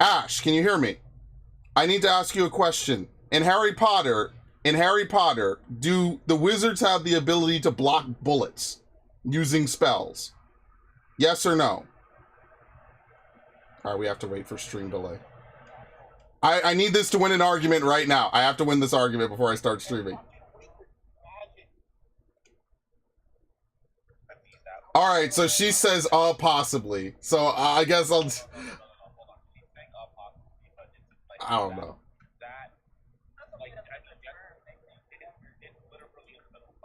Ash, can you hear me? I need to ask you a question. In Harry Potter, do the wizards have the ability to block bullets using spells? Yes or no? All right, we have to wait for stream delay. I need this to win an argument right now. I have to win this argument before I start streaming. All right, so she says, possibly. So I guess I'll... I don't know.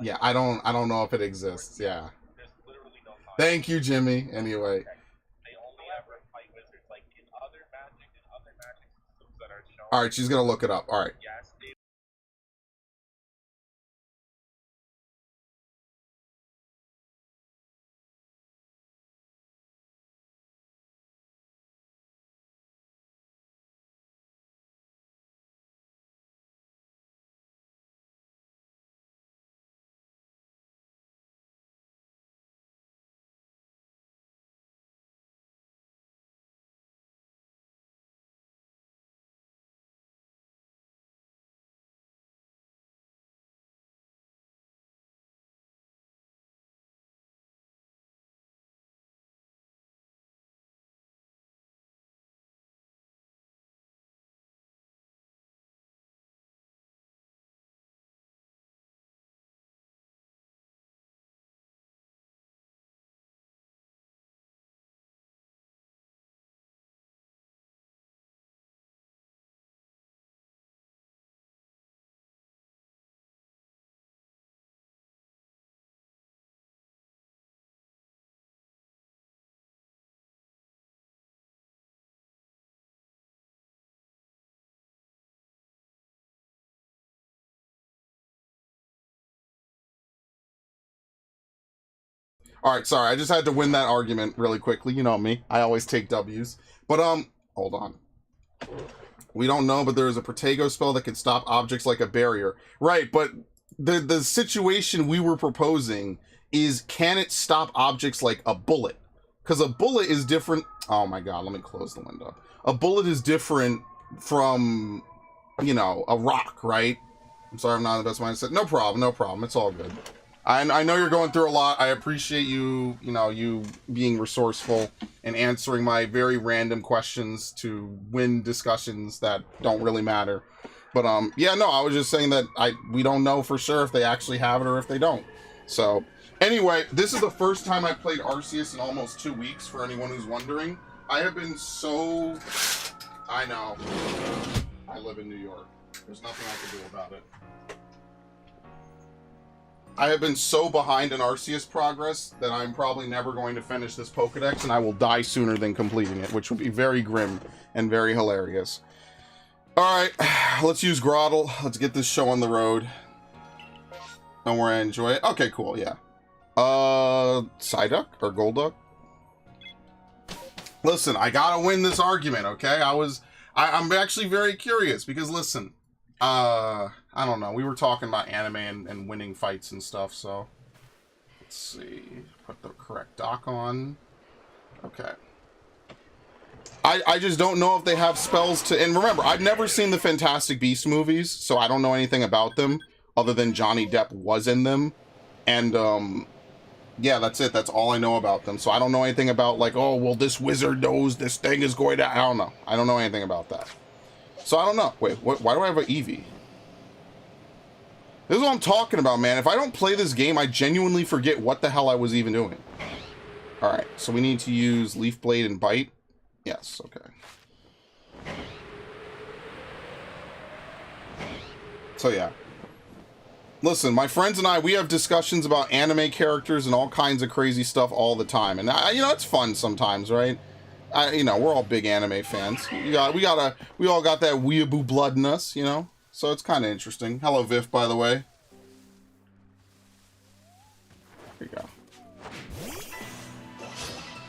Yeah, I don't know if it exists. Yeah. Thank you, Jimmy. Anyway. All right, she's gonna look it up. All right. All right, sorry. I just had to win that argument really quickly. You know me. I always take W's. But, hold on. We don't know, but there is a Protego spell that can stop objects like a barrier. Right, but the situation we were proposing is, can it stop objects like a bullet? Because a bullet is different. Oh my god, let me close the window. A bullet is different from, you know, a rock, right? I'm sorry I'm not in the best mindset. No problem, no problem. It's all good. I know you're going through a lot. I appreciate you, you being resourceful and answering my very random questions to win discussions that don't really matter. But, yeah, no, I was just saying that we don't know for sure if they actually have it or if they don't. So, anyway, this is the first time I played Arceus in almost 2 weeks, for anyone who's wondering. I have been so... I know. I live in New York. There's nothing I can do about it. I have been so behind in Arceus progress that I'm probably never going to finish this Pokedex, and I will die sooner than completing it, which would be very grim and very hilarious. Alright, let's use Groddle. Let's get this show on the road. Don't worry, I enjoy it. Okay, cool, yeah. Psyduck or Golduck? Listen, I gotta win this argument, okay? I'm actually very curious, because listen, I don't know. We were talking about anime and winning fights and stuff, so... Let's see. Put the correct dock on. Okay. I just don't know if they have spells to... And remember, I've never seen the Fantastic Beasts movies, so I don't know anything about them, other than Johnny Depp was in them. And, yeah, that's it. That's all I know about them. So I don't know anything about, like, oh, well, this wizard knows this thing is going to... I don't know. I don't know anything about that. So I don't know. Wait, why do I have an Eevee? This is what I'm talking about, man. If I don't play this game, I genuinely forget what the hell I was even doing. Alright, so we need to use Leaf Blade and Bite. Yes, okay. So yeah. Listen, my friends and I, we have discussions about anime characters and all kinds of crazy stuff all the time. And, it's fun sometimes, right? We're all big anime fans. We all got that weeaboo blood in us, So it's kind of interesting. Hello, Viv, by the way. Here you go.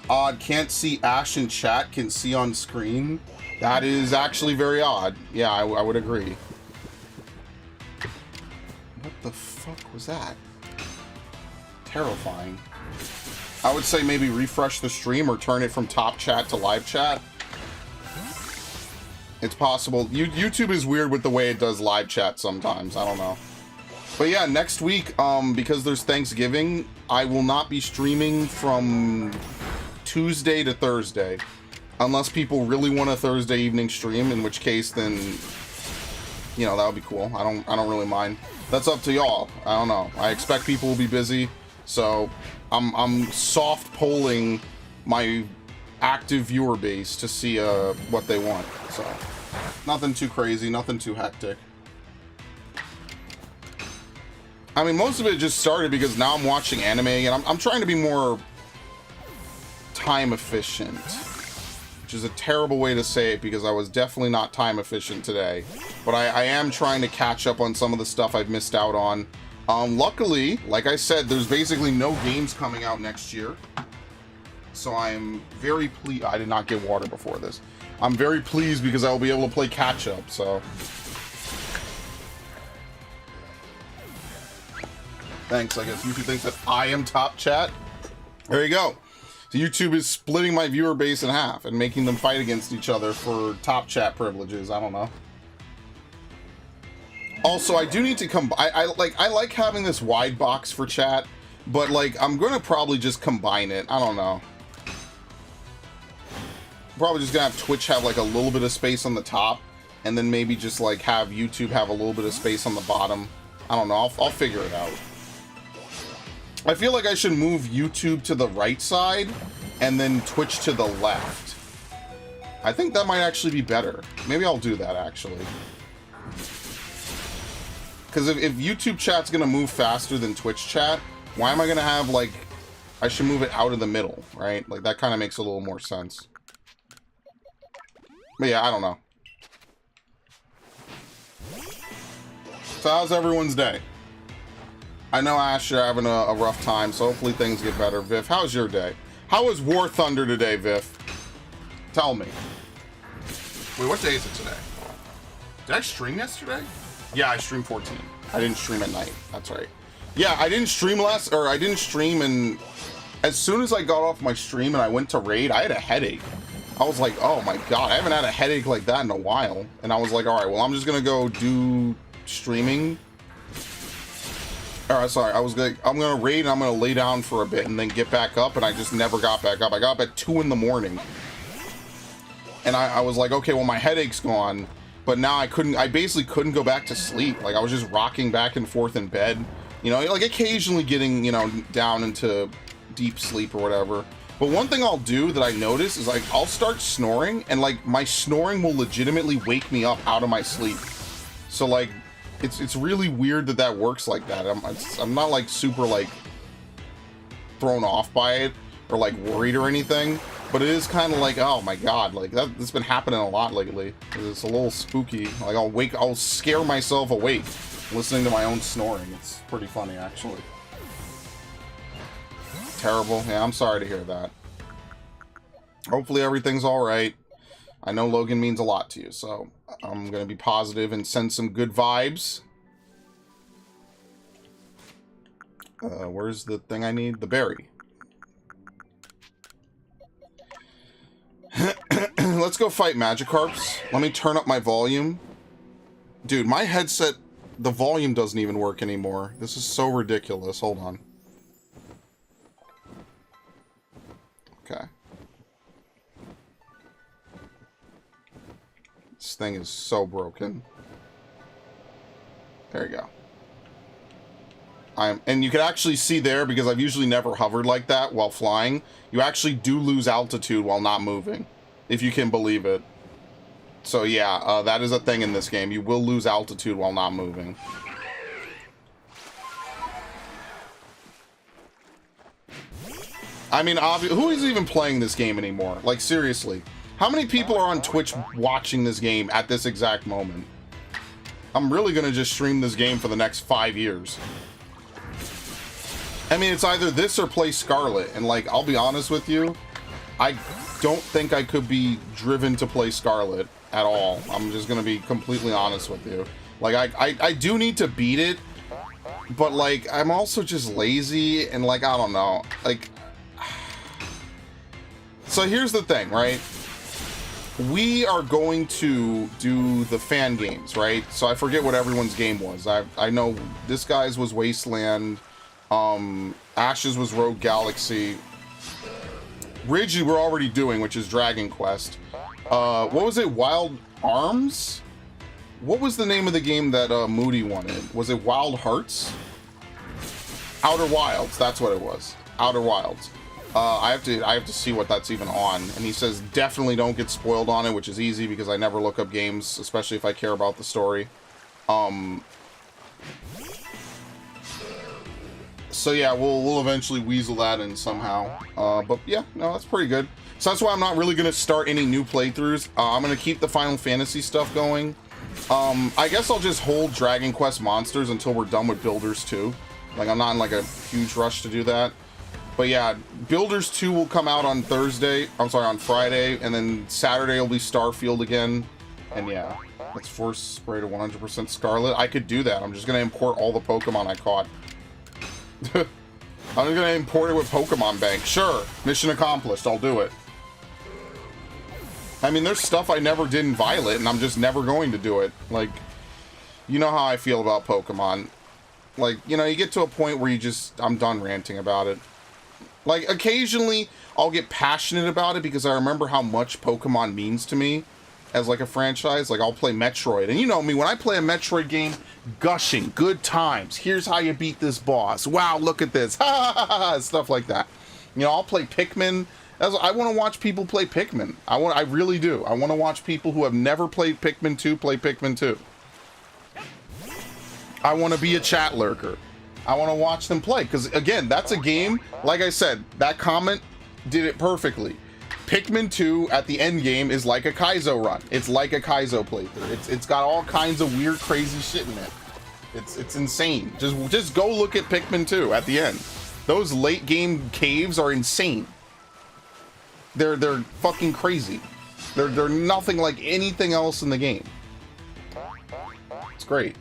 Odd, can't see Ash in chat, can see on screen. That is actually very odd. Yeah, I would agree. What the fuck was that? Terrifying. I would say maybe refresh the stream or turn it from top chat to live chat. It's possible. YouTube is weird with the way it does live chat sometimes. I don't know. But yeah, next week, because there's Thanksgiving, I will not be streaming from Tuesday to Thursday. Unless people really want a Thursday evening stream, in which case then, you know, that would be cool. I don't really mind. That's up to y'all. I don't know. I expect people will be busy, so I'm soft polling my active viewer base to see what they want. So nothing too crazy, nothing too hectic. I mean, most of it just started because now I'm watching anime, and I'm trying to be more time efficient, which is a terrible way to say it because I was definitely not time efficient today. But I am trying to catch up on some of the stuff I've missed out on. Luckily, like I said, there's basically no games coming out next year. So I'm very pleased. I did not get water before this. I'm very pleased because I'll be able to play catch up, so. Thanks, I guess YouTube thinks that I am top chat. There you go. So YouTube is splitting my viewer base in half and making them fight against each other for top chat privileges. I don't know. Also, I do need to come. I like having this wide box for chat, but like I'm gonna probably just combine it. I don't know. Probably just gonna have Twitch have like a little bit of space on the top, and then maybe just like have YouTube have a little bit of space on the bottom. I don't know. I'll figure it out. I feel like I should move YouTube to the right side and then Twitch to the left. I think that might actually be better. Maybe I'll do that, actually. Because if YouTube chat's going to move faster than Twitch chat, why am I going to have, like... I should move it out of the middle, right? Like, that kind of makes a little more sense. But yeah, I don't know. So how's everyone's day? I know, Ash, you're having a rough time, so hopefully things get better. Viv, how's your day? How was War Thunder today, Viv? Tell me. Wait, what day is it today? Did I stream yesterday? Yeah, I streamed 14. I didn't stream at night. That's right. Yeah, I didn't stream I didn't stream, and as soon as I got off my stream and I went to raid, I had a headache. I was like, oh my god, I haven't had a headache like that in a while. And I was like, alright, well, I'm just gonna go do streaming. Alright, sorry, I'm gonna raid and I'm gonna lay down for a bit and then get back up, and I just never got back up. I got up at 2 in the morning. And I was like, okay, well, my headache's gone, but now I basically couldn't go back to sleep. Like, I was just rocking back and forth in bed. You know, like occasionally getting, you know, down into deep sleep or whatever. But one thing I'll do that I notice is, like, I'll start snoring, and, like, my snoring will legitimately wake me up out of my sleep. So, like, it's really weird that works like that. I'm not, like, super, like, thrown off by it or, like, worried or anything. But it is kind of like, oh my god, like, that's been happening a lot lately. It's a little spooky. Like, I'll scare myself awake listening to my own snoring. It's pretty funny, actually. Terrible. Yeah, I'm sorry to hear that. Hopefully everything's alright. I know Logan means a lot to you, so I'm gonna be positive and send some good vibes. Where's the thing I need? The berry. Let's go fight Magikarps. Let me turn up my volume. Dude, my headset, the volume doesn't even work anymore. This is so ridiculous. Hold on. Okay. This thing is so broken. There you go. And you can actually see there, because I've usually never hovered like that while flying, you actually do lose altitude while not moving, if you can believe it. So yeah, that is a thing in this game. You will lose altitude while not moving. I mean, who is even playing this game anymore? Like, seriously. How many people are on Twitch watching this game at this exact moment? I'm really gonna just stream this game for the next 5 years. I mean, it's either this or play Scarlet, and, like, I'll be honest with you, I don't think I could be driven to play Scarlet at all. I'm just gonna be completely honest with you. Like, I do need to beat it, but, like, I'm also just lazy, and, like, I don't know. Like, so here's the thing, right? we are going to do the fan games, right? So I forget what everyone's game was. I know this guy's was Wasteland, Ash's was Rogue Galaxy, Ridge we're already doing, which is Dragon Quest. What was it? Wild Arms? What was the name of the game that Moody wanted? Was it Wild Hearts? Outer Wilds, that's what it was. Outer Wilds. I have to see what that's even on. And he says definitely don't get spoiled on it, which is easy because I never look up games, especially if I care about the story. So yeah, we'll eventually weasel that in somehow. But yeah, no, that's pretty good. So that's why I'm not really gonna start any new playthroughs. I'm gonna keep the Final Fantasy stuff going. I guess I'll just hold Dragon Quest Monsters until we're done with Builders 2. Like, I'm not in like a huge rush to do that. But yeah, Builders 2 will come out on on Friday, and then Saturday will be Starfield again. And yeah, let's force spray to 100% Scarlet. I could do that. I'm just gonna import all the Pokemon I caught. I'm gonna import it with Pokemon Bank. Sure, mission accomplished. I'll do it. I mean, there's stuff I never did in Violet, and I'm just never going to do it. Like, you know how I feel about Pokemon. Like, you know, you get to a point where I'm done ranting about it. Like, occasionally, I'll get passionate about it because I remember how much Pokemon means to me as, like, a franchise. Like, I'll play Metroid. And you know me, when I play a Metroid game, gushing, good times. Here's how you beat this boss. Wow, look at this. Ha ha ha ha, stuff like that. You know, I'll play Pikmin. I want to watch people play Pikmin. I really do. I want to watch people who have never played Pikmin 2 play Pikmin 2. I want to be a chat lurker. I want to watch them play, because again, that's a game, like I said, that comment did it perfectly. Pikmin 2 at the end game is like a Kaizo run. It's like a Kaizo playthrough. It's got all kinds of weird, crazy shit in it. It's insane. Just go look at Pikmin 2 at the end. Those late game caves are insane. They're fucking crazy. They're nothing like anything else in the game. It's great.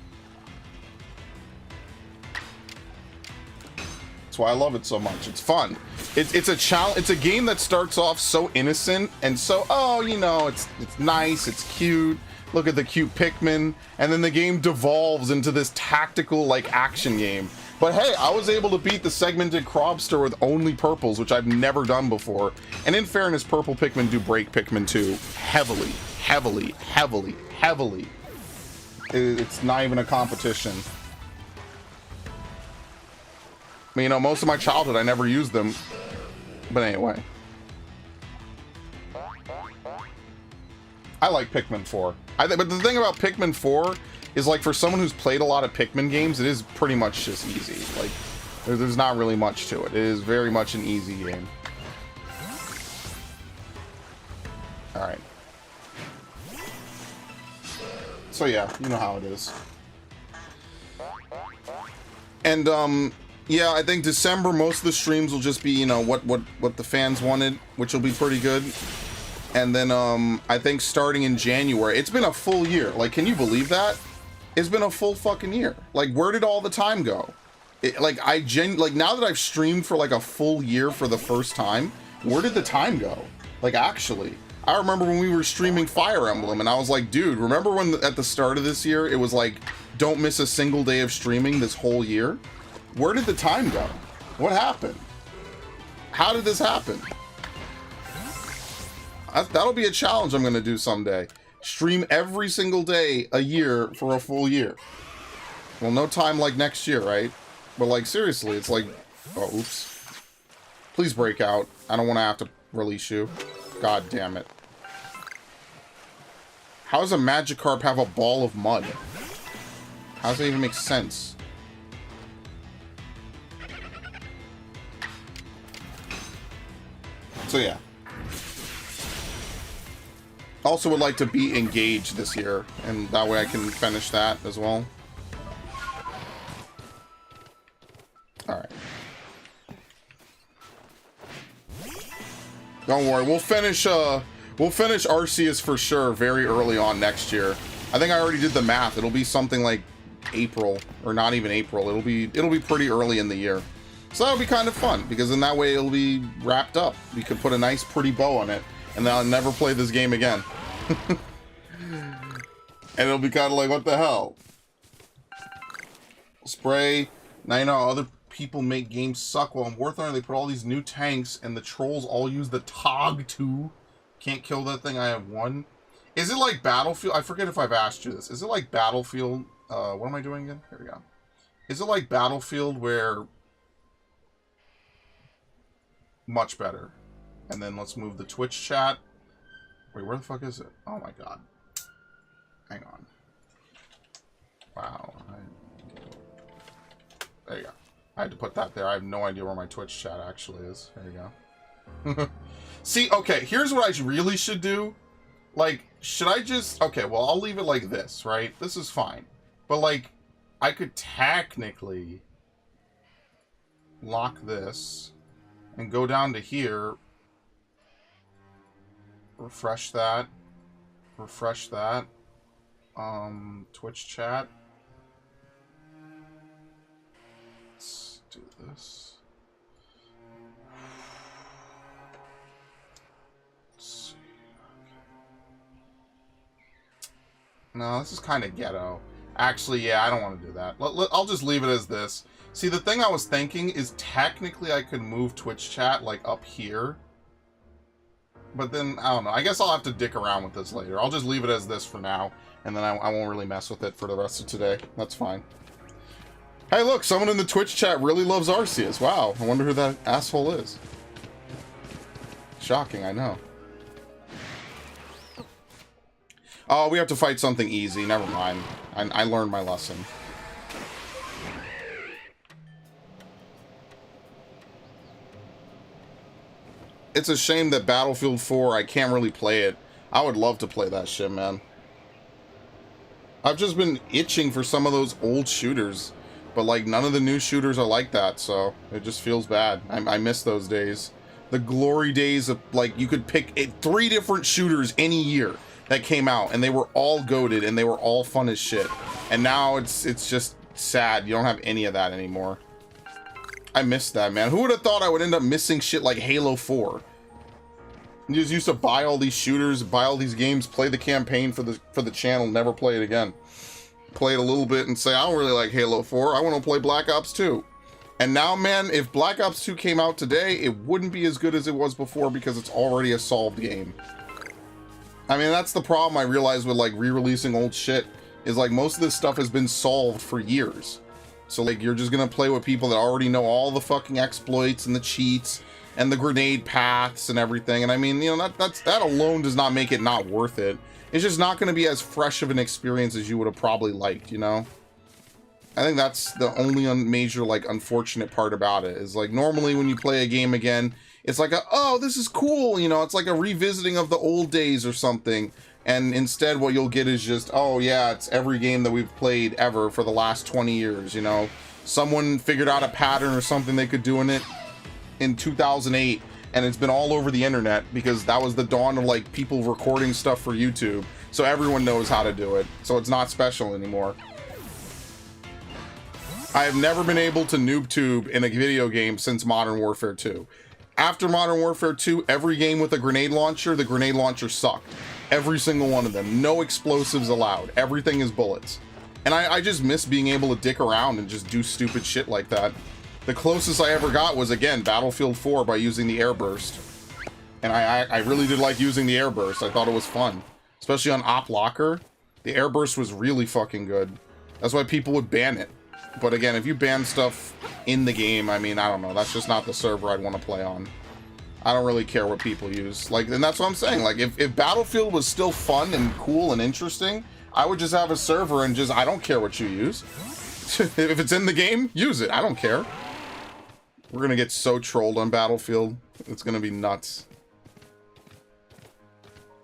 That's why I love it so much. It's fun. It's a challenge. It's a game that starts off so innocent and so, oh, you know, it's nice, it's cute. Look at the cute Pikmin, and then the game devolves into this tactical like action game. But hey, I was able to beat the segmented Crobster with only purples, which I've never done before. And in fairness, purple Pikmin do break Pikmin 2 heavily, heavily, heavily, heavily. It's not even a competition. I mean, you know, most of my childhood, I never used them. But anyway. I like Pikmin 4. But the thing about Pikmin 4 is, like, for someone who's played a lot of Pikmin games, it is pretty much just easy. Like, there's not really much to it. It is very much an easy game. Alright. So yeah, you know how it is. And, yeah, I think December, most of the streams will just be, you know, what the fans wanted, which will be pretty good. And then, I think starting in January, it's been a full year. Like, can you believe that? It's been a full fucking year. Like, where did all the time go? Like, now that I've streamed for, like, a full year for the first time, where did the time go? Like, actually. I remember when we were streaming Fire Emblem, and I was like, dude, remember when at the start of this year, it was like, don't miss a single day of streaming this whole year? Where did the time go? What happened? How did this happen? That'll be a challenge I'm going to do someday. Stream every single day a year for a full year. Well, no time like next year, right? But like, seriously, it's like... Oh, oops. Please break out. I don't want to have to release you. God damn it. How does a Magikarp have a ball of mud? How does that even make sense? So yeah. Also would like to be engaged this year, and that way I can finish that as well. Alright. Don't worry, we'll finish Arceus for sure very early on next year. I think I already did the math. It'll be something like April, or not even April. It'll be pretty early in the year. So that'll be kind of fun, because in that way it'll be wrapped up. We could put a nice pretty bow on it, and then I'll never play this game again. And it'll be kind of like, what the hell? Spray. Now you know how other people make games suck. Well, in War Thunder, they put all these new tanks, and the trolls all use the Tog 2. Can't kill that thing. I have one. Is it like Battlefield? I forget if I've asked you this. Is it like Battlefield? What am I doing again? Here we go. Is it like Battlefield where... Much better. And then let's move the Twitch chat. Wait, where the fuck is it? Oh my god. Hang on. Wow. There you go. I had to put that there. I have no idea where my Twitch chat actually is. There you go. See, okay, here's what I really should do. Like, should I just... Okay, well, I'll leave it like this, right? This is fine. But, like, I could technically lock this and go down to here. Refresh that. Refresh that. Twitch chat. Let's do this. Let's see. No, this is kind of ghetto. Actually, yeah, I don't want to do that. I'll just leave it as this. See, the thing I was thinking is technically I could move Twitch chat, like, up here. But then, I don't know. I guess I'll have to dick around with this later. I'll just leave it as this for now. And then I won't really mess with it for the rest of today. That's fine. Hey, look, someone in the Twitch chat really loves Arceus. Wow, I wonder who that asshole is. Shocking, I know. Oh, we have to fight something easy. Never mind. I learned my lesson. It's a shame that Battlefield 4, I can't really play it. I would love to play that shit, man. I've just been itching for some of those old shooters. But, like, none of the new shooters are like that, so it just feels bad. I miss those days. The glory days of, like, you could pick 3 different shooters any year that came out, and they were all goated, and they were all fun as shit. And now it's just sad. You don't have any of that anymore. I missed that, man. Who would have thought I would end up missing shit like Halo 4? You just used to buy all these shooters, buy all these games, play the campaign for the channel, never play it again. Play it a little bit and say, I don't really like Halo 4. I want to play Black Ops 2. And now, man, if Black Ops 2 came out today, it wouldn't be as good as it was before because it's already a solved game. I mean, that's the problem I realize with, like, re-releasing old shit, is, like, most of this stuff has been solved for years. So, like, you're just gonna play with people that already know all the fucking exploits and the cheats and the grenade paths and everything. And I mean, you know, that alone does not make it not worth it. It's just not gonna be as fresh of an experience as you would have probably liked, you know? I think that's the only major, like, unfortunate part about it, is, like, normally when you play a game again, it's like oh, this is cool, you know, it's like a revisiting of the old days or something. And instead what you'll get is just, oh yeah, it's every game that we've played ever for the last 20 years, you know? Someone figured out a pattern or something they could do in it in 2008, and it's been all over the internet because that was the dawn of, like, people recording stuff for YouTube. So everyone knows how to do it. So it's not special anymore. I have never been able to noob tube in a video game since Modern Warfare 2. After Modern Warfare 2, every game with a grenade launcher, the grenade launcher sucked. Every single one of them. No explosives allowed. Everything is bullets. And I just miss being able to dick around and just do stupid shit like that. The closest I ever got was, again, Battlefield 4 by using the airburst. And I really did like using the airburst. I thought it was fun. Especially on Op Locker. The airburst was really fucking good. That's why people would ban it. But again, if you ban stuff in the game, I mean, I don't know. That's just not the server I'd want to play on. I don't really care what people use. Like, and that's what I'm saying. Like, if Battlefield was still fun and cool and interesting, I would just have a server and just, I don't care what you use. If it's in the game, use it. I don't care. We're gonna get so trolled on Battlefield. It's gonna be nuts.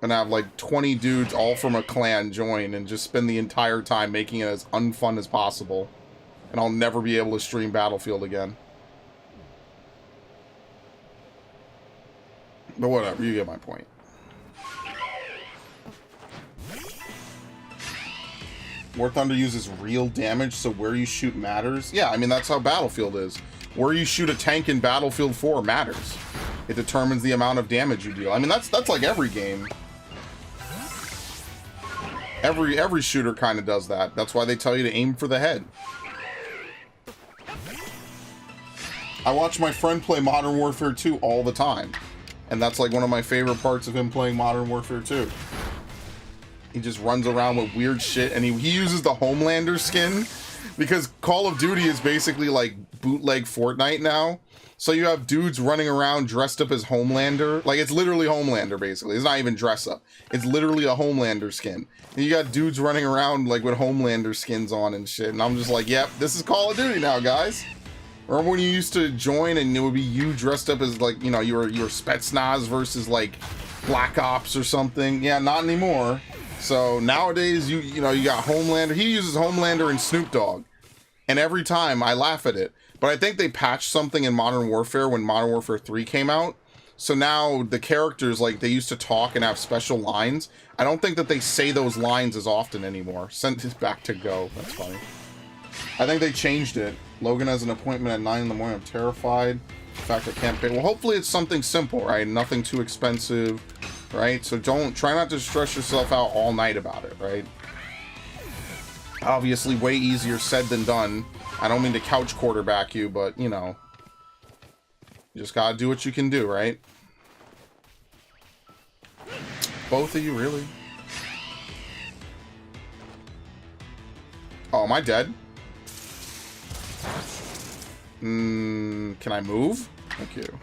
Gonna have like 20 dudes all from a clan join and just spend the entire time making it as unfun as possible. And I'll never be able to stream Battlefield again. But whatever, you get my point. War Thunder uses real damage, so where you shoot matters. Yeah, I mean, that's how Battlefield is. Where you shoot a tank in Battlefield 4 matters. It determines the amount of damage you deal. I mean, that's like every game. Every shooter kind of does that. That's why they tell you to aim for the head. I watch my friend play Modern Warfare 2 all the time. And that's like one of my favorite parts of him playing Modern Warfare 2. He just runs around with weird shit, and he uses the Homelander skin, because Call of Duty is basically like bootleg Fortnite now. So you have dudes running around dressed up as Homelander. Like, it's literally Homelander, basically. It's not even dress up. It's literally a Homelander skin. And you got dudes running around like with Homelander skins on and shit. And I'm just like, yep, this is Call of Duty now, guys. Remember when you used to join and it would be you dressed up as, like, you know, you were Spetsnaz versus like Black Ops or something? Yeah, not anymore. So nowadays, you know, you got Homelander. He uses Homelander and Snoop Dogg. And every time I laugh at it. But I think they patched something in Modern Warfare when Modern Warfare 3 came out. So now the characters, like, they used to talk and have special lines. I don't think that they say those lines as often anymore. Sent it back to go. That's funny. I think they changed it. Logan has an appointment at 9 in the morning. I'm terrified. In fact, I can't pay. Well, hopefully it's something simple, right? Nothing too expensive, right? So try not to stress yourself out all night about it, right? Obviously, way easier said than done. I don't mean to couch quarterback you, but, you know, you just gotta do what you can do, right? Both of you, really? Oh, am I dead? Can I move? Thank you.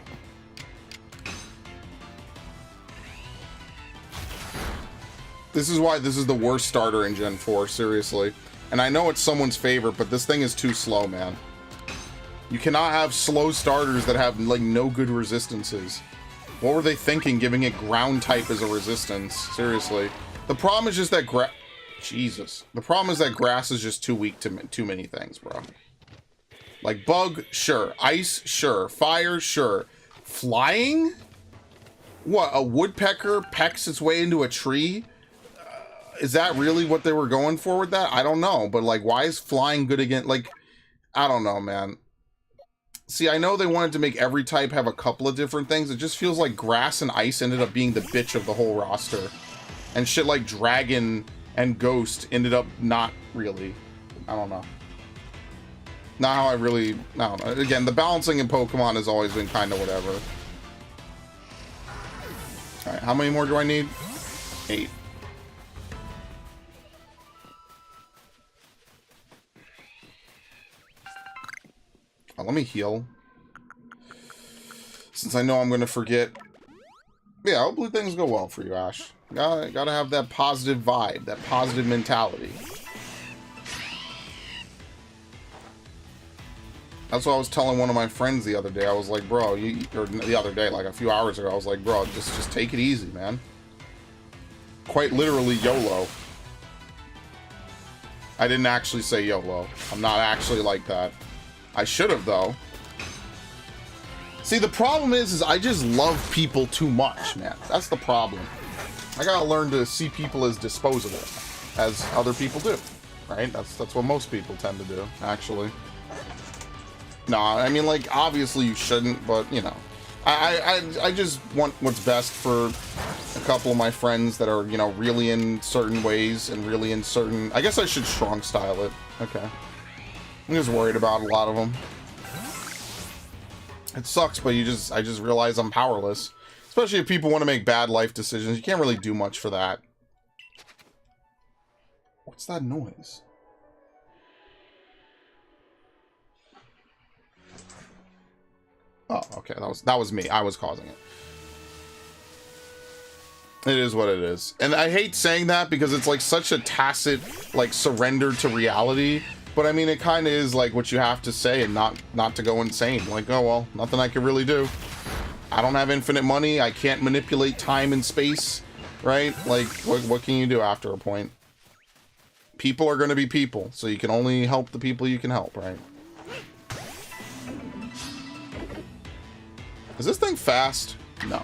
This is why this is the worst starter in Gen 4, seriously. And I know it's someone's favorite, but this thing is too slow, man. You cannot have slow starters that have, like, no good resistances. What were they thinking, giving it ground type as a resistance? Seriously. The problem is just that Jesus. The problem is that grass is just too weak to too many things, bro. Like, bug, sure. Ice, sure. Fire, sure. Flying? What, a woodpecker pecks its way into a tree? Is that really what they were going for with that? I don't know, but, like, why is flying good again? Like, I don't know, man. See, I know they wanted to make every type have a couple of different things. It just feels like grass and ice ended up being the bitch of the whole roster. And shit like dragon and ghost ended up not really. I don't know. Not how I don't know. Again, the balancing in Pokemon has always been kind of whatever. Alright, how many more do I need? 8. Let me heal. Since I know I'm going to forget. Yeah, hopefully things go well for you, Ash. Gotta have that positive vibe, that positive mentality. That's what I was telling one of my friends the other day. I was like, bro, or the other day, like a few hours ago, I was like, bro, just take it easy, man. Quite literally YOLO. I didn't actually say YOLO. I'm not actually like that. I should have, though. See, the problem is I just love people too much, man. That's the problem. I gotta learn to see people as disposable, as other people do, right? That's what most people tend to do, actually. No, I mean, like, obviously you shouldn't, but, you know. I just want what's best for a couple of my friends that are, you know, really in certain ways and really in certain... I guess I should strong style it. Okay. I'm just worried about a lot of them. It sucks, but I just realize I'm powerless. Especially if people want to make bad life decisions. You can't really do much for that. What's that noise? Oh, okay. That was me. I was causing it. It is what it is. And I hate saying that because it's like such a tacit, like, surrender to reality. But I mean, it kind of is like what you have to say and not to go insane. Like, oh, well, nothing I can really do. I don't have infinite money. I can't manipulate time and space, right? Like, what can you do after a point? People are going to be people, so you can only help the people you can help, right? Is this thing fast? No.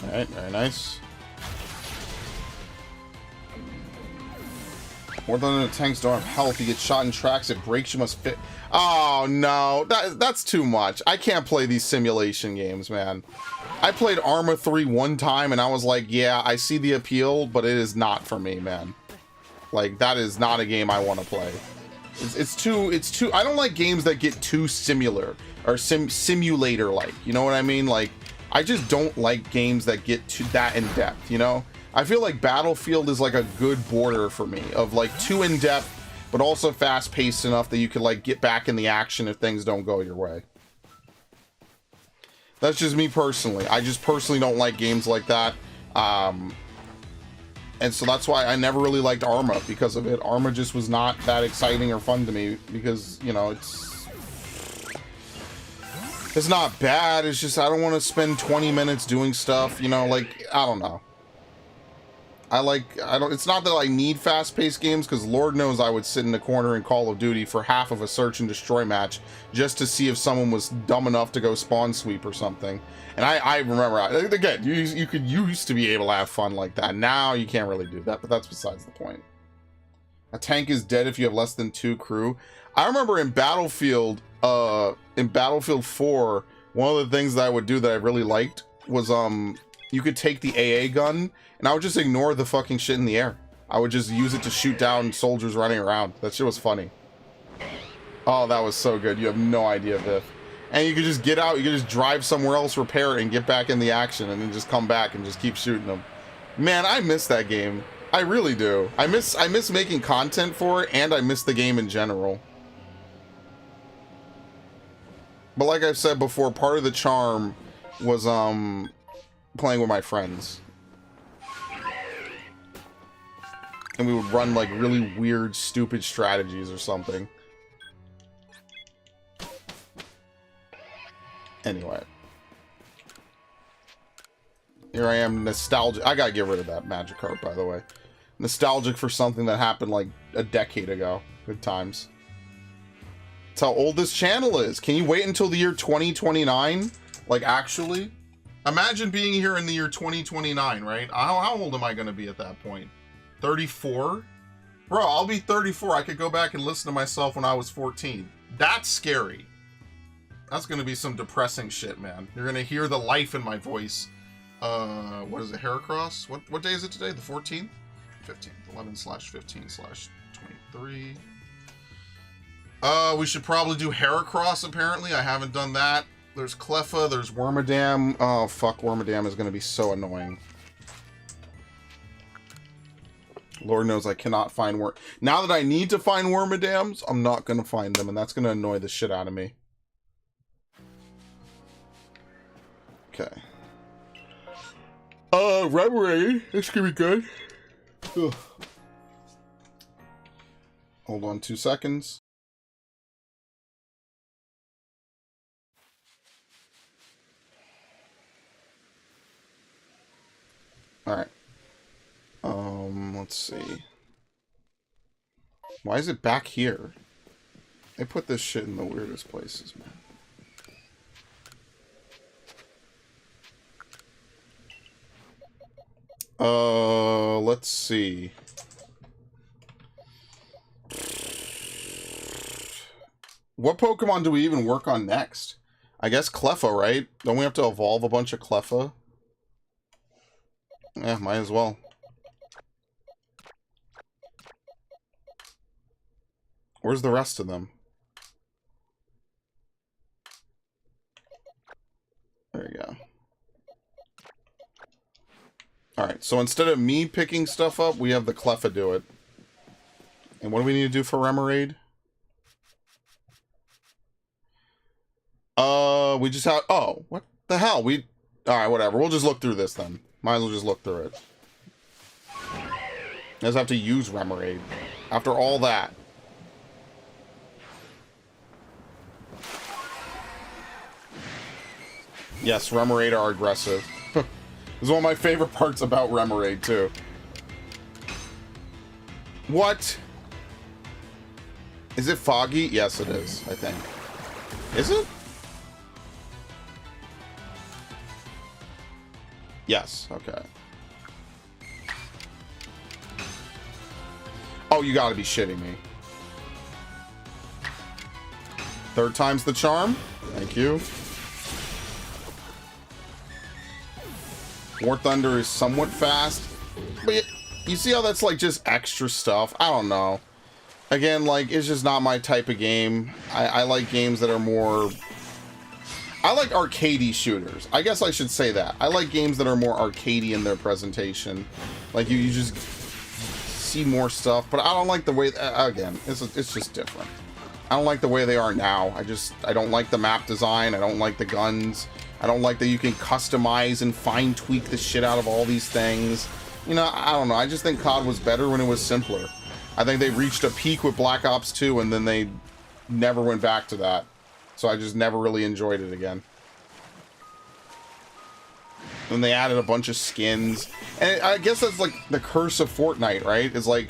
Alright, very nice. More than the tanks don't have health. You get shot in tracks, it breaks, you must fit. Oh no, that's too much. I can't play these simulation games, man. I played Arma 3 one time and I was like, yeah, I see the appeal, but it is not for me, man. Like, that is not a game I want to play. It's too, I don't like games that get too similar or simulator like, you know what I mean? Like, I just don't like games that get to that in depth, you know? I feel like Battlefield is like a good border for me of like too in depth, but also fast paced enough that you could like get back in the action if things don't go your way. That's just me personally. I just personally don't like games like that. And so that's why I never really liked Arma because of it. Arma just was not that exciting or fun to me because, you know, it's not bad. It's just I don't want to spend 20 minutes doing stuff, you know, like, I don't know. It's not that I need fast-paced games, because Lord knows I would sit in the corner in Call of Duty for half of a search and destroy match just to see if someone was dumb enough to go spawn sweep or something. And I remember, again, you used to be able to have fun like that. Now you can't really do that, but that's besides the point. A tank is dead if you have less than 2 crew. I remember in Battlefield 4, one of the things that I would do that I really liked was, you could take the AA gun, and I would just ignore the fucking shit in the air. I would just use it to shoot down soldiers running around. That shit was funny. Oh, that was so good. You have no idea, Viv. And you could just get out, you could just drive somewhere else, repair it, and get back in the action, and then just come back and just keep shooting them. Man, I miss that game. I really do. I miss making content for it, and I miss the game in general. But like I've said before, part of the charm was, playing with my friends. And we would run like really weird, stupid strategies or something. Anyway. Here I am, nostalgic. I gotta get rid of that Magikarp, by the way. Nostalgic for something that happened like a decade ago. Good times. That's how old this channel is. Can you wait until the year 2029? Like, actually? Imagine being here in the year 2029, right? How old am I going to be at that point? 34? Bro, I'll be 34. I could go back and listen to myself when I was 14. That's scary. That's going to be some depressing shit, man. You're going to hear the life in my voice. What is it, Heracross? What day is it today? The 14th? 15th. 11/15/23. We should probably do Heracross, apparently. I haven't done that. There's Cleffa, there's Wormadam. Oh, fuck, Wormadam is going to be so annoying. Lord knows I cannot find Now that I need to find Wormadams, I'm not going to find them, and that's going to annoy the shit out of me. Okay. Reverie. This could be good. Ugh. Hold on 2 seconds. Alright. Let's see. Why is it back here? They put this shit in the weirdest places, man. Let's see. What Pokemon do we even work on next? I guess Cleffa, right? Don't we have to evolve a bunch of Cleffa? Yeah, might as well. Where's the rest of them? There you go. Alright, so instead of me picking stuff up, we have the Cleffa do it. And what do we need to do for Remoraid? We just have... Oh, what the hell? Alright, whatever. We'll just look through this then. Might as well just look through it. I just have to use Remoraid. After all that. Yes, Remoraid are aggressive. This is one of my favorite parts about Remoraid, too. What? Is it foggy? Yes, it is, I think. Is it? Yes, okay. Oh, you gotta be shitting me. Third time's the charm. Thank you. War Thunder is somewhat fast, but you see how that's like just extra stuff? I don't know. Again, like, it's just not my type of game. I like games that are more... I like arcadey shooters. I guess I should say that. I like games that are more arcadey in their presentation. Like, you just see more stuff, but I don't like the way... Again, it's just different. I don't like the way they are now. I don't like the map design. I don't like the guns. I don't like that you can customize and fine tweak the shit out of all these things. You know, I don't know. I just think COD was better when it was simpler. I think they reached a peak with Black Ops 2 and then they never went back to that. So I just never really enjoyed it again. And they added a bunch of skins. And I guess that's like the curse of Fortnite, right? It's like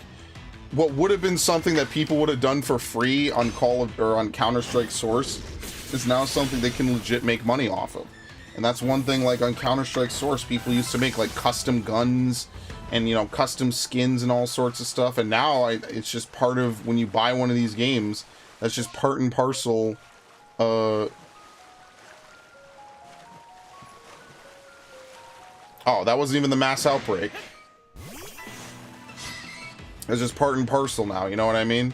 what would have been something that people would have done for free on on Counter-Strike Source is now something they can legit make money off of. And that's one thing, like on Counter-Strike Source, people used to make like custom guns and, you know, custom skins and all sorts of stuff. And now it's just part of, when you buy one of these games, that's just part and parcel. Oh, that wasn't even the mass outbreak. It's just part and parcel now, you know what I mean?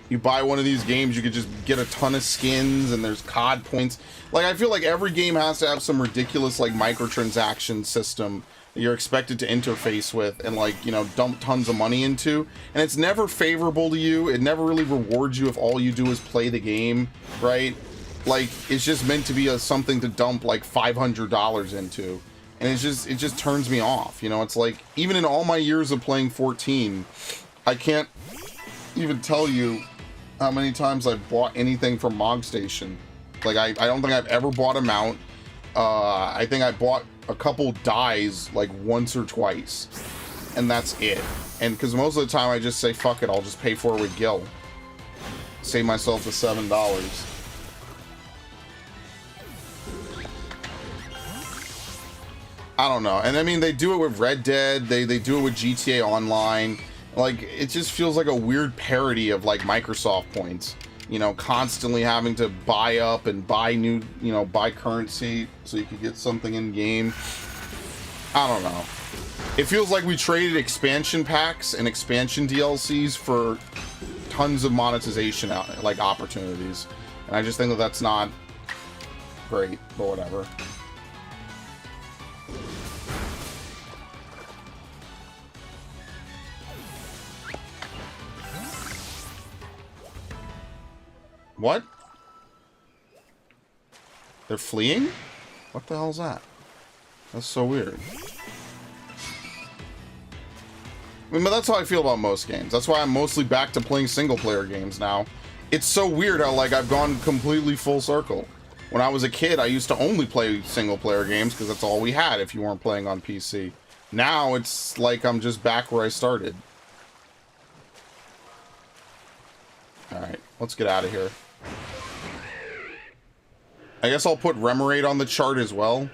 You buy one of these games, you could just get a ton of skins, and there's COD points. Like, I feel like every game has to have some ridiculous, like, microtransaction system that you're expected to interface with and, like, you know, dump tons of money into. And it's never favorable to you. It never really rewards you if all you do is play the game, right? Like, it's just meant to be something to dump, like, $500 into. And it just turns me off, you know? It's like, even in all my years of playing 14, I can't even tell you how many times I've bought anything from Mog Station. Like, I don't think I've ever bought a mount. I think I bought a couple dyes, like, once or twice. And that's it. And because most of the time I just say, fuck it, I'll just pay for it with Gil. Save myself the $7. I don't know. And I mean, they do it with Red Dead. They do it with GTA Online. Like, it just feels like a weird parody of, like, Microsoft points. You know, constantly having to buy up and buy new, you know, buy currency so you could get something in game. I don't know. It feels like we traded expansion packs and expansion DLCs for tons of monetization, like, opportunities. And I just think that that's not great, but whatever. What? They're fleeing? What the hell's that? That's so weird. I mean, but that's how I feel about most games. That's why I'm mostly back to playing single-player games now. It's so weird how, like, I've gone completely full circle. When I was a kid, I used to only play single-player games because that's all we had if you weren't playing on PC. Now, it's like I'm just back where I started. Alright, let's get out of here. I guess I'll put Remoraid on the chart as well.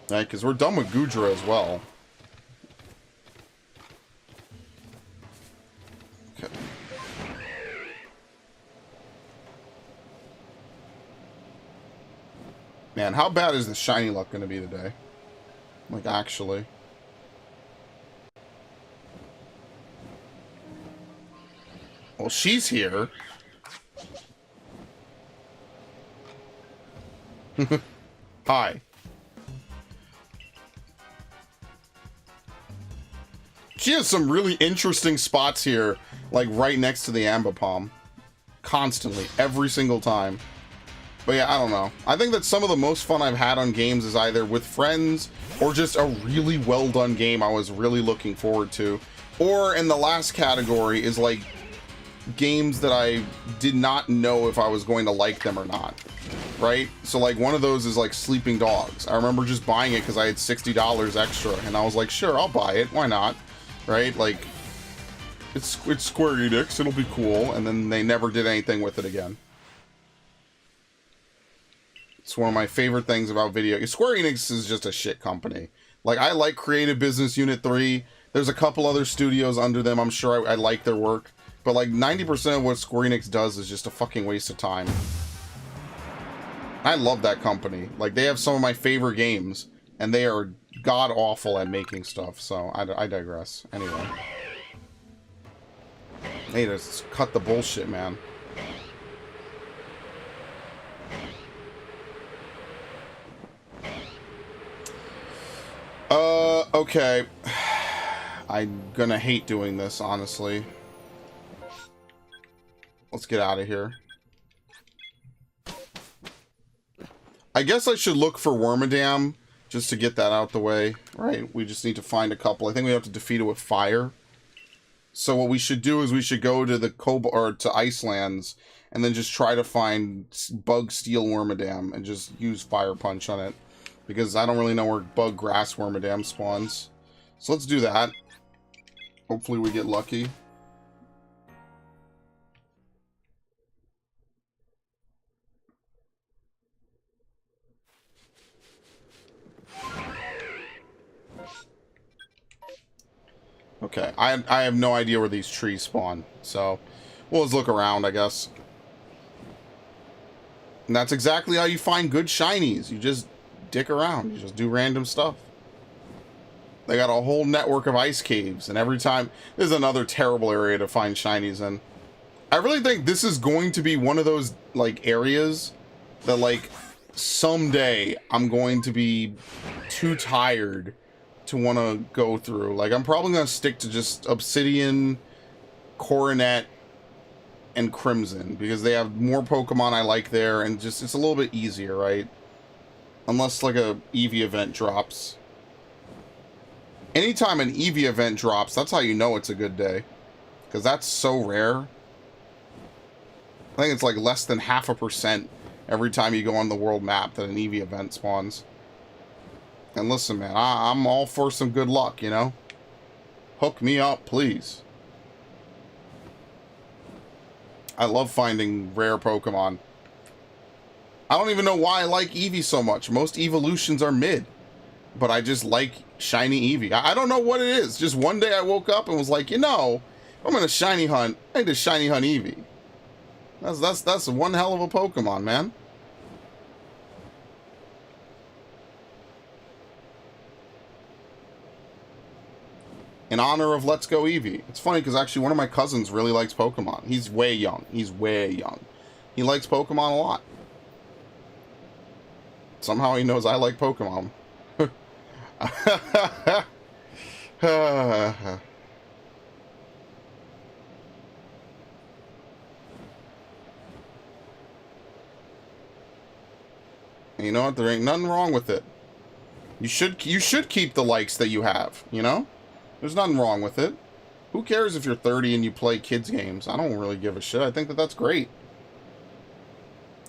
Right, because we're done with Gudra as well. Okay. Man, how bad is the shiny luck going to be today? Like, actually. Well, she's here. Hi. She has some really interesting spots here, like right next to the Ambipom. Constantly, every single time. But yeah, I don't know. I think that some of the most fun I've had on games is either with friends or just a really well done game I was really looking forward to. Or in the last category is like games that I did not know if I was going to like them or not. Right? So like one of those is like Sleeping Dogs. I remember just buying it because I had $60 extra and I was like, sure, I'll buy it. Why not? Right? Like, it's Square Enix, it'll be cool. And then they never did anything with it again. It's one of my favorite things about video. Square Enix is just a shit company. Like, I like Creative Business Unit 3. There's a couple other studios under them. I'm sure I like their work. But like 90% of what Square Enix does is just a fucking waste of time. I love that company. Like, they have some of my favorite games. And they are god-awful at making stuff. So, I digress. Anyway. Hey, just cut the bullshit, man. Okay. I'm gonna hate doing this, honestly. Let's get out of here. I guess I should look for Wormadam, just to get that out the way. Right, we just need to find a couple. I think we have to defeat it with fire. So what we should do is we should go to the to Icelands, and then just try to find Bug Steel Wormadam, and just use Fire Punch on it. Because I don't really know where Bug Grass Wormadam spawns. So let's do that. Hopefully we get lucky. Okay, I have no idea where these trees spawn, so we'll just look around, I guess. And that's exactly how you find good shinies. You just dick around. You just do random stuff. They got a whole network of ice caves, and every time... There's another terrible area to find shinies in. I really think this is going to be one of those, like, areas that, like, someday I'm going to be too tired to want to go through. Like, I'm probably going to stick to just Obsidian, Coronet, and Crimson, because they have more Pokemon I like there, and just it's a little bit easier, right? Unless, like, a Eevee event drops. Anytime an Eevee event drops, that's how you know it's a good day. Because that's so rare. I think it's like less than 0.5% every time you go on the world map that an Eevee event spawns. And listen, man, I'm all for some good luck, you know? Hook me up, please. I love finding rare Pokemon. I don't even know why I like Eevee so much. Most evolutions are mid. But I just like shiny Eevee. I don't know what it is. Just one day I woke up and was like, you know, I'm gonna shiny hunt. I need to shiny hunt Eevee. That's one hell of a Pokemon, man. In honor of Let's Go Eevee. It's funny because actually one of my cousins really likes Pokemon. He's way young. He's way young. He likes Pokemon a lot. Somehow he knows I like Pokemon. You know what? There ain't nothing wrong with it. You should keep the likes that you have, you know? There's nothing wrong with it. Who cares if you're 30 and you play kids games? I don't really give a shit. I think that that's great.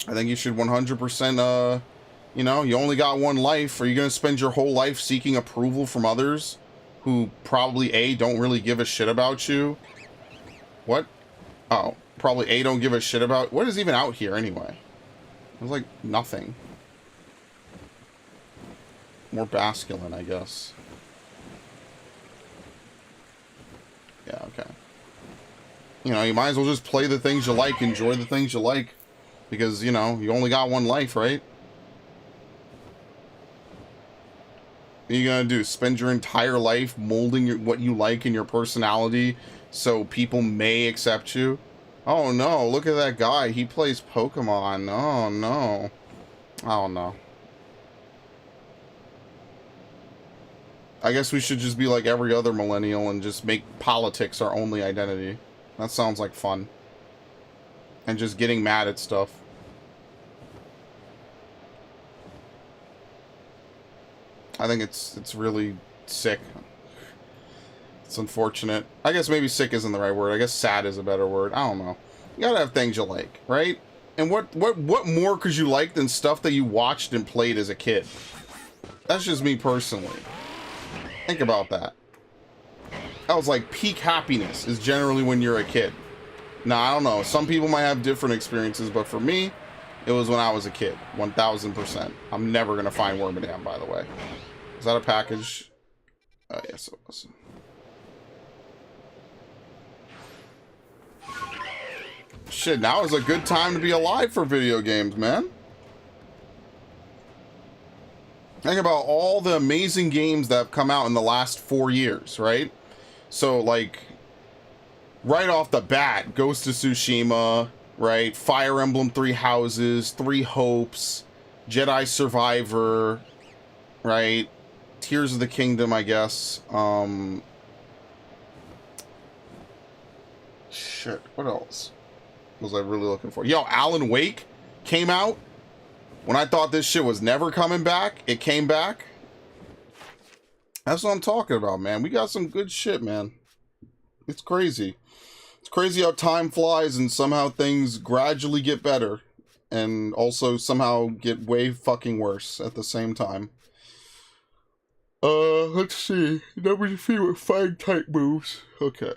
I think you should 100%, you know, you only got one life. Are you going to spend your whole life seeking approval from others who probably A, don't really give a shit about you? What? Oh, probably A, don't give a shit about... What is even out here anyway? There's like nothing. More Basculin, I guess. Yeah, okay. You know, you might as well just play the things you like, enjoy the things you like. Because, you know, you only got one life, right? What are you gonna do? Spend your entire life molding what you like in your personality so people may accept you? Oh no, look at that guy. He plays Pokemon. Oh no. Oh no. I guess we should just be like every other millennial and just make politics our only identity. That sounds like fun. And just getting mad at stuff. I think it's really sick. It's unfortunate. I guess maybe sick isn't the right word. I guess sad is a better word. I don't know. You gotta have things you like, right? And what more could you like than stuff that you watched and played as a kid? That's just me personally. Think about that. That was like peak happiness is generally when you're a kid. Now, I don't know. Some people might have different experiences, but for me, It was when I was a kid. 1000%. I'm never going to find Wormadam, by the way. Is that a package? Oh, yes, it was. Shit, now is a good time to be alive for video games, man. Think about all the amazing games that have come out in the last 4 years, right? So, like, right off the bat, Ghost of Tsushima, right? Fire Emblem Three Houses, Three Hopes, Jedi Survivor, right? Tears of the Kingdom, I guess. Shit, what else was I really looking for? Yo, Alan Wake came out. When I thought this shit was never coming back, it came back. That's what I'm talking about, man. We got some good shit, man. It's crazy. It's crazy how time flies and somehow things gradually get better. And also somehow get way fucking worse at the same time. Let's see. Nobody's favorite fine type moves. Okay.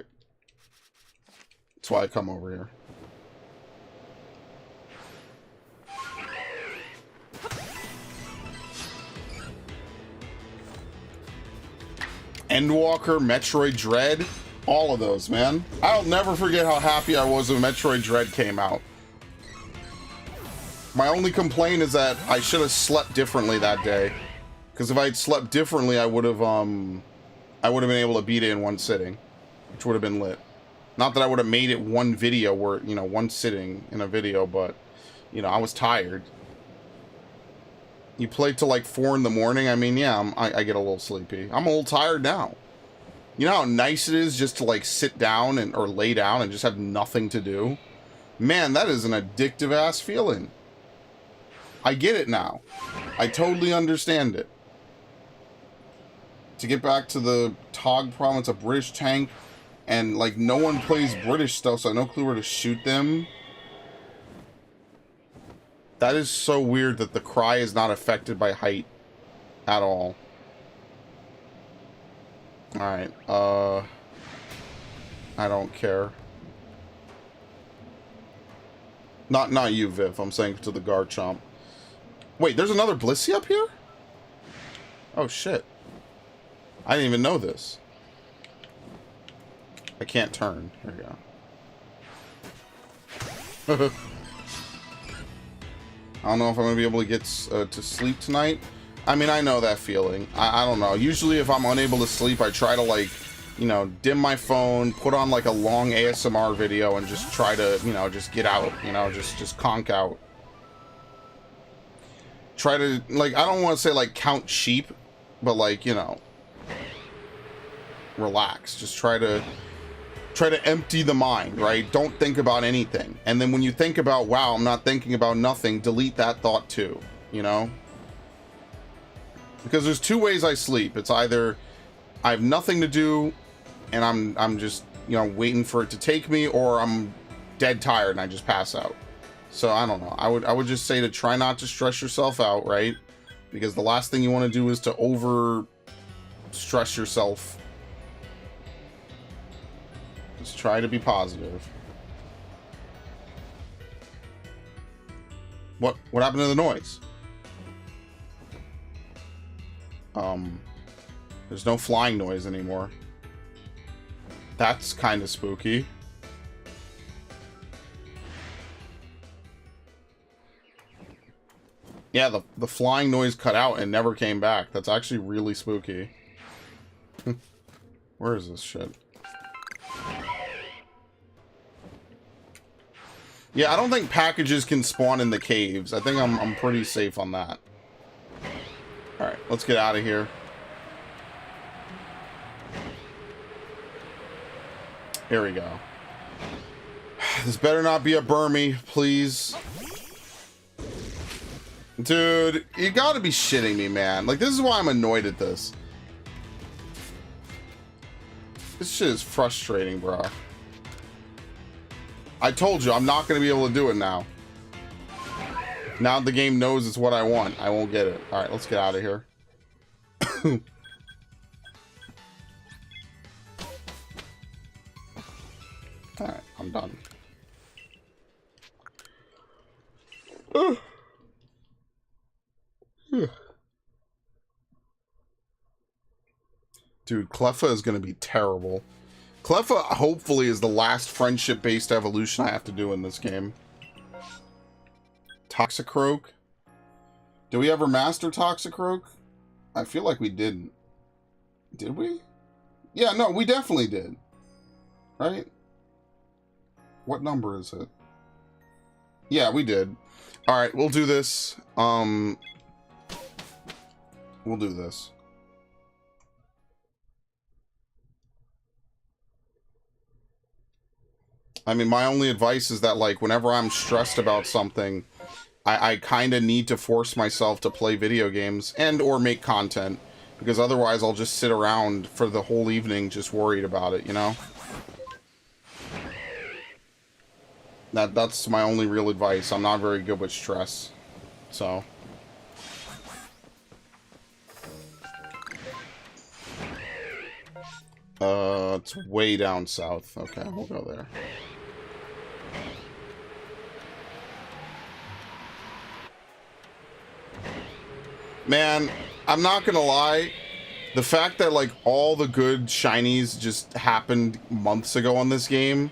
That's why I come over here. Endwalker, Metroid Dread, all of those, man. I'll never forget how happy I was when Metroid Dread came out. My only complaint is that I should have slept differently that day. Because if I had slept differently, I would have been able to beat it in one sitting. Which would have been lit. Not that I would have made it one video where, you know, one sitting in a video, but, you know, I was tired. You play till like 4 in the morning. I mean, yeah, I get a little sleepy. I'm a little tired now. You know how nice it is just to like sit down or lay down and just have nothing to do? Man, that is an addictive ass feeling. I get it now. I totally understand it. To get back to the Tog problem, it's a British tank, and like no one plays British stuff, so I have no clue where to shoot them. That is so weird that the cry is not affected by height at all. Alright, I don't care. Not you, Viv. I'm saying to the Garchomp. Wait, there's another Blissey up here? Oh, shit. I didn't even know this. I can't turn. There we go. I don't know if I'm going to be able to get to sleep tonight. I mean, I know that feeling. I don't know. Usually if I'm unable to sleep, I try to, like, you know, dim my phone, put on, like, a long ASMR video, and just try to, you know, just get out. You know, just conk out. Try to, like, I don't want to say, like, count sheep, but, like, you know, relax. Just try to empty the mind, right? Don't think about anything. And then when you think about, wow, I'm not thinking about nothing, delete that thought too, you know? Because there's two ways I sleep. It's either I have nothing to do and I'm just, you know, waiting for it to take me, or I'm dead tired and I just pass out. So I don't know. I would just say to try not to stress yourself out, right? Because the last thing you want to do is to over stress yourself. Just try to be positive. What happened to the noise? There's no flying noise anymore. That's kind of spooky. Yeah, the flying noise cut out and never came back. That's actually really spooky. Where is this shit? Yeah, I don't think packages can spawn in the caves. I think I'm pretty safe on that. Alright, let's get out of here. Here we go. This better not be a Burmy, please. Dude, you gotta be shitting me, man. Like, this is why I'm annoyed at this. This shit is frustrating, bro. I told you, I'm not gonna be able to do it now. Now the game knows it's what I want. I won't get it. Alright, let's get out of here. Alright, I'm done. Dude, Cleffa is going to be terrible. Cleffa, hopefully, is the last friendship-based evolution I have to do in this game. Toxicroak. Did we ever master Toxicroak? I feel like we didn't. Did we? Yeah, no, we definitely did. Right? What number is it? Yeah, we did. Alright, we'll do this. We'll do this. I mean, my only advice is that, like, whenever I'm stressed about something, I kind of need to force myself to play video games and or make content, because otherwise I'll just sit around for the whole evening just worried about it, you know? That's my only real advice. I'm not very good with stress. So. It's way down south. Okay, we'll go there. Man, I'm not gonna lie. The fact that, like, all the good shinies just happened months ago on this game,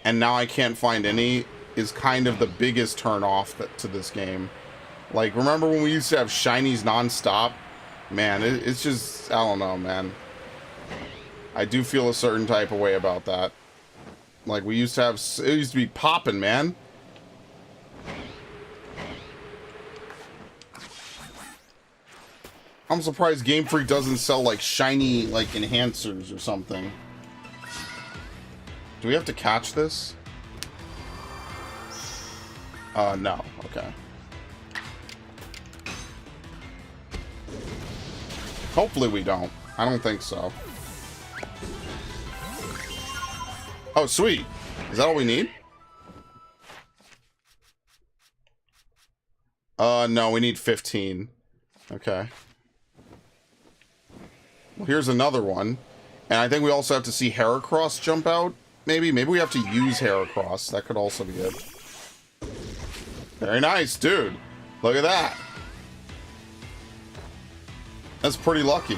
and now I can't find any, is kind of the biggest turn-off to this game. Like, remember when we used to have shinies non-stop? Man, it's just, I don't know, man. I do feel a certain type of way about that. Like, we used to have, it used to be popping, man. I'm surprised Game Freak doesn't sell, like, shiny, like, enhancers or something. Do we have to catch this? No. Okay. Hopefully we don't. I don't think so. Oh, sweet. Is that all we need? No, we need 15. Okay. Well, here's another one. And I think we also have to see Heracross jump out. Maybe we have to use Heracross. That could also be it. Very nice, dude. Look at that. That's pretty lucky.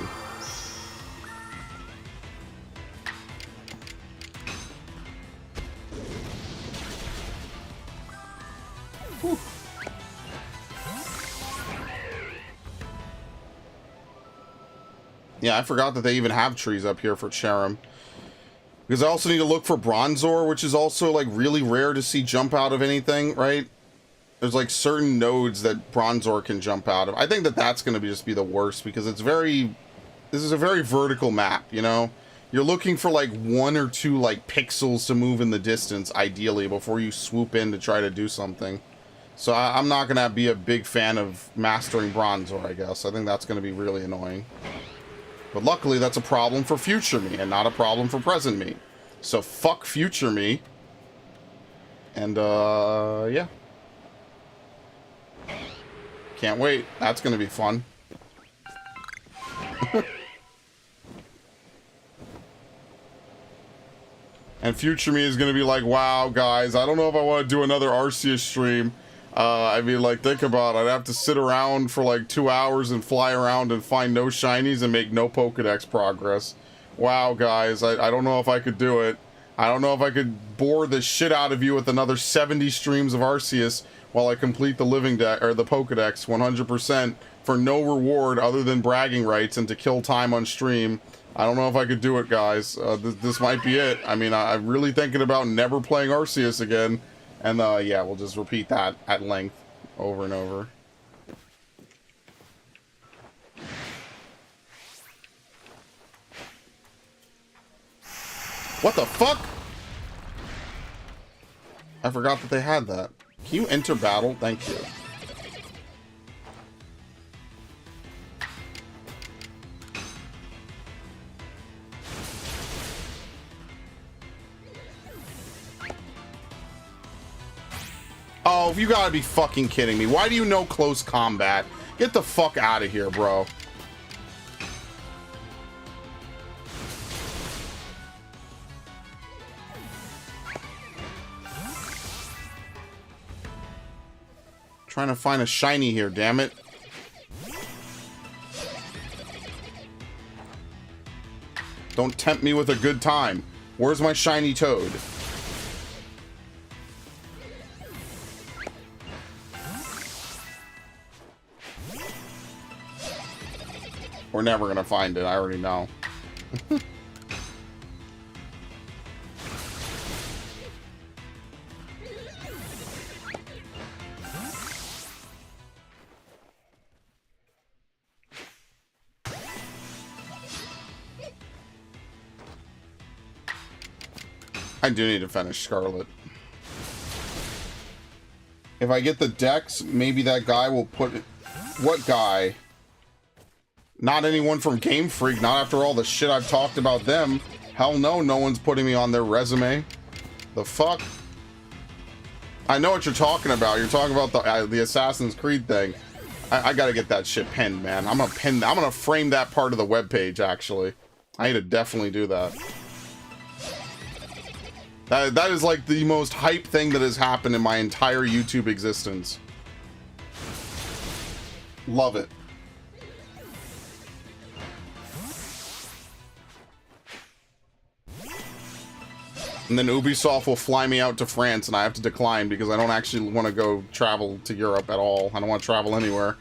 Whew. Yeah, I forgot that they even have trees up here for Cherim. Because I also need to look for Bronzor, which is also, like, really rare to see jump out of anything, right? There's, like, certain nodes that Bronzor can jump out of. I think that that's going to just be the worst, because it's very... This is a very vertical map, you know? You're looking for, like, 1 or 2, like, pixels to move in the distance, ideally, before you swoop in to try to do something. So I'm not going to be a big fan of mastering Bronzor, I guess. I think that's going to be really annoying. But luckily, that's a problem for future me, and not a problem for present me. So fuck future me. And, yeah. Can't wait. That's gonna be fun. And future me is gonna be like, wow, guys, I don't know if I want to do another Arceus stream. I mean, like, think about it. I'd have to sit around for like 2 hours and fly around and find no shinies and make no Pokedex progress. Wow, guys, I don't know if I could do it. I don't know if I could bore the shit out of you with another 70 streams of Arceus while I complete the living deck or the Pokedex 100% for no reward other than bragging rights and to kill time on stream. I don't know if I could do it, guys. This might be it. I mean, I'm really thinking about never playing Arceus again. And, yeah, we'll just repeat that at length over and over. What the fuck? I forgot that they had that. Can you enter battle? Thank you. Oh, you gotta be fucking kidding me. Why do you know close combat? Get the fuck out of here, bro. Trying to find a shiny here, damn it. Don't tempt me with a good time. Where's my shiny toad? We're never gonna find it, I already know. I do need to finish Scarlet. If I get the Dex, maybe that guy will put it... What guy? Not anyone from Game Freak, not after all the shit I've talked about them. Hell no, no one's putting me on their resume. The fuck? I know what you're talking about. You're talking about the Assassin's Creed thing. I gotta get that shit pinned, man. I'm gonna frame that part of the webpage, actually. I need to definitely do that. That is like the most hype thing that has happened in my entire YouTube existence. Love it. And then Ubisoft will fly me out to France and I have to decline because I don't actually want to go travel to Europe at all. I don't want to travel anywhere.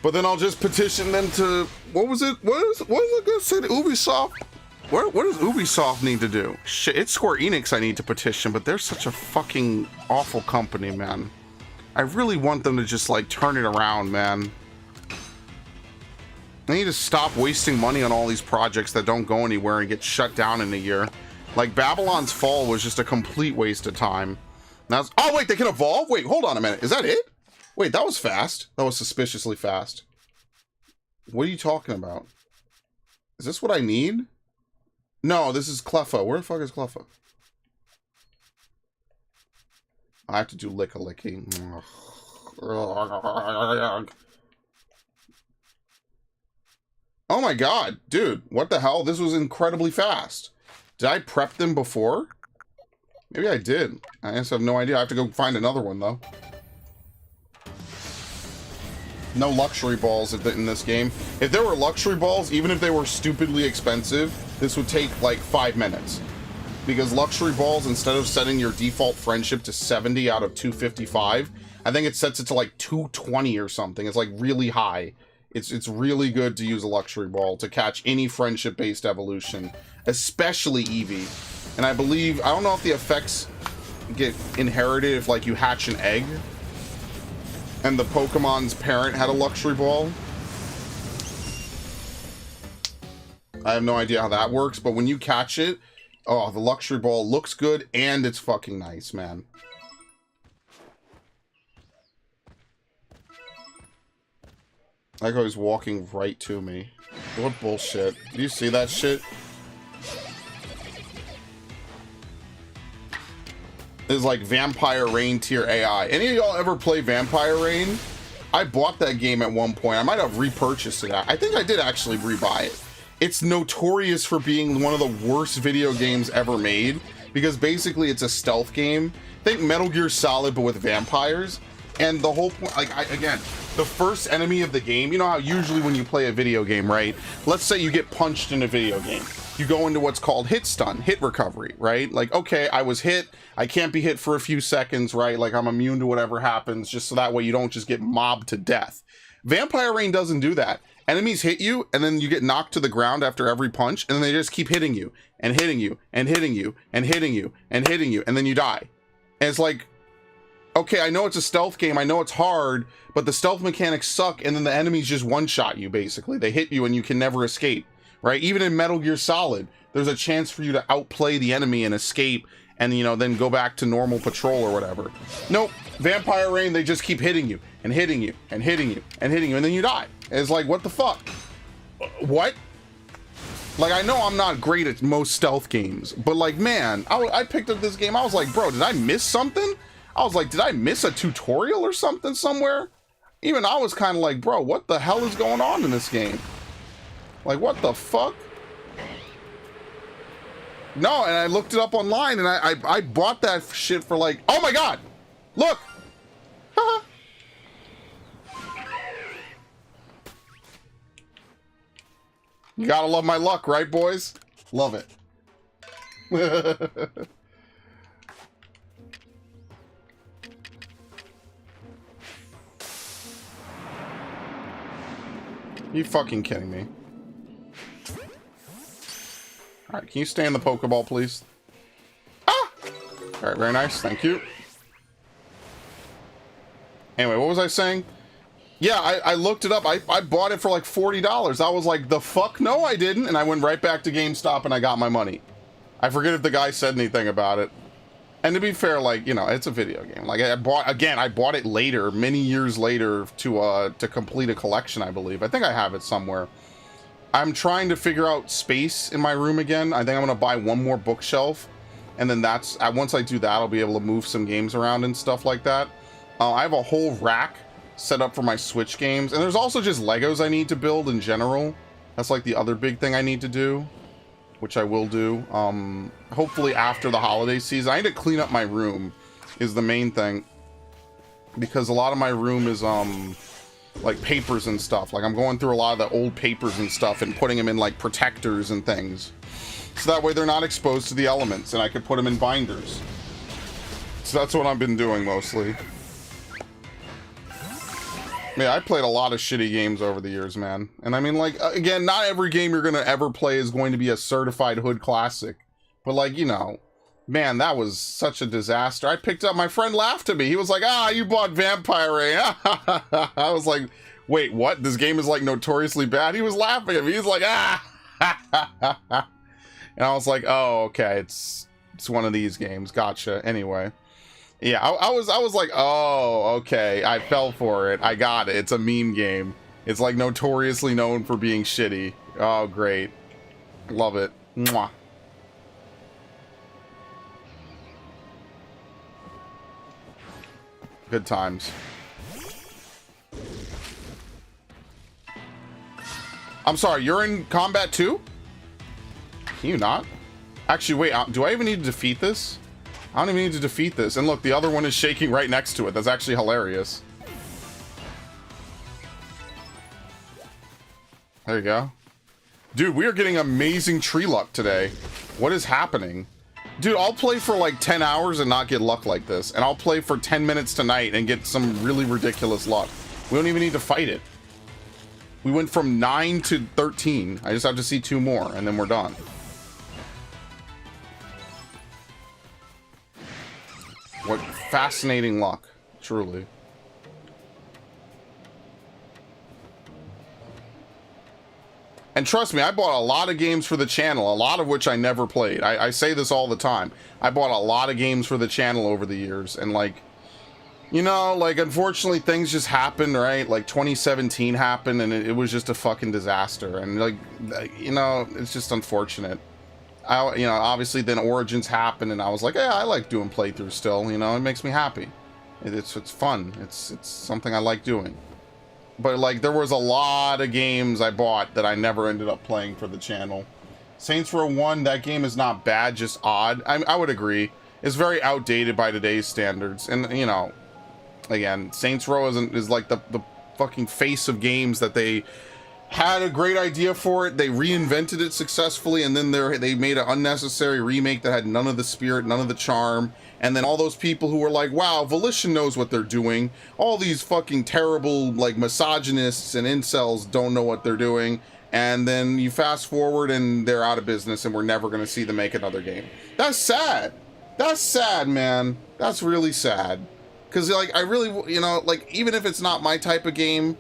But then I'll just petition them to... What was it? What was it going to say to Ubisoft? What does Ubisoft need to do? Shit, it's Square Enix I need to petition, but they're such a fucking awful company, man. I really want them to just, like, turn it around, man. They need to stop wasting money on all these projects that don't go anywhere and get shut down in a year. Like, Babylon's Fall was just a complete waste of time. Now, oh, wait, they can evolve? Wait, hold on a minute. Is that it? Wait, that was fast. That was suspiciously fast. What are you talking about? Is this what I need? No, this is Cleffa. Where the fuck is Cleffa? I have to do lick-a-licky. Oh my god, dude. What the hell? This was incredibly fast. Did I prep them before? Maybe I did. I just have no idea. I have to go find another one, though. No luxury balls in this game. If there were luxury balls, even if they were stupidly expensive, this would take like 5 minutes. Because luxury balls, instead of setting your default friendship to 70 out of 255, I think it sets it to like 220 or something. It's like really high. It's really good to use a luxury ball to catch any friendship-based evolution, especially Eevee. And I believe, I don't know if the effects get inherited if like you hatch an egg and the Pokemon's parent had a luxury ball. I have no idea how that works, but when you catch it, oh, the luxury ball looks good and it's fucking nice, man. That guy's walking right to me. What bullshit. Do you see that shit? It's like Vampire Rain tier AI. Any of y'all ever play Vampire Rain? I bought that game at one point. I might have repurchased it. I think I did actually rebuy it. It's notorious for being one of the worst video games ever made because basically it's a stealth game. Think Metal Gear Solid but with vampires. And the whole point, like, again, the first enemy of the game, you know how usually when you play a video game, right? Let's say you get punched in a video game. You go into what's called hit stun, hit recovery, right? Like, okay, I was hit. I can't be hit for a few seconds, right? Like, I'm immune to whatever happens, just so that way you don't just get mobbed to death. Vampire Rain doesn't do that. Enemies hit you, and then you get knocked to the ground after every punch, and then they just keep hitting you, and hitting you, and hitting you, and hitting you, and hitting you, and then you die. And it's like, okay, I know it's a stealth game, I know it's hard, but the stealth mechanics suck, and then the enemies just one-shot you, basically. They hit you, and you can never escape, right? Even in Metal Gear Solid, there's a chance for you to outplay the enemy and escape, and, you know, then go back to normal patrol or whatever. Nope. Vampire Rain, they just keep hitting you, and hitting you, and hitting you, and hitting you, and then you die. And it's like, what the fuck? What? Like, I know I'm not great at most stealth games, but like, man, I picked up this game, I was like, bro, did I miss something? I was like, did I miss a tutorial or something somewhere? Even I was kind of like, bro, what the hell is going on in this game? Like, what the fuck? No, and I looked it up online, and I bought that shit for like, oh my god! Look! You gotta love my luck, right, boys? Love it. You fucking kidding me? Alright, can you stay in the Pokeball, please? Ah! Alright, very nice. Thank you. Anyway, what was I saying? Yeah, I looked it up. I bought it for like $40. I was like, the fuck? No, I didn't. And I went right back to GameStop and I got my money. I forget if the guy said anything about it. And to be fair, like, you know, it's a video game. Like, I bought it later, many years later, to complete a collection, I believe. I think I have it somewhere. I'm trying to figure out space in my room again. I think I'm going to buy one more bookshelf. And then once I do that, I'll be able to move some games around and stuff like that. I have a whole rack set up for my Switch games. And there's also just Legos I need to build in general. That's like the other big thing I need to do, which I will do. Hopefully after the holiday season. I need to clean up my room is the main thing. Because a lot of my room is, like papers and stuff. Like I'm going through a lot of the old papers and stuff and putting them in like protectors and things. So that way they're not exposed to the elements and I could put them in binders. So that's what I've been doing mostly. Yeah, I played a lot of shitty games over the years, man. And I mean, like, again, not every game you're gonna ever play is going to be a certified hood classic. But like, you know, man, that was such a disaster. I picked up, my friend laughed at me. He was like, ah, you bought Vampire Rain. I was like, wait, what? This game is like notoriously bad? He was laughing at me. He's like, ah. And I was like, oh, okay, it's one of these games. Gotcha. Anyway. Yeah, I was like, oh, okay, I fell for it. I got it. It's a meme game. It's like notoriously known for being shitty. Oh, great. Love it. Mwah. Good times. I'm sorry, you're in combat too? Can you not? Actually, wait, do I even need to defeat this? I don't even need to defeat this. And look, the other one is shaking right next to it. That's actually hilarious. There you go. Dude, we are getting amazing tree luck today. What is happening? Dude, I'll play for like 10 hours and not get luck like this. And I'll play for 10 minutes tonight and get some really ridiculous luck. We don't even need to fight it. We went from 9 to 13. I just have to see 2 more and then we're done. What fascinating luck, truly. And trust me, I bought a lot of games for the channel, a lot of which I never played. I say this all the time. I bought a lot of games for the channel over the years, and like, you know, like, unfortunately things just happened, right? Like 2017 happened and it was just a fucking disaster. And like, you know, it's just unfortunate. You know, obviously then Origins happened and I was like, yeah, I like doing playthroughs still, you know, it makes me happy. It's fun. It's something I like doing. But like, there was a lot of games I bought that I never ended up playing for the channel. Saints Row 1, that game is not bad, just odd. I would agree. It's very outdated by today's standards. And, you know, again, Saints Row is like the fucking face of games that they had a great idea for it, they reinvented it successfully, and then they made an unnecessary remake that had none of the spirit, none of the charm, and then all those people who were like, wow, Volition knows what they're doing, all these fucking terrible, like, misogynists and incels don't know what they're doing, and then you fast forward and they're out of business and we're never going to see them make another game. That's sad. That's sad, man. That's really sad. Because, like, I really, you know, like, even if it's not my type of game,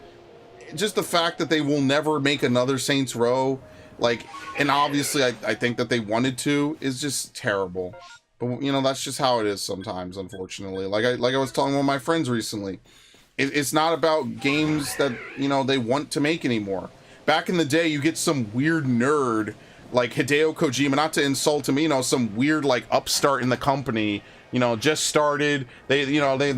just the fact that they will never make another Saints Row, like, and obviously I think that they wanted to, is just terrible. But, you know, that's just how it is sometimes, unfortunately. Like I was telling one of my friends recently, it's not about games that, you know, they want to make anymore. Back in the day, you get some weird nerd like Hideo Kojima, not to insult him, you know, some weird like upstart in the company, you know, just started, they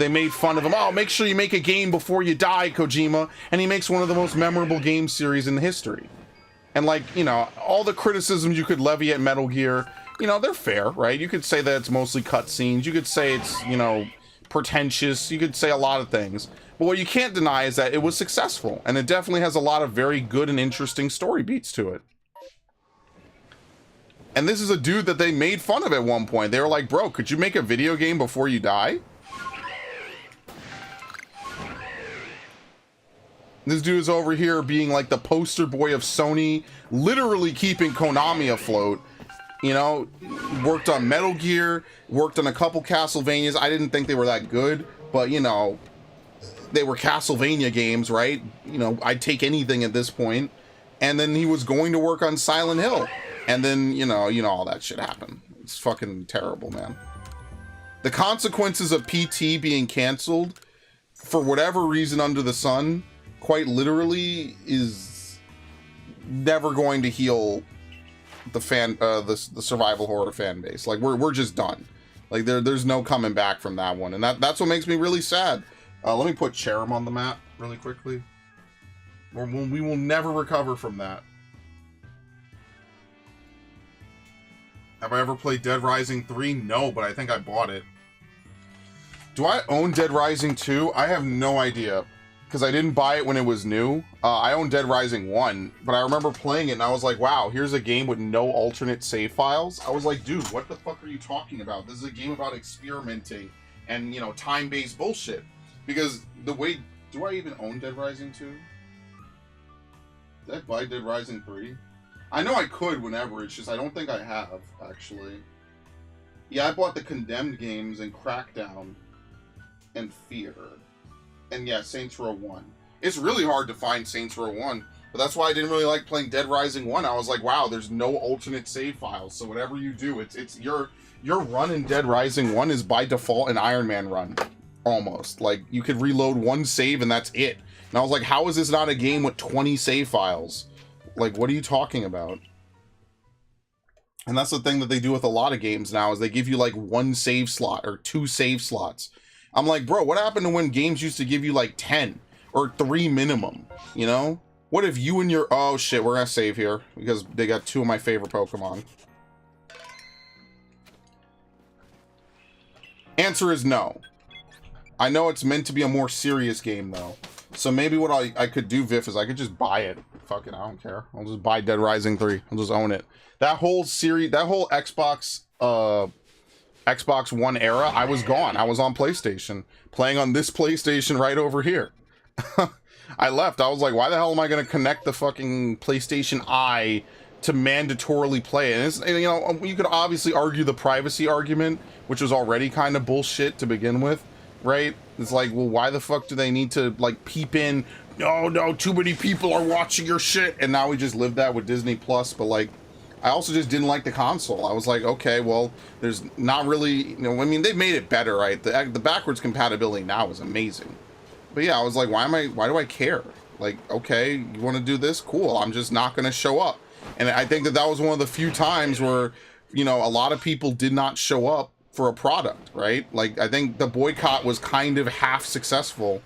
made fun of him. Oh, make sure you make a game before you die, Kojima. And he makes one of the most memorable game series in history. And like, you know, all the criticisms you could levy at Metal Gear, you know, they're fair, right? You could say that it's mostly cutscenes. You could say it's, you know, pretentious. You could say a lot of things. But what you can't deny is that it was successful. And it definitely has a lot of very good and interesting story beats to it. And this is a dude that they made fun of at one point. They were like, bro, could you make a video game before you die? This dude is over here being like the poster boy of Sony, literally keeping Konami afloat. You know, worked on Metal Gear, worked on a couple Castlevanias. I didn't think they were that good, but you know, they were Castlevania games, right? You know, I'd take anything at this point. And then he was going to work on Silent Hill. And then, you know, all that shit happened. It's fucking terrible, man. The consequences of PT being canceled, for whatever reason under the sun, quite literally, is never going to heal the survival horror fan base. Like, we're just done. Like, there's no coming back from that one. And that's what makes me really sad. Let me put Cherem on the map really quickly. We will never recover from that. Have I ever played Dead Rising 3? No, but I think I bought it. Do I own Dead Rising 2? I have no idea, because I didn't buy it when it was new. I own Dead Rising 1, but I remember playing it and I was like, wow, here's a game with no alternate save files. I was like, dude, what the fuck are you talking about? This is a game about experimenting and, you know, time-based bullshit. Because the way... Do I even own Dead Rising 2? Did I buy Dead Rising 3? I know I could whenever, it's just I don't think I have, actually. Yeah, I bought the Condemned games and Crackdown and Fear. And yeah, Saints Row 1. It's really hard to find Saints Row 1, but that's why I didn't really like playing Dead Rising 1. I was like, wow, there's no alternate save files, so whatever you do, it's your run in Dead Rising 1 is by default an Iron Man run. Almost. Like, you could reload one save and that's it. And I was like, how is this not a game with 20 save files? Like, what are you talking about? And that's the thing that they do with a lot of games now, is they give you like one save slot or 2 save slots. I'm like, bro, what happened to when games used to give you like 10 or 3 minimum, you know? What if you and your... Oh shit, we're gonna save here because they got 2 of my favorite Pokemon. Answer is no. I know it's meant to be a more serious game though. So maybe what I could do, Viff, is I could just buy it. Fuck it, I don't care. I'll just buy Dead Rising 3. I'll just own it. That whole series, that whole Xbox One era, I was gone. I was on PlayStation, playing on this PlayStation right over here. I left. I was like, why the hell am I going to connect the fucking PlayStation Eye to mandatorily play it? And you know, you could obviously argue the privacy argument, which was already kind of bullshit to begin with, right? It's like, well, why the fuck do they need to, like, peep in? No, too many people are watching your shit. And now we just live that with Disney Plus. But, like, I also just didn't like the console. I was like, okay, well, there's not really, you know, I mean, they've made it better, right? The backwards compatibility now is amazing. But yeah, I was like, why do I care? Like, okay, you want to do this? Cool. I'm just not going to show up. And I think that was one of the few times where, you know, a lot of people did not show up for a product, right? Like, I think the boycott was kind of half successful.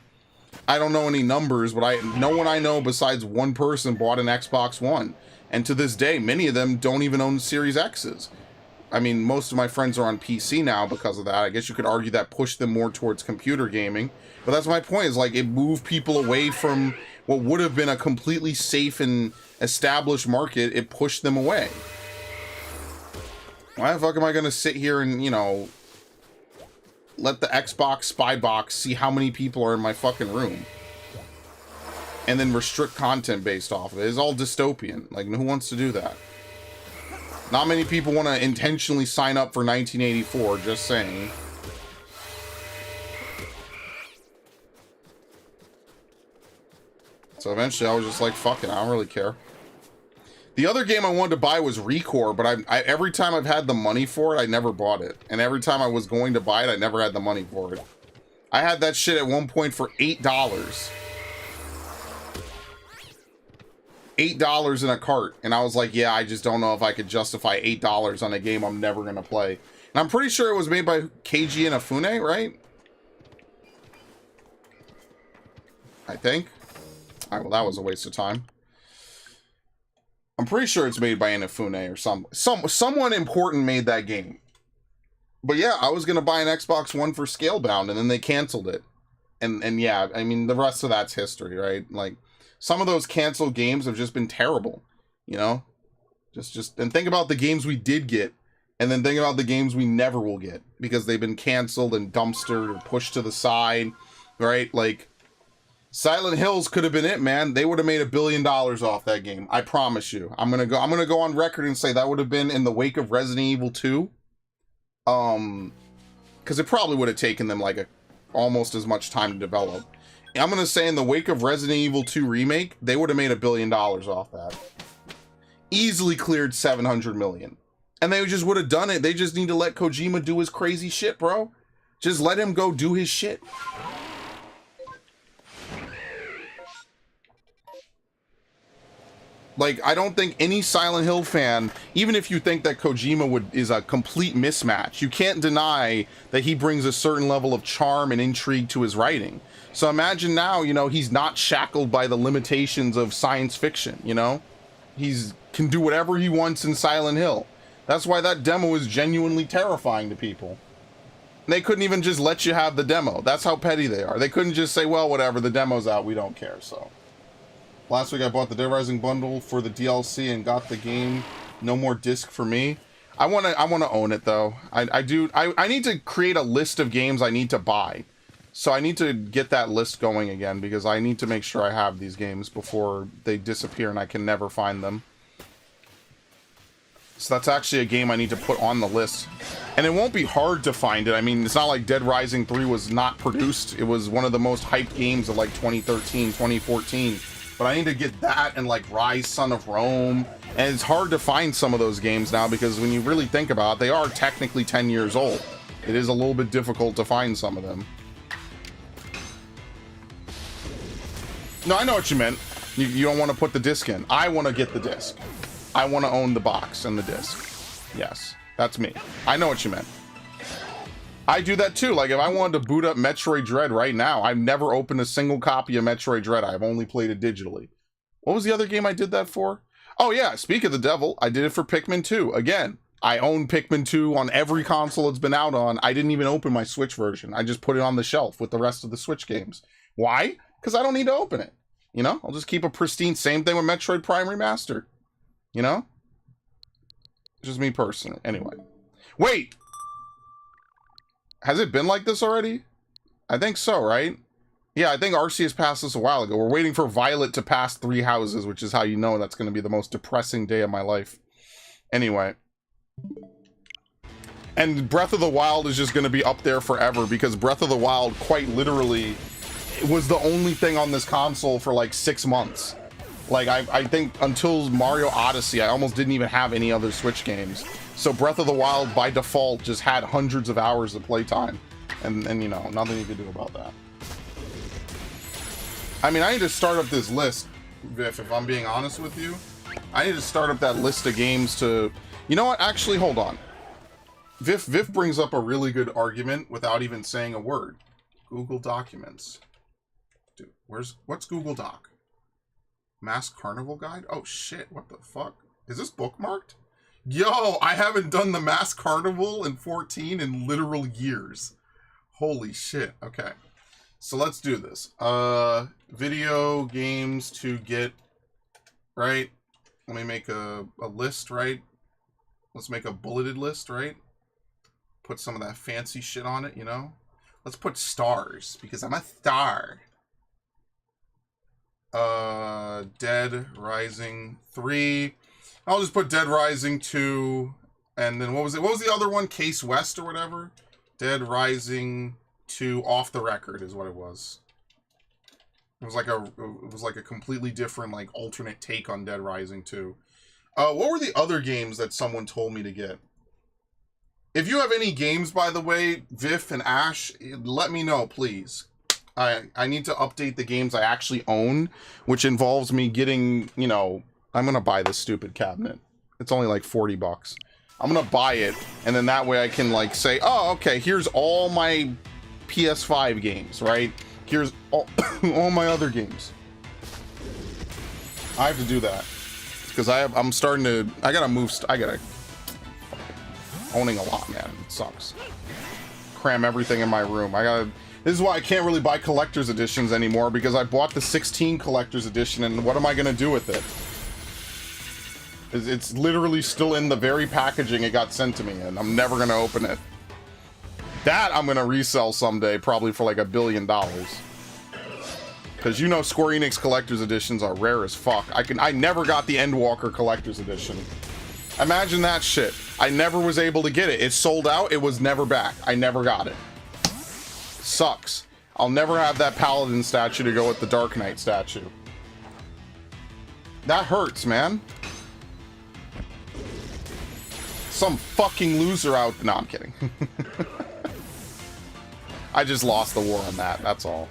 I don't know any numbers, but no one I know besides one person bought an Xbox One. And to this day, many of them don't even own Series X's. I mean, most of my friends are on PC now because of that. I guess you could argue that pushed them more towards computer gaming. But that's my point, is like, it moved people away from what would have been a completely safe and established market. It pushed them away. Why the fuck am I going to sit here and, you know, let the Xbox spy box see how many people are in my fucking room? And then restrict content based off of it. It's all dystopian. Like, who wants to do that? Not many people want to intentionally sign up for 1984, just saying. So eventually I was just like, fuck it, I don't really care. The other game I wanted to buy was Recore, but every time I've had the money for it, I never bought it. And every time I was going to buy it, I never had the money for it. I had that shit at one point for $8. $8 in a cart. And I was like, yeah, I just don't know if I could justify $8 on a game I'm never going to play. And I'm pretty sure it was made by Keiji Inafune, right? I think. All right, well, that was a waste of time. I'm pretty sure it's made by Inafune or someone important made that game. But yeah, I was going to buy an Xbox One for Scalebound, and then they canceled it. And yeah, I mean, the rest of that's history, right? Like, some of those canceled games have just been terrible, you know? And think about the games we did get, and then think about the games we never will get because they've been canceled and dumpstered or pushed to the side, right? Like Silent Hills could have been it, man. They would have made $1 billion off that game. I promise you. I'm gonna go on record and say that would have been in the wake of Resident Evil 2. Because it probably would have taken them like almost as much time to develop. I'm gonna say in the wake of Resident Evil 2 remake, they would have made $1 billion off that. Easily cleared 700 million. And they just would have done it. They just need to let Kojima do his crazy shit, bro. Just let him go do his shit. Like, I don't think any Silent Hill fan, even if you think that Kojima is a complete mismatch, you can't deny that he brings a certain level of charm and intrigue to his writing. So imagine now, you know, he's not shackled by the limitations of science fiction, you know? Can do whatever he wants in Silent Hill. That's why that demo is genuinely terrifying to people. They couldn't even just let you have the demo. That's how petty they are. They couldn't just say, well, whatever, the demo's out, we don't care, so. Last week I bought the Dead Rising bundle for the DLC and got the game. No more disc for me. I wanna own it though. I need to create a list of games I need to buy. So I need to get that list going again because I need to make sure I have these games before they disappear and I can never find them. So that's actually a game I need to put on the list. And it won't be hard to find it. I mean, it's not like Dead Rising 3 was not produced. It was one of the most hyped games of like 2013, 2014. But I need to get that and like Rise, Son of Rome. And it's hard to find some of those games now because when you really think about it, they are technically 10 years old. It is a little bit difficult to find some of them. No, I know what you meant. You don't want to put the disc in. I want to get the disc. I want to own the box and the disc. Yes, that's me. I know what you meant. I do that too. Like if I wanted to boot up Metroid Dread right now, I've never opened a single copy of Metroid Dread. I've only played it digitally. What was the other game I did that for? Oh yeah, speak of the devil, I did it for Pikmin 2. Again, I own Pikmin 2 on every console it's been out on. I didn't even open my Switch version. I just put it on the shelf with the rest of the Switch games. Why? Because I don't need to open it. You know, I'll just keep a pristine, same thing with Metroid Prime Remastered. You know? Just me personally. Anyway. Wait! Has it been like this already? I think so, right? Yeah, I think Arceus passed this a while ago. We're waiting for Violet to pass 3 houses, which is how you know that's going to be the most depressing day of my life. Anyway. And Breath of the Wild is just going to be up there forever because Breath of the Wild, quite literally, was the only thing on this console for like 6 months. Like, I think until Mario Odyssey, I almost didn't even have any other Switch games. So Breath of the Wild, by default, just had hundreds of hours of playtime. And you know, nothing you could do about that. I mean, I need to start up this list, Viff, if I'm being honest with you. I need to start up that list of games to... You know what? Actually, hold on. Viff brings up a really good argument without even saying a word. Google Documents. Dude, what's Google Doc? Mask Carnival Guide? Oh shit, what the fuck? Is this bookmarked? Yo, I haven't done the Mask Carnival in 14 in literal years. Holy shit. Okay. So let's do this. Video games to get, right? Let me make a list, right? Let's make a bulleted list, right? Put some of that fancy shit on it, you know? Let's put stars, because I'm a star. Dead Rising 3. I'll just put Dead Rising 2. And then what was it? What was the other one? Case West or whatever? Dead Rising 2 Off the Record is what it was. It was like a completely different, like, alternate take on Dead Rising 2. What were the other games that someone told me to get? If you have any games, by the way, Viff and Ash, let me know, please. I need to update the games I actually own, which involves me getting, you know, I'm going to buy this stupid cabinet. It's only like 40 bucks. I'm going to buy it, and then that way I can, like, say, oh, okay, here's all my PS5 games, right? Here's all, all my other games. I have to do that. Because I'm starting to, I gotta move, owning a lot, man. It sucks. Cram everything in my room. This is why I can't really buy collector's editions anymore, because I bought the 16 collector's edition, and what am I gonna do with it? It's literally still in the very packaging it got sent to me, and I'm never gonna open it. That I'm gonna resell someday, probably for like $1 billion. Because you know Square Enix collector's editions are rare as fuck. I never got the Endwalker collector's edition. Imagine that shit. I never was able to get it. It sold out, it was never back. I never got it. Sucks. I'll never have that Paladin statue to go with the Dark Knight statue. That hurts, man. Some fucking loser out... No, I'm kidding. I just lost the war on that, that's all.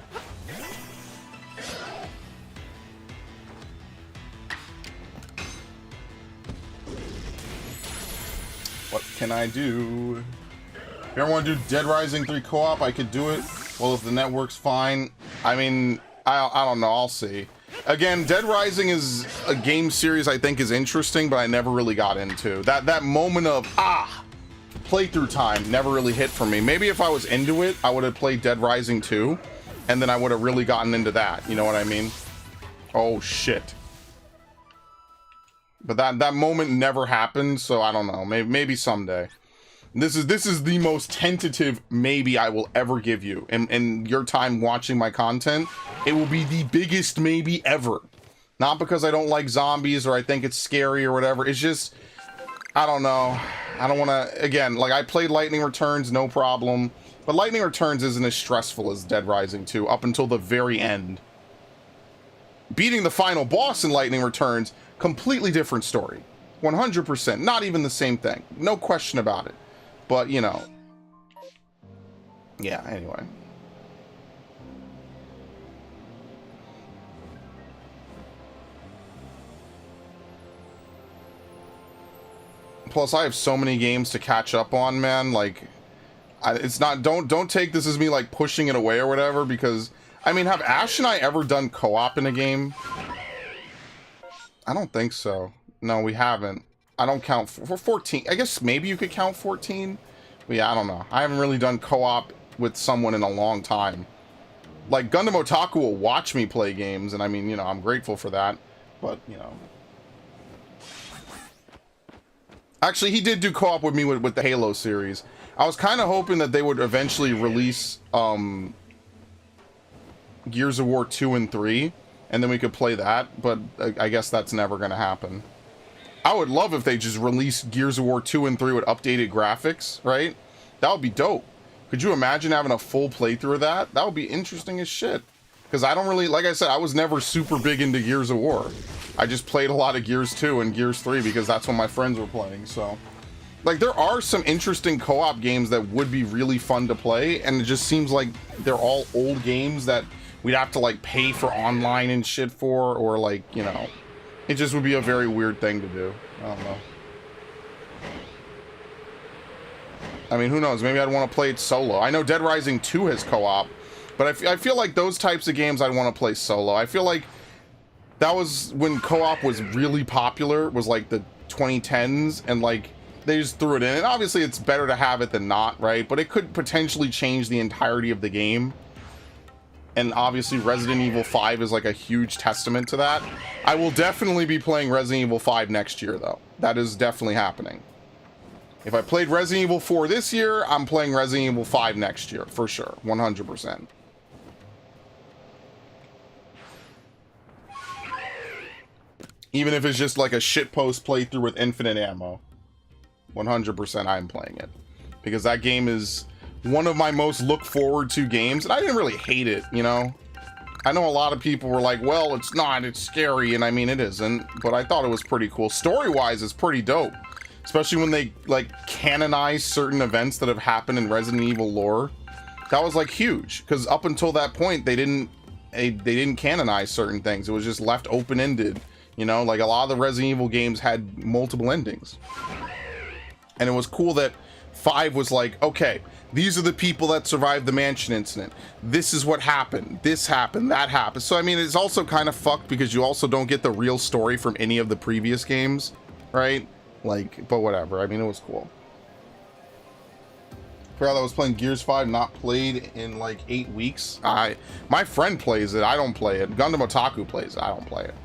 What can I do? If you ever want to do Dead Rising 3 co-op, I could do it. Well, if the network's fine. I mean, I don't know, I'll see. Again, Dead Rising is a game series I think is interesting, but I never really got into. That moment of, playthrough time never really hit for me. Maybe if I was into it, I would have played Dead Rising 2, and then I would have really gotten into that, you know what I mean? Oh, shit. But that moment never happened, so I don't know. Maybe someday. This is the most tentative maybe I will ever give you. In your time watching my content, it will be the biggest maybe ever. Not because I don't like zombies or I think it's scary or whatever. It's just, I don't know. I don't want to, again, like I played Lightning Returns, no problem. But Lightning Returns isn't as stressful as Dead Rising 2 up until the very end. Beating the final boss in Lightning Returns, completely different story. 100%, not even the same thing. No question about it. But, you know. Yeah, anyway. Plus, I have so many games to catch up on, man. Like, it's not, don't take this as me, like, pushing it away or whatever, because, I mean, have Ash and I ever done co-op in a game? I don't think so. No, we haven't. I don't count for 14. I guess maybe you could count 14. But yeah, I don't know. I haven't really done co-op with someone in a long time. Like, Gundam Otaku will watch me play games, and I mean, you know, I'm grateful for that. But, you know. Actually, he did do co-op with me with the Halo series. I was kind of hoping that they would eventually release Gears of War 2 and 3, and then we could play that, but I guess that's never going to happen. I would love if they just released Gears of War 2 and 3 with updated graphics, right? That would be dope. Could you imagine having a full playthrough of that? That would be interesting as shit. Because I don't really, like I said, I was never super big into Gears of War. I just played a lot of Gears 2 and Gears 3 because that's what my friends were playing, so. Like, there are some interesting co-op games that would be really fun to play, and it just seems like they're all old games that we'd have to, like, pay for online and shit for, or, like, you know. It just would be a very weird thing to do. I don't know. I mean, who knows? Maybe I'd want to play it solo. I know Dead Rising 2 has co-op, but I feel like those types of games I'd want to play solo. I feel like that was when co-op was really popular, was like the 2010s, and like they just threw it in. And obviously it's better to have it than not, right? But it could potentially change the entirety of the game. And obviously Resident Evil 5 is like a huge testament to that. I will definitely be playing Resident Evil 5 next year, though. That is definitely happening. If I played Resident Evil 4 this year, I'm playing Resident Evil 5 next year, for sure. 100%. Even if it's just like a shitpost playthrough with infinite ammo. 100% I'm playing it. Because that game is one of my most look forward to games, and I didn't really hate it, you know. I know a lot of people were like, well, it's not, it's scary, and I mean, it isn't, but I thought it was pretty cool. Story-wise, it's pretty dope, especially when they, like, canonize certain events that have happened in Resident Evil lore. That was, like, huge, because up until that point, they didn't canonize certain things. It was just left open-ended, you know, like, a lot of the Resident Evil games had multiple endings. And it was cool that 5 was like, okay, these are the people that survived the mansion incident. This is what happened. This happened. That happened. So, I mean, it's also kind of fucked because you also don't get the real story from any of the previous games, right? Like, but whatever. I mean, it was cool. Forgot I was playing Gears 5, not played in like 8 weeks. My friend plays it. I don't play it. Gundam Otaku plays it. I don't play it.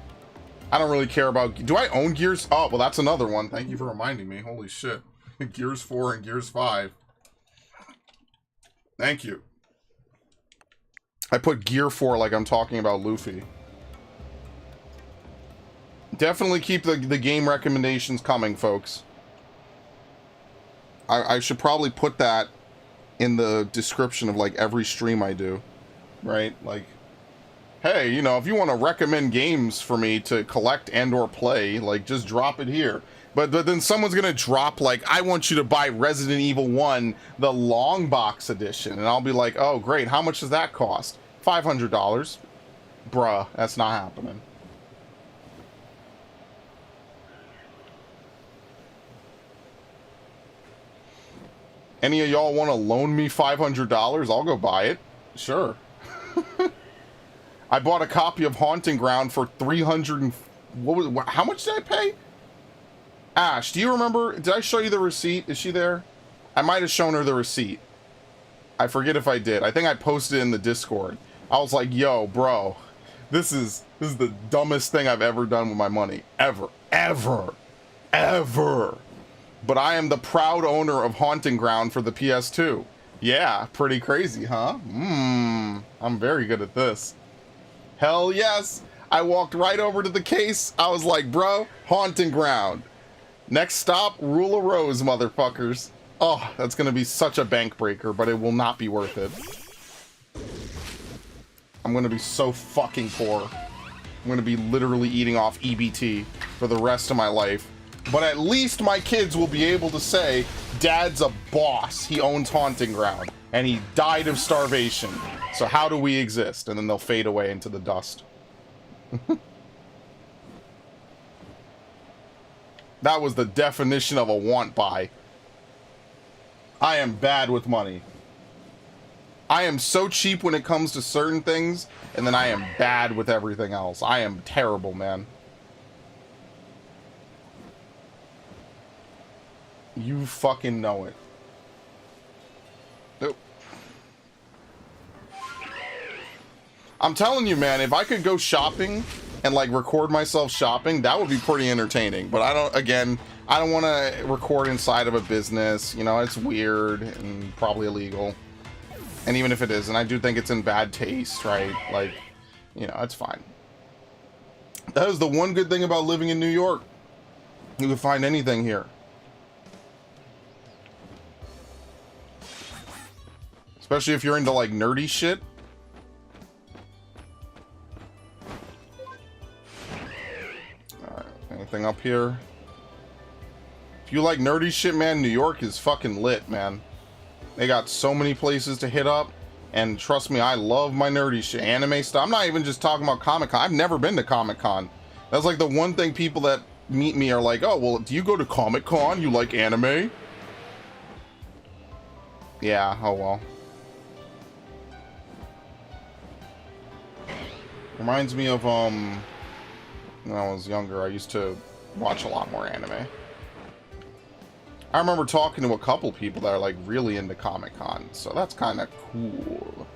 I don't really care about... Do I own Gears? Oh, well, that's another one. Thank you for reminding me. Holy shit. Gears 4 and Gears 5. Thank you. I put Gear 4 like I'm talking about Luffy. Definitely keep the game recommendations coming, folks. I should probably put that in the description of, like, every stream I do. Right? Like, hey, you know, if you want to recommend games for me to collect and or play, like, just drop it here. But then someone's gonna drop, like, I want you to buy Resident Evil 1, the long box edition. And I'll be like, oh, great, how much does that cost? $500. Bruh, that's not happening. Any of y'all want to loan me $500? I'll go buy it. Sure. I bought a copy of Haunting Ground for 300 and... how much did I pay? Ash, do you remember? Did I show you the receipt? Is she there? I might have shown her the receipt. I forget if I did. I think I posted it in the Discord. I was like, yo, bro, this is the dumbest thing I've ever done with my money. Ever. Ever. Ever. But I am the proud owner of Haunting Ground for the PS2. Yeah, pretty crazy, huh? I'm very good at this. Hell yes! I walked right over to the case. I was like, bro, Haunting Ground. Next stop, Rule of Rose, motherfuckers. Oh, that's gonna be such a bank breaker, but it will not be worth it. I'm gonna be so fucking poor. I'm gonna be literally eating off EBT for the rest of my life. But at least my kids will be able to say, Dad's a boss. He owns Haunting Ground. And he died of starvation. So how do we exist? And then they'll fade away into the dust. That was the definition of a want buy. I am bad with money. I am so cheap when it comes to certain things. And then I am bad with everything else. I am terrible, man. You fucking know it. Nope. I'm telling you, man, if I could go shopping and, like, record myself shopping, that would be pretty entertaining. But I don't want to record inside of a business. You know, it's weird and probably illegal. And even if it isn't, I do think it's in bad taste, right? Like, you know, it's fine. That is the one good thing about living in New York. You can find anything here. Especially if you're into, like, nerdy shit. Alright, anything up here? If you like nerdy shit, man, New York is fucking lit, man. They got so many places to hit up. And trust me, I love my nerdy shit. Anime stuff. I'm not even just talking about Comic-Con. I've never been to Comic-Con. That's like the one thing people that meet me are like, oh, well, do you go to Comic-Con? You like anime? Yeah, oh well. Reminds me of, when I was younger, I used to watch a lot more anime. I remember talking to a couple people that are, like, really into Comic-Con, so that's kind of cool.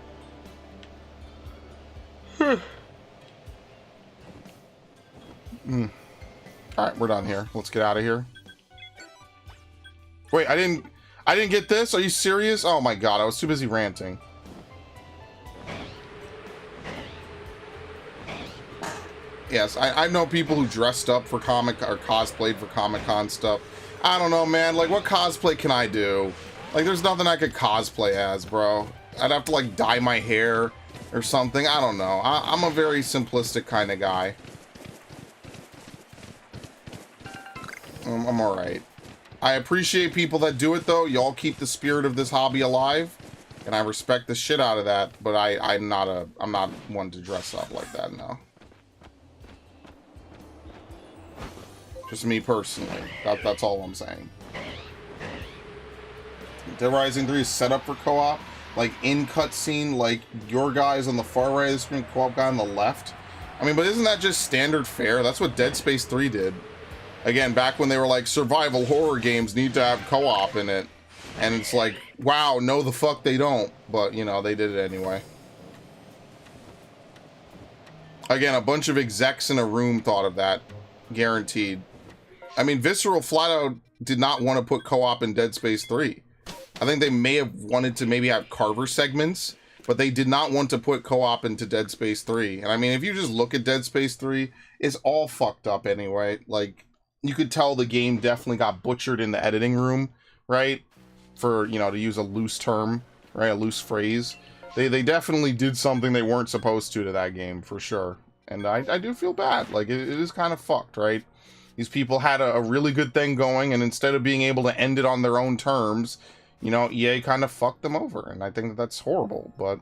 Alright, we're done here. Let's get out of here. Wait, I didn't get this? Are you serious? Oh my god, I was too busy ranting. Yes, I know people who dressed up for cosplayed for Comic-Con stuff. I don't know, man. Like, what cosplay can I do? Like, there's nothing I could cosplay as, bro. I'd have to, like, dye my hair or something. I don't know. I'm a very simplistic kind of guy. I'm alright. I appreciate people that do it, though. Y'all keep the spirit of this hobby alive. And I respect the shit out of that. But I'm not one to dress up like that, no. Just me personally. That's all I'm saying. Dead Rising 3 is set up for co-op. Like, in cutscene, like, your guys on the far right of the screen, co-op guy on the left. I mean, but isn't that just standard fare? That's what Dead Space 3 did. Again, back when they were like, survival horror games need to have co-op in it. And it's like, wow, no the fuck they don't. But, you know, they did it anyway. Again, a bunch of execs in a room thought of that. Guaranteed. I mean, Visceral flat out did not want to put co-op in Dead Space 3. I think they may have wanted to maybe have Carver segments, but they did not want to put co-op into Dead Space 3. And I mean, if you just look at Dead Space 3, it's all fucked up anyway. Like, you could tell the game definitely got butchered in the editing room, right? For, you know, to use a loose term, right? A loose phrase. They definitely did something they weren't supposed to that game, for sure. And I do feel bad. Like, it is kind of fucked, right? These people had a really good thing going, and instead of being able to end it on their own terms, you know, EA kind of fucked them over. And I think that that's horrible, but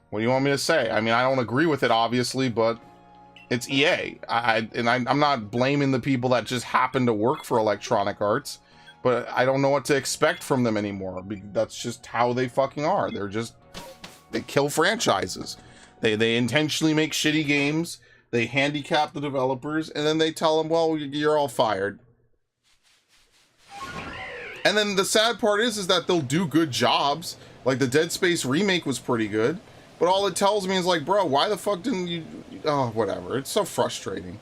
what do you want me to say? I mean, I don't agree with it, obviously, but it's EA. I'm not blaming the people that just happen to work for Electronic Arts, but I don't know what to expect from them anymore. That's just how they fucking are. They kill franchises. They intentionally make shitty games. They handicap the developers, and then they tell them, well, you're all fired. And then the sad part is that they'll do good jobs. Like, the Dead Space remake was pretty good, but all it tells me is like, bro, why the fuck didn't you... Oh, whatever. It's so frustrating.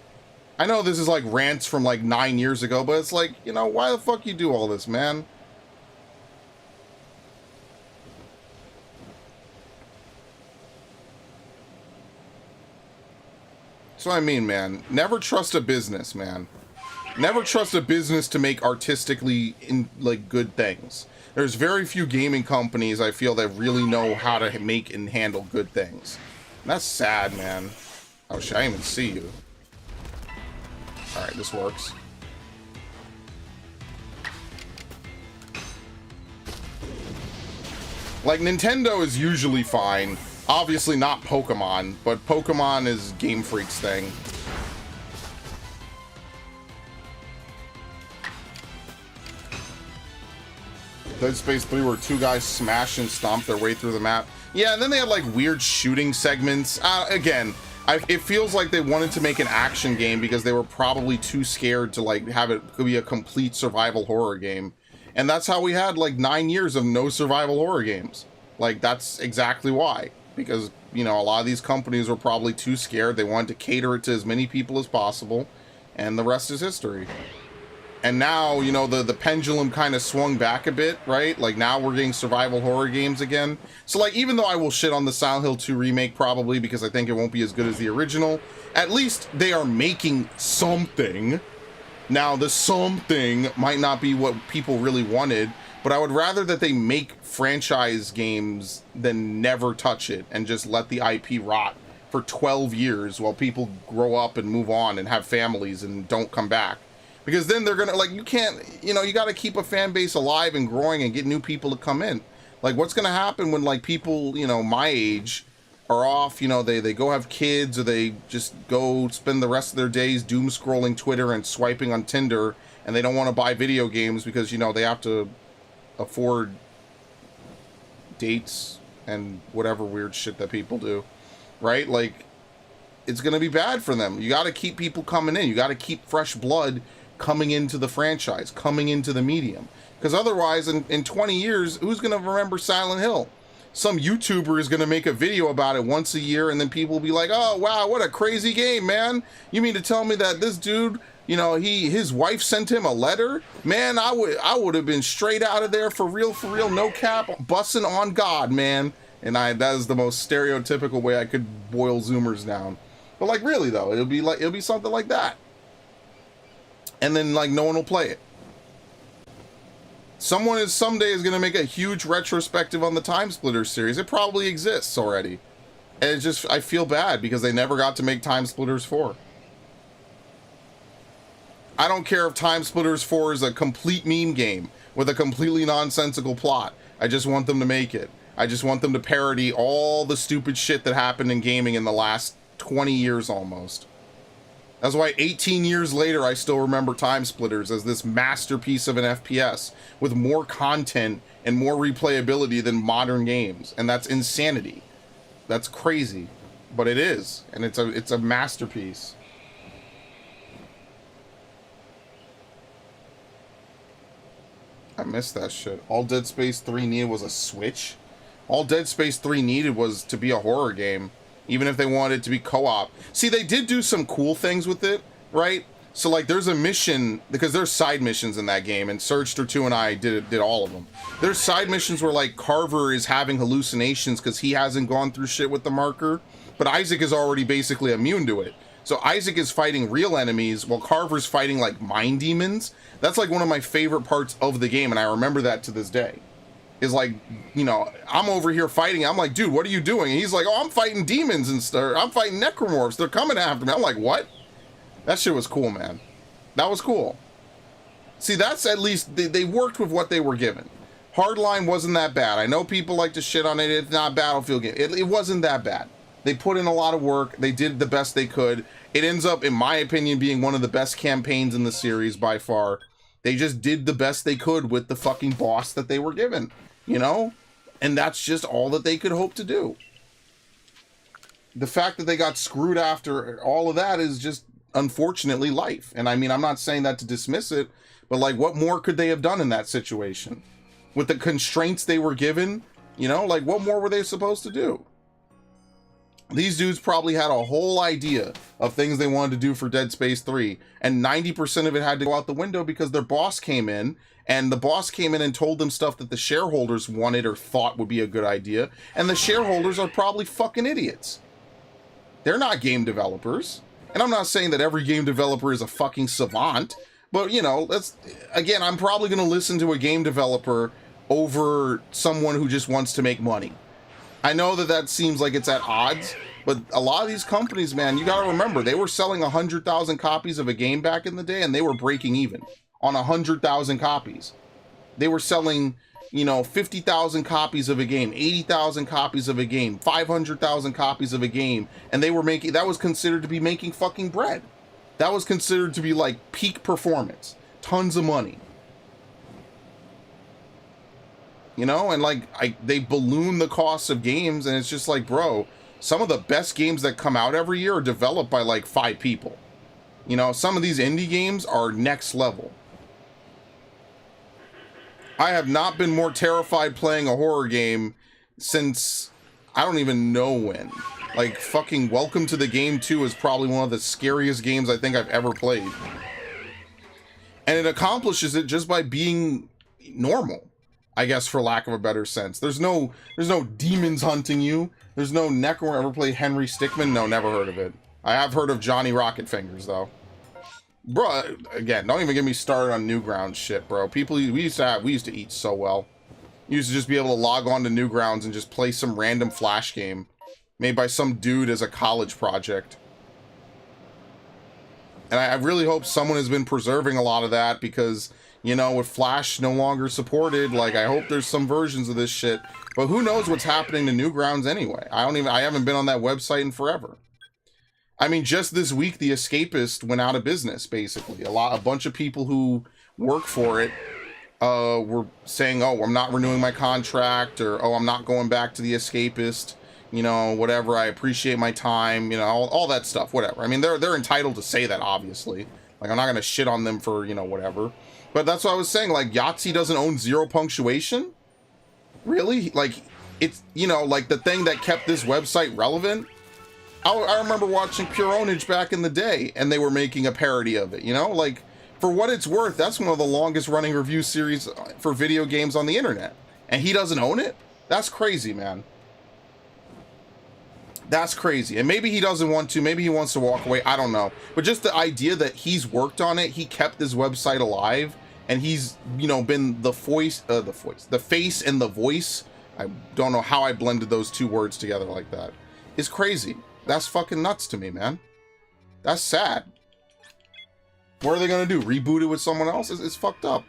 I know this is like rants from like 9 years ago, but it's like, you know, why the fuck you do all this, man? So I mean, man, never trust a business, man. Never trust a business to make artistically good things. There's very few gaming companies I feel that really know how to make and handle good things. And that's sad, man. Oh shit, I didn't even see you. Alright, this works. Like, Nintendo is usually fine. Obviously not Pokemon, but Pokemon is Game Freak's thing. Dead Space 3 where two guys smash and stomp their way through the map. Yeah, and then they had like weird shooting segments. Again, it feels like they wanted to make an action game because they were probably too scared to like have it be a complete survival horror game. And that's how we had like 9 years of no survival horror games. Like, that's exactly why. Because, you know, a lot of these companies were probably too scared. They wanted to cater it to as many people as possible. And the rest is history. And now, you know, the pendulum kind of swung back a bit, right? Like, now we're getting survival horror games again. So, like, even though I will shit on the Silent Hill 2 remake probably because I think it won't be as good as the original, at least they are making something. Now, the something might not be what people really wanted, but I would rather that they make franchise games than never touch it and just let the IP rot for 12 years while people grow up and move on and have families and don't come back. Because then they're gonna, like, you can't, you know, you gotta keep a fan base alive and growing and get new people to come in. Like, what's gonna happen when, like, people, you know, my age are off, you know, they go have kids or they just go spend the rest of their days doom scrolling Twitter and swiping on Tinder and they don't want to buy video games because, you know, they have to afford dates and whatever weird shit that people do, right? Like, it's gonna be bad for them. You got to keep people coming in. You got to keep fresh blood coming into the franchise, coming into the medium, because otherwise in 20 years who's gonna remember Silent Hill? Some YouTuber is gonna make a video about it once a year and then people will be like, oh wow, what a crazy game, man. You mean to tell me that this dude, you know, his wife sent him a letter? Man, I would have been straight out of there for real, no cap, bussing on God, man. And that is the most stereotypical way I could boil Zoomers down. But like, really though, it'll be something like that. And then like no one will play it. Someone someday is gonna make a huge retrospective on the Time Splitters series. It probably exists already. And it's just, I feel bad because they never got to make Time Splitters 4. I don't care if Time Splitters 4 is a complete meme game with a completely nonsensical plot. I just want them to make it. I just want them to parody all the stupid shit that happened in gaming in the last 20 years almost. That's why 18 years later I still remember Time Splitters as this masterpiece of an FPS with more content and more replayability than modern games. And that's insanity. That's crazy. But it is. And it's a masterpiece. I missed that shit. All Dead Space 3 needed was a Switch? All Dead Space 3 needed was to be a horror game. even if they wanted it to be co-op. See, they did do some cool things with it, right? So like there's a mission, because there's side missions in that game, and Surge2 and I did all of them. There's side missions where like Carver is having hallucinations because he hasn't gone through shit with the marker, but Isaac is already basically immune to it. So Isaac is fighting real enemies while Carver's fighting like mind demons. That's like one of my favorite parts of the game, and I remember that to this day. Is like, you know, I'm over here fighting. I'm like, dude, what are you doing? And he's like, oh, I'm fighting demons and stuff. I'm fighting necromorphs. They're coming after me. I'm like, what? That shit was cool, man. That was cool. See, that's at least, they worked with what they were given. Hardline wasn't that bad. I know people like to shit on it. It's not a Battlefield game. It wasn't that bad. They put in a lot of work. They did the best they could. It ends up, in my opinion, being one of the best campaigns in the series by far. They just did the best they could with the fucking boss that they were given, you know? And that's just all that they could hope to do. The fact that they got screwed after all of that is just, unfortunately, life. And I mean, I'm not saying that to dismiss it, but like, what more could they have done in that situation? With the constraints they were given, you know, like, what more were they supposed to do? These dudes probably had a whole idea of things they wanted to do for Dead Space 3, and 90% of it had to go out the window because their boss came in, and the boss came in and told them stuff that the shareholders wanted or thought would be a good idea, and the shareholders are probably fucking idiots. They're not game developers. And I'm not saying that every game developer is a fucking savant, but, you know, again, I'm probably going to listen to a game developer over someone who just wants to make money. I know that that seems like it's at odds, but a lot of these companies, man, you got to remember, they were selling 100,000 copies of a game back in the day, and they were breaking even on 100,000 copies. They were selling, you know, 50,000 copies of a game, 80,000 copies of a game, 500,000 copies of a game, and they were making, that was considered to be making fucking bread. That was considered to be like peak performance, tons of money. You know, and like, they balloon the cost of games, and it's just like, bro, some of the best games that come out every year are developed by like 5 people. You know, some of these indie games are next level. I have not been more terrified playing a horror game since I don't even know when. Like, fucking Welcome to the Game 2 is probably one of the scariest games I think I've ever played. And it accomplishes it just by being normal, I guess, for lack of a better sense. There's no demons hunting you. There's no Necro. Ever played Henry Stickmin? No, never heard of it. I have heard of Johnny Rocket Fingers, though. Bro, again, don't even get me started on Newgrounds shit, bro. People, we used to eat so well. You used to just be able to log on to Newgrounds and just play some random Flash game made by some dude as a college project. And I really hope someone has been preserving a lot of that, because, you know, with Flash no longer supported, like, I hope there's some versions of this shit. But who knows what's happening to Newgrounds anyway? I haven't been on that website in forever. I mean, just this week, The Escapist went out of business, basically. A bunch of people who work for it were saying, oh, I'm not renewing my contract, or, oh, I'm not going back to The Escapist, you know, whatever, I appreciate my time, you know, all that stuff, whatever. I mean, they're entitled to say that, obviously. Like, I'm not going to shit on them for, you know, whatever. But that's what I was saying, like, Yahtzee doesn't own Zero Punctuation? Really? Like, it's, you know, like, the thing that kept this website relevant? I remember watching Pure Ownage back in the day, and they were making a parody of it, you know? Like, for what it's worth, that's one of the longest running review series for video games on the internet. And he doesn't own it? That's crazy, man. That's crazy. And maybe he doesn't want to, maybe he wants to walk away, I don't know. But just the idea that he's worked on it, he kept this website alive, and he's, you know, been the face and the voice, I don't know how I blended those two words together like that, is crazy. That's fucking nuts to me, man. That's sad. What are they gonna do? Reboot it with someone else? It's fucked up.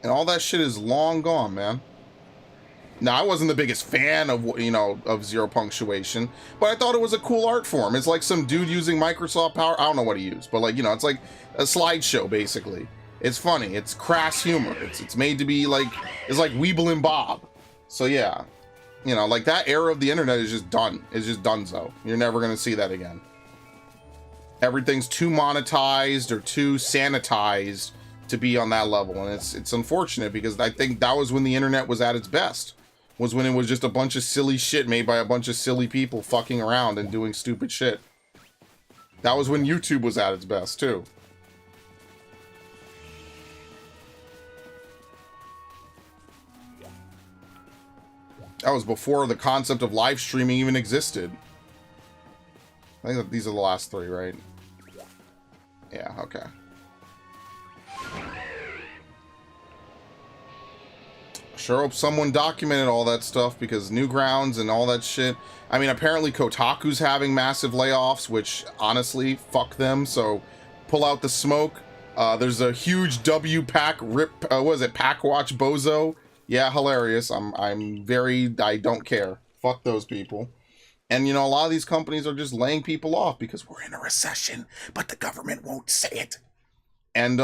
And all that shit is long gone, man. Now, I wasn't the biggest fan of, you know, of Zero Punctuation, but I thought it was a cool art form. It's like some dude using Microsoft Power. I don't know what he used, but, like, you know, it's like a slideshow, basically. It's funny. It's crass humor. It's made to be like, it's like Weeble and Bob. So, yeah. You know, like, that era of the internet is just done. It's just donezo. You're never going to see that again. Everything's too monetized or too sanitized to be on that level. And it's unfortunate, because I think that was when the internet was at its best. was when it was just a bunch of silly shit made by a bunch of silly people fucking around and doing stupid shit. That was when YouTube was at its best, too. That was before the concept of live streaming even existed. I think that these are the last three, right? Yeah, okay. Sure hope someone documented all that stuff, because Newgrounds and all that shit. I mean, apparently Kotaku's having massive layoffs, which, honestly, fuck them, so pull out the smoke. There's a huge W pack rip, what is it, Pack Watch Bozo? Yeah, hilarious. I don't care. Fuck those people. And, you know, a lot of these companies are just laying people off because we're in a recession, but the government won't say it. And,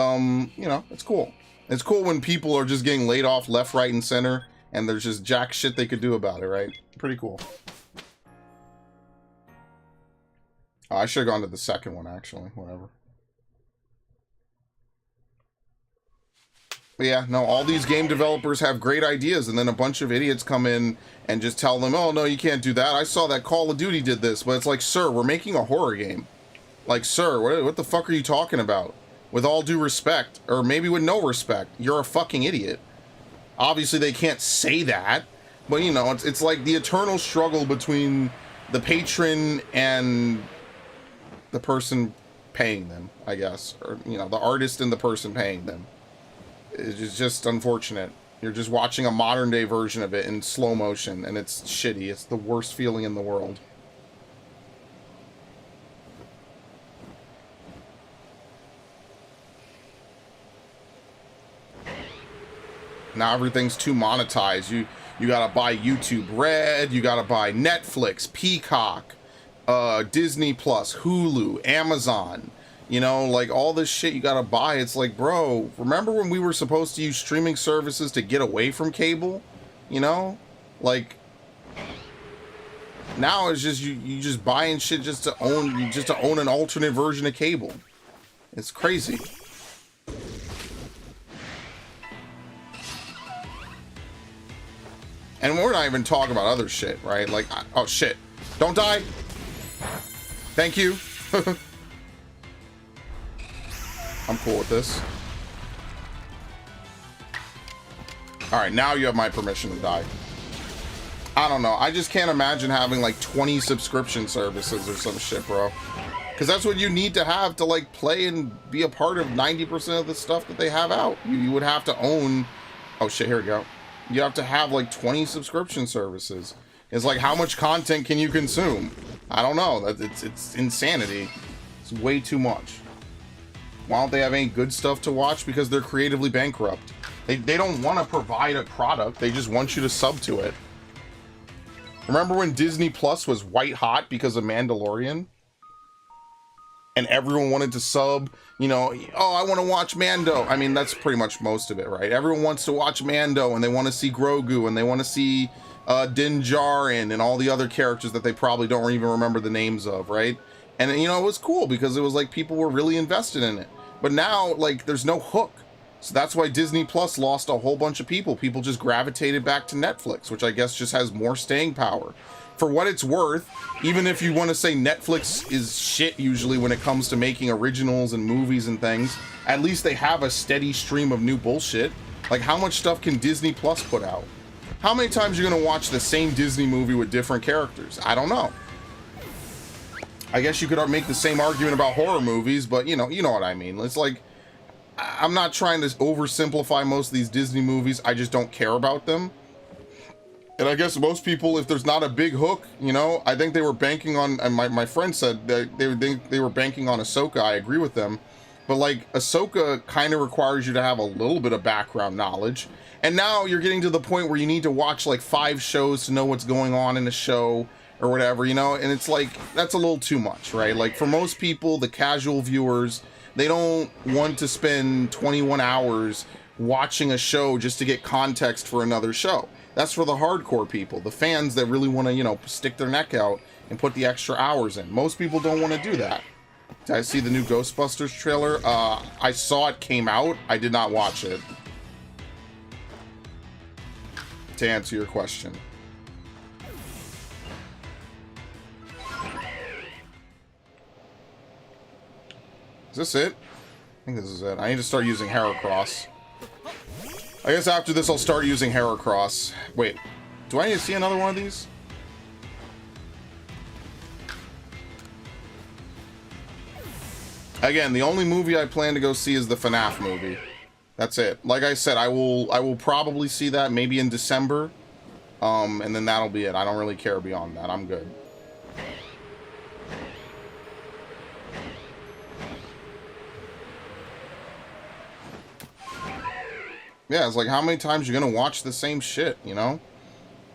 you know, it's cool. It's cool when people are just getting laid off left, right, and center, and there's just jack shit they could do about it, right? Pretty cool. Oh, I should have gone to the second one, actually. Whatever. But yeah, no, all these game developers have great ideas, and then a bunch of idiots come in and just tell them, oh, no, you can't do that. I saw that Call of Duty did this. But it's like, sir, we're making a horror game. Like, sir, what the fuck are you talking about? With all due respect, or maybe with no respect, you're a fucking idiot. Obviously, they can't say that, but, you know, it's like the eternal struggle between the patron and the person paying them, I guess. Or, you know, the artist and the person paying them. It's just unfortunate. You're just watching a modern-day version of it in slow motion, and it's shitty. It's the worst feeling in the world. Now everything's too monetized. You gotta buy YouTube Red, you gotta buy Netflix, Peacock, Disney Plus, Hulu, Amazon. You know, like all this shit you gotta buy. It's like, bro, remember when we were supposed to use streaming services to get away from cable? You know? Like, now it's just you just buying shit just to own an alternate version of cable. It's crazy. And we're not even talking about other shit, right? Like, oh shit. Don't die. Thank you. I'm cool with this. Alright, now you have my permission to die. I don't know. I just can't imagine having like 20 subscription services or some shit, bro. Because that's what you need to have to like play and be a part of 90% of the stuff that they have out. You would have to own... Oh shit, here we go. You have to have like 20 subscription services. It's like, how much content can you consume? I don't know. It's insanity. It's way too much. Why don't they have any good stuff to watch? Because they're creatively bankrupt. They don't want to provide a product. They just want you to sub to it. Remember when Disney Plus was white hot because of Mandalorian? And everyone wanted to sub, you know, oh, I want to watch Mando. I mean, that's pretty much most of it, right? Everyone wants to watch Mando, and they want to see Grogu, and they want to see Din Djarin, and all the other characters that they probably don't even remember the names of, right? And, you know, it was cool because it was like people were really invested in it. But now, like, there's no hook. So that's why Disney Plus lost a whole bunch of people. People just gravitated back to Netflix, which I guess just has more staying power. For what it's worth, even if you want to say Netflix is shit usually when it comes to making originals and movies and things, at least they have a steady stream of new bullshit. Like, how much stuff can Disney Plus put out? How many times are you going to watch the same Disney movie with different characters? I don't know. I guess you could make the same argument about horror movies, but you know what I mean. It's like, I'm not trying to oversimplify most of these Disney movies. I just don't care about them. And I guess most people, if there's not a big hook, you know, I think they were banking on, and my friend said that they were banking on Ahsoka. I agree with them. But like, Ahsoka kind of requires you to have a little bit of background knowledge. And now you're getting to the point where you need to watch like 5 shows to know what's going on in a show or whatever, you know? And it's like, that's a little too much, right? Like, for most people, the casual viewers, they don't want to spend 21 hours watching a show just to get context for another show. That's for the hardcore people, the fans that really want to, you know, stick their neck out and put the extra hours in. Most people don't want to do that. Did I see the new Ghostbusters trailer? I saw it came out. I did not watch it. to answer your question. Is this it? I think this is it. I need to start using Heracross. I guess after this I'll start using Heracross. Wait, do I need to see another one of these? Again, the only movie I plan to go see is the FNAF movie. That's it. Like I said, I will probably see that maybe in December. And then that'll be it. I don't really care beyond that. I'm good. Yeah, it's like, how many times you gonna watch the same shit, you know?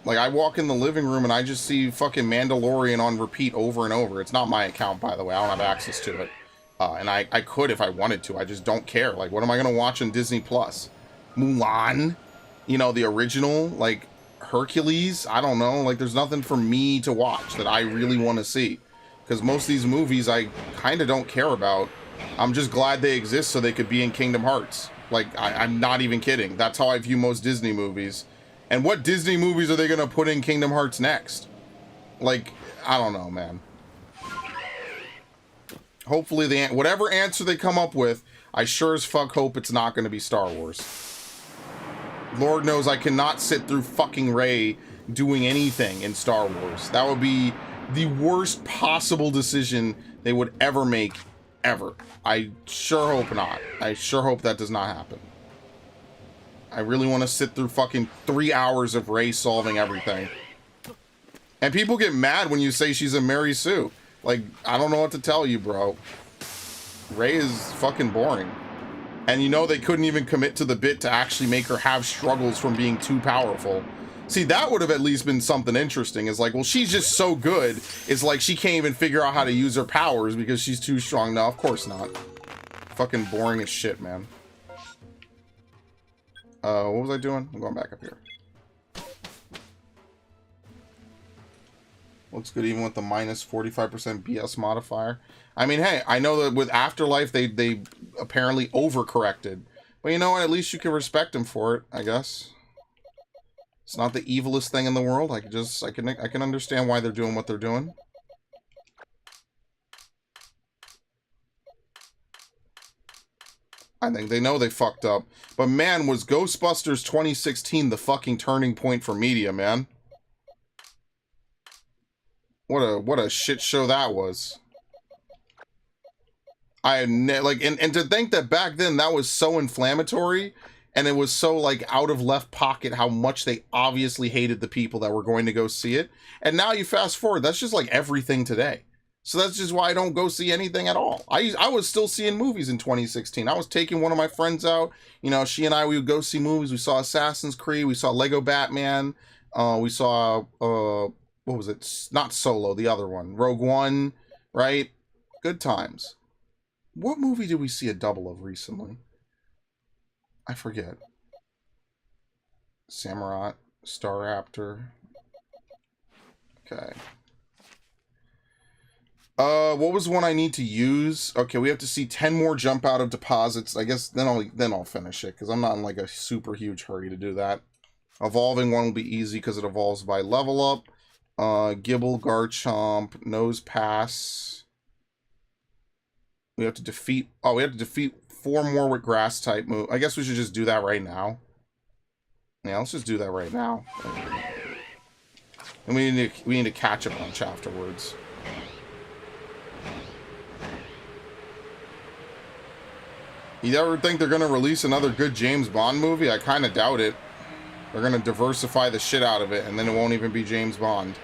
Like, I walk in the living room and I just see fucking Mandalorian on repeat over and over. It's not my account, by the way. I don't have access to it. And I could if I wanted to. I just don't care. Like, what am I gonna watch on Disney Plus? Mulan? You know, the original? Like, Hercules? I don't know. Like, there's nothing for me to watch that I really want to see. Because most of these movies I kind of don't care about. I'm just glad they exist so they could be in Kingdom Hearts. Like, I'm not even kidding. That's how I view most Disney movies. And what Disney movies are they going to put in Kingdom Hearts next? Like, I don't know, man. Hopefully, whatever answer they come up with, I sure as fuck hope it's not going to be Star Wars. Lord knows I cannot sit through fucking Rey doing anything in Star Wars. That would be the worst possible decision they would ever make. Ever. I sure hope not. I sure hope that does not happen. I really want to sit through fucking 3 hours of Rey solving everything. And people get mad when you say she's a Mary Sue. Like, I don't know what to tell you, bro. Rey is fucking boring. And you know they couldn't even commit to the bit to actually make her have struggles from being too powerful. See, that would have at least been something interesting. It's like, well, she's just so good. It's like she can't even figure out how to use her powers because she's too strong. No, of course not. Fucking boring as shit, man. What was I doing? I'm going back up here. Looks good even with the minus 45% BS modifier. I mean, hey, I know that with Afterlife, they apparently overcorrected. But you know what? At least you can respect them for it, I guess. It's not the evilest thing in the world. I can understand why they're doing what they're doing. I think they know they fucked up. But man, was Ghostbusters 2016 the fucking turning point for media, man. What a shit show that was. And to think that back then that was so inflammatory. And it was so, like, out of left pocket how much they obviously hated the people that were going to go see it. And now you fast forward, that's just like everything today. So that's just why I don't go see anything at all. I was still seeing movies in 2016. I was taking one of my friends out. You know, she and I, we would go see movies. We saw Assassin's Creed. We saw Lego Batman. We saw, what was it? Not Solo, the other one. Rogue One, right? Good times. What movie did we see a double of recently? I forget. Samurai, Star Raptor. Okay. What was one I need to use? Okay, we have to see 10 more jump out of deposits. I guess then I'll finish it because I'm not in like a super huge hurry to do that. Evolving one will be easy because it evolves by level up. Gibble, Garchomp, Nose Pass. We have to defeat. Oh, we have to defeat 4 more with grass type move. I guess we should just do that right now. Yeah, let's just do that right now. And we need to catch a bunch afterwards. You ever think they're gonna release another good James Bond movie? I kind of doubt it. They're gonna diversify the shit out of it, and then it won't even be James Bond.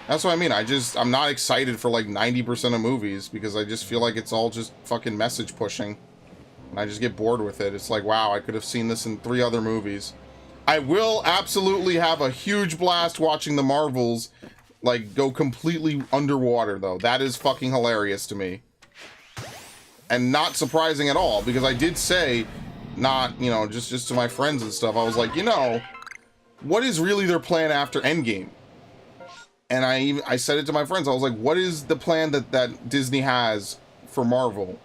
That's what I mean. I'm not excited for like 90% of movies because I just feel like it's all just fucking message pushing. And I just get bored with it. It's like, wow, I could have seen this in 3 other movies. I will absolutely have a huge blast watching the Marvels, like, go completely underwater, though. That is fucking hilarious to me. And not surprising at all, because I did say, not, you know, just to my friends and stuff, I was like, you know, what is really their plan after Endgame? And I said it to my friends. I was like, what is the plan that Disney has for Marvel?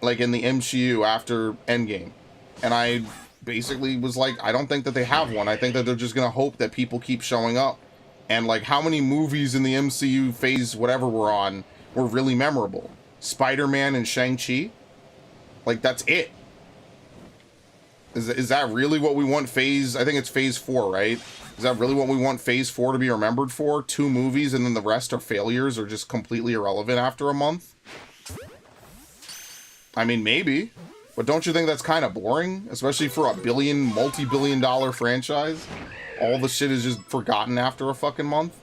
Like in the MCU after Endgame. And I basically was like, I don't think that they have one. I think that they're just gonna hope that people keep showing up. And like, how many movies in the MCU phase whatever we're on were really memorable? Spider-Man and Shang-Chi? Like, that's it. Is that really what we want phase? I think it's phase 4, right? Is that really what we want phase 4 to be remembered for? 2 movies and then the rest are failures or just completely irrelevant after a month? I mean, maybe. But don't you think that's kind of boring? Especially for a multi-billion dollar franchise? All the shit is just forgotten after a fucking month?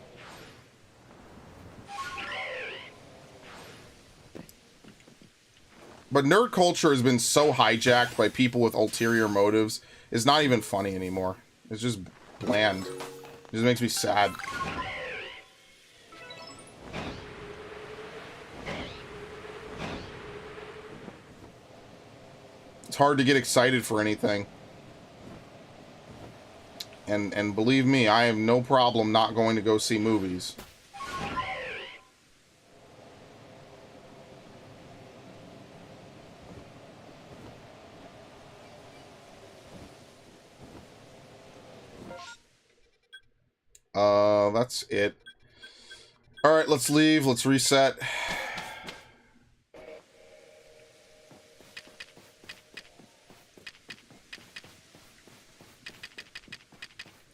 But nerd culture has been so hijacked by people with ulterior motives, it's not even funny anymore. It's just bland. It just makes me sad. It's hard to get excited for anything. And believe me, I have no problem not going to go see movies. That's it. Alright, let's leave. Let's reset.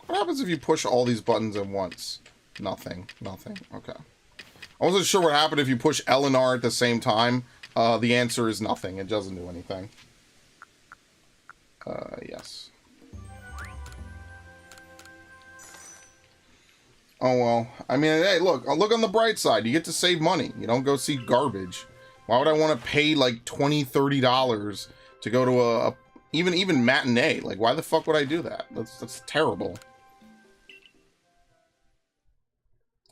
What happens if you push all these buttons at once? Nothing. Nothing. Okay. I wasn't sure what happened if you push L and R at the same time. The answer is nothing. It doesn't do anything. Yes. Oh, well. I mean, hey, look on the bright side. You get to save money. You don't go see garbage. Why would I want to pay like $20, $30 to go to a even matinee? Like, why the fuck would I do that? That's terrible.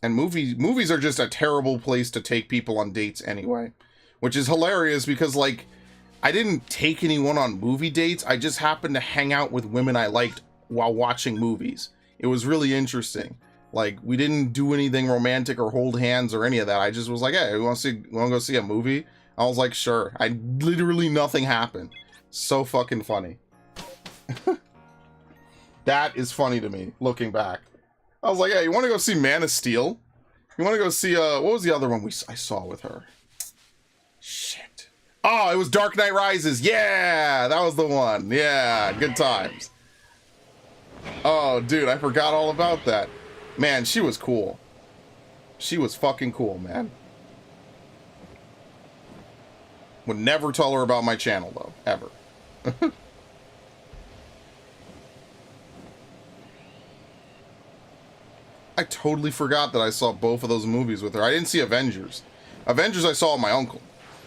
And movies are just a terrible place to take people on dates anyway. Which is hilarious because, like, I didn't take anyone on movie dates. I just happened to hang out with women I liked while watching movies. It was really interesting. Like, we didn't do anything romantic or hold hands or any of that. I just was like, hey, you want to go see a movie? I was like, sure. Literally nothing happened. So fucking funny. That is funny to me, looking back. I was like, yeah, you want to go see Man of Steel? You want to go see, what was the other one I saw with her? Shit. Oh, it was Dark Knight Rises. Yeah, that was the one. Yeah, good times. Oh, dude, I forgot all about that. Man, she was cool. She was fucking cool, man. Would never tell her about my channel, though. Ever. I totally forgot that I saw both of those movies with her. I didn't see Avengers. Avengers I saw with my uncle.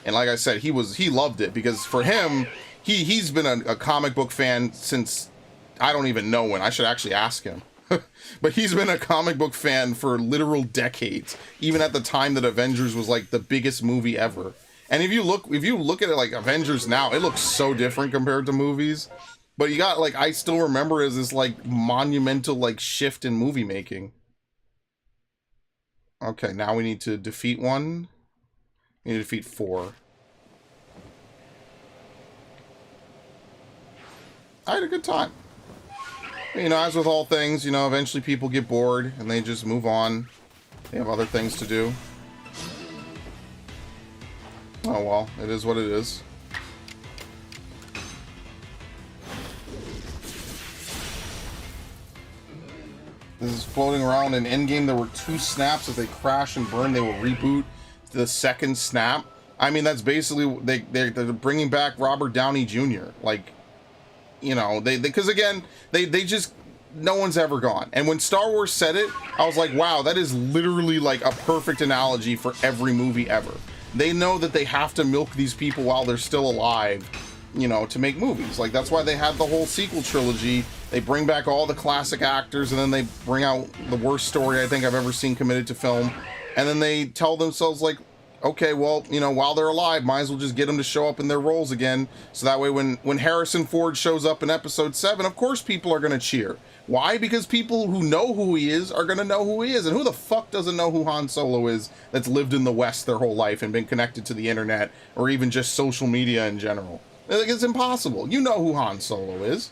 And like I said, he loved it because for him, he's been a comic book fan since I don't even know when. I should actually ask him. But he's been a comic book fan for literal decades, even at the time that Avengers was like the biggest movie ever. And if you look at it like Avengers now, it looks so different compared to movies. But you got like, I still remember as this like monumental like shift in movie making. Okay, now we need to defeat one. We need to defeat 4. I had a good time. You know, as with all things, you know, eventually people get bored and they just move on. They have other things to do. Oh well, it is what it is. This is floating around in Endgame. There were 2 snaps. If they crash and burn, they will reboot the second snap. I mean, that's basically, they're bringing back Robert Downey Jr. Like, you know, because again, they just, no one's ever gone. And when Star Wars said it, I was like, wow, that is literally like a perfect analogy for every movie ever. They know that they have to milk these people while they're still alive, you know, to make movies. Like, that's why they had the whole sequel trilogy. They bring back all the classic actors, and then they bring out the worst story I think I've ever seen committed to film. And then they tell themselves, like, okay, well, you know, while they're alive, might as well just get them to show up in their roles again. So that way when Harrison Ford shows up in episode 7, of course people are going to cheer. Why? Because people who know who he is are going to know who he is. And who the fuck doesn't know who Han Solo is that's lived in the West their whole life and been connected to the internet or even just social media in general? Like, it's impossible. You know who Han Solo is.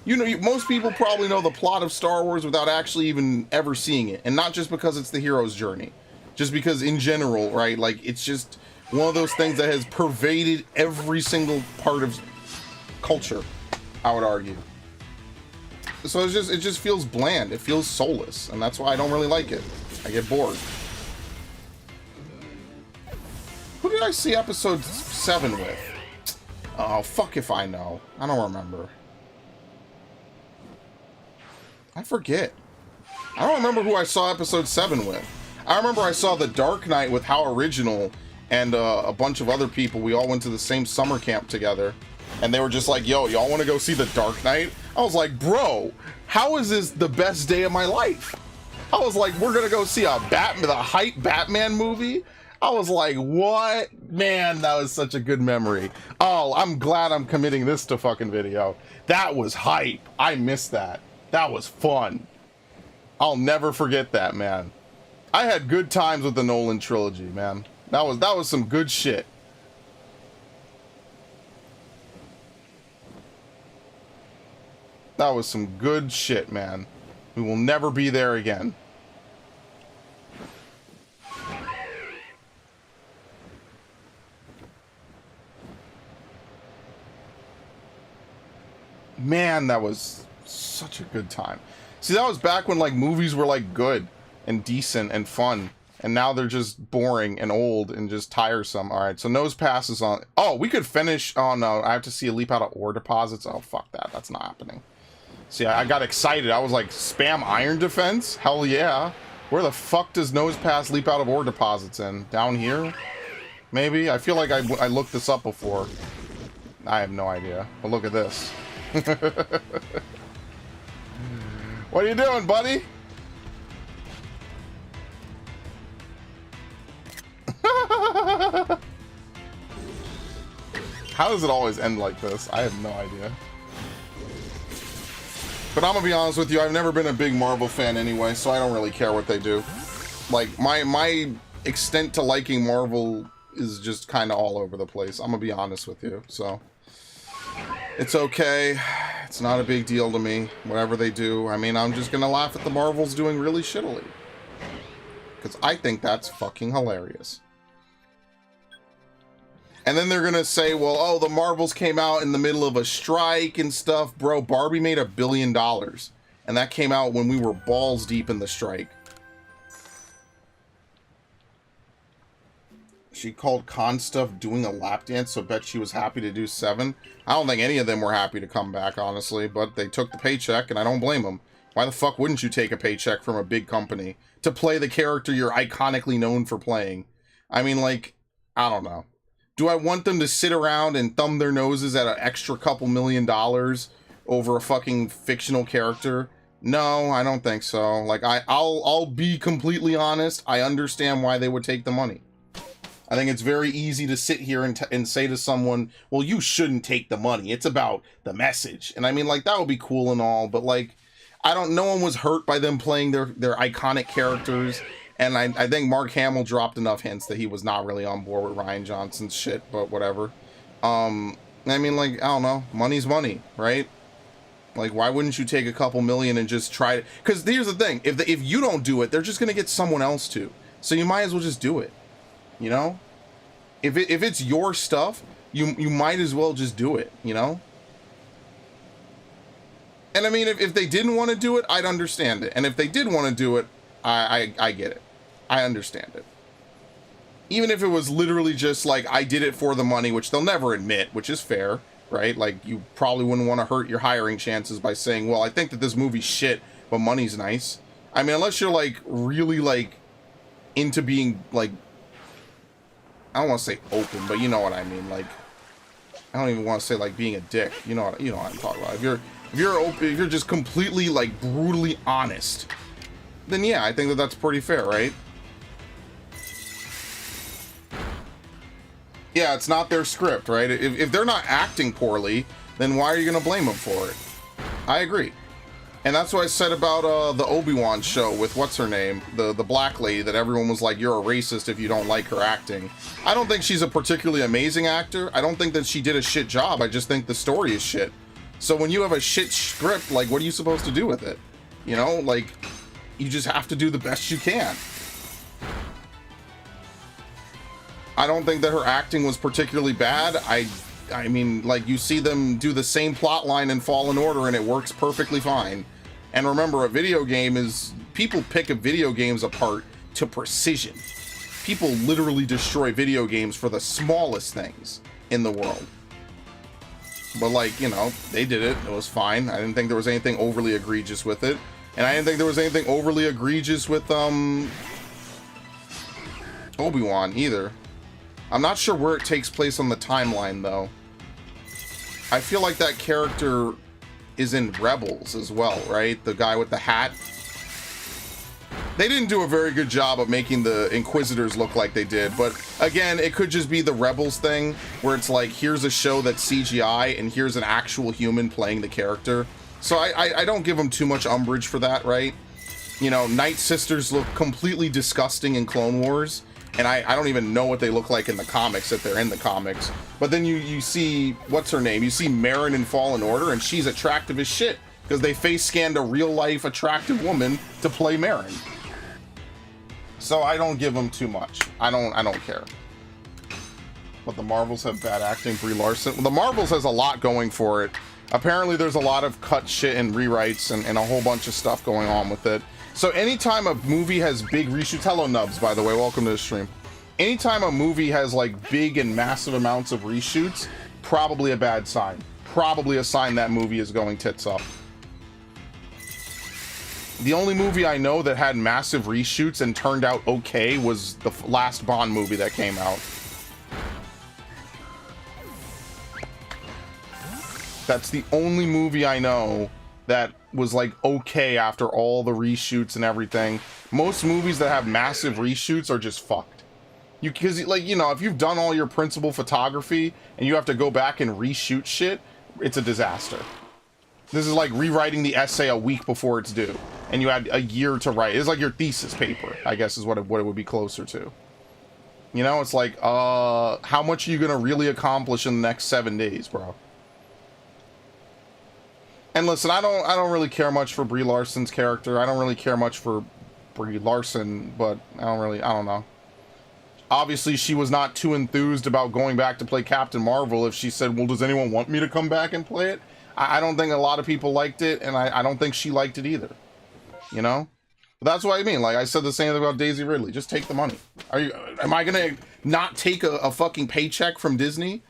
You know, most people probably know the plot of Star Wars without actually even ever seeing it. And not just because it's the hero's journey. Just because in general, right? Like, it's just one of those things that has pervaded every single part of culture, I would argue. So it just feels bland. It feels soulless. And that's why I don't really like it. I get bored. Who did I see episode 7 with? Oh, fuck if I know. I don't remember. I forget. I don't remember who I saw episode 7 with. I remember I saw The Dark Knight with How Original and a bunch of other people. We all went to the same summer camp together. And they were just like, yo, y'all want to go see The Dark Knight? I was like, bro, how is this the best day of my life? I was like, we're going to go see the hype Batman movie? I was like, what? Man, that was such a good memory. Oh, I'm glad I'm committing this to fucking video. That was hype. I missed that. That was fun. I'll never forget that, man. I had good times with the Nolan trilogy, man. That was some good shit. That was some good shit, man. We will never be there again. Man, that was such a good time. See, that was back when, like, movies were, like, good and decent and fun. And now they're just boring and old and just tiresome. All right, so Nose Pass is on. Oh, we could finish on, I have to see a leap out of ore deposits. Oh, fuck that. That's not happening. See, I got excited. I was like, spam iron defense? Hell yeah. Where the fuck does Nose Pass leap out of ore deposits in? Down here? Maybe? I feel like I looked this up before. I have no idea. But look at this. What are you doing, buddy? How does it always end like this? I have no idea. But I'm gonna be honest with you, I've never been a big Marvel fan anyway, so I don't really care what they do. Like, my extent to liking Marvel is just kind of all over the place. I'm gonna be honest with you, so... It's okay. It's not a big deal to me. Whatever they do. I mean, I'm just gonna laugh at the Marvels doing really shittily. Because I think that's fucking hilarious. And then they're gonna say, well, oh, the Marvels came out in the middle of a strike and stuff. Bro, Barbie made $1 billion. And that came out when we were balls deep in the strike. She called Con stuff doing a lap dance, so bet she was happy to do 7. I don't think any of them were happy to come back, honestly, but they took the paycheck, and I don't blame them. Why the fuck wouldn't you take a paycheck from a big company to play the character you're iconically known for playing? I mean, like, I don't know. Do I want them to sit around and thumb their noses at an extra couple $1 million over a fucking fictional character? No, I don't think so. Like, I'll be completely honest. I understand why they would take the money. I think it's very easy to sit here and say to someone, well, you shouldn't take the money. It's about the message. And I mean, like, that would be cool and all, but like, no one was hurt by them playing their iconic characters. And I think Mark Hamill dropped enough hints that he was not really on board with Rian Johnson's shit, but whatever. I mean, like, I don't know. Money's money, right? Like, why wouldn't you take a couple million and just try it? Because here's the thing. If you don't do it, they're just going to get someone else to. So you might as well just do it. You know? If it's your stuff, you might as well just do it, you know? And I mean, if they didn't want to do it, I'd understand it. And if they did want to do it, I get it. I understand it. Even if it was literally just like, I did it for the money, which they'll never admit, which is fair, right? Like, you probably wouldn't want to hurt your hiring chances by saying, well, I think that this movie's shit, but money's nice. I mean, unless you're like, really like, into being like, I don't want to say open, but you know what I mean. Like, I don't even want to say like being a dick. You know what I'm talking about. If you're open, if you're just completely like brutally honest, then yeah, I think that that's pretty fair, right? Yeah, it's not their script, right? If they're not acting poorly, then why are you gonna blame them for it? I agree. And that's what I said about the Obi-Wan show with what's her name, the black lady, that everyone was like, you're a racist if you don't like her acting. I don't think she's a particularly amazing actor. I don't think that she did a shit job. I just think the story is shit. So when you have a shit script, like, what are you supposed to do with it? You know, like, you just have to do the best you can. I don't think that her acting was particularly bad. I mean, like, you see them do the same plot line in Fallen Order and it works perfectly fine. And remember, a video game is... People pick video games apart to precision. People literally destroy video games for the smallest things in the world. But, like, you know, they did it. It was fine. I didn't think there was anything overly egregious with it. And I didn't think there was anything overly egregious with, Obi-Wan either. I'm not sure where it takes place on the timeline, though. I feel like that character is in Rebels as well, right? The guy with the hat. They didn't do a very good job of making the Inquisitors look like they did, but again, it could just be the Rebels thing, where it's like, here's a show that's CGI, and here's an actual human playing the character. So I don't give them too much umbrage for that, right? You know, Night Sisters look completely disgusting in Clone Wars, and I don't even know what they look like in the comics, if they're in the comics. But then you see, what's her name? You see Merrin in Fallen Order, and she's attractive as shit, because they face scanned a real-life attractive woman to play Merrin. So I don't give them too much. I don't care. But the Marvels have bad acting. Brie Larson. Well, the Marvels has a lot going for it. Apparently there's a lot of cut shit and rewrites and a whole bunch of stuff going on with it. So anytime a movie has big reshoots... Hello, Nubs, by the way. Welcome to the stream. Anytime a movie has, like, big and massive amounts of reshoots, probably a bad sign. Probably a sign that movie is going tits up. The only movie I know that had massive reshoots and turned out okay was the last Bond movie that came out. That's the only movie I know that was like okay after all the reshoots and everything. Most movies that have massive reshoots are just fucked. Because, like, you know, if you've done all your principal photography and you have to go back and reshoot shit, it's a disaster. This is like rewriting the essay a week before it's due, and you had a year to write. It's like your thesis paper, I guess, is what it would be closer to. You know, it's like, how much are you gonna really accomplish in the next 7 days, bro? And listen, I don't really care much for Brie Larson's character. I don't really care much for Brie Larson, but I don't know. Obviously, she was not too enthused about going back to play Captain Marvel if she said, well, does anyone want me to come back and play it? I don't think a lot of people liked it, and I don't think she liked it either. You know? But that's what I mean. Like, I said the same thing about Daisy Ridley. Just take the money. Am I gonna not take a fucking paycheck from Disney?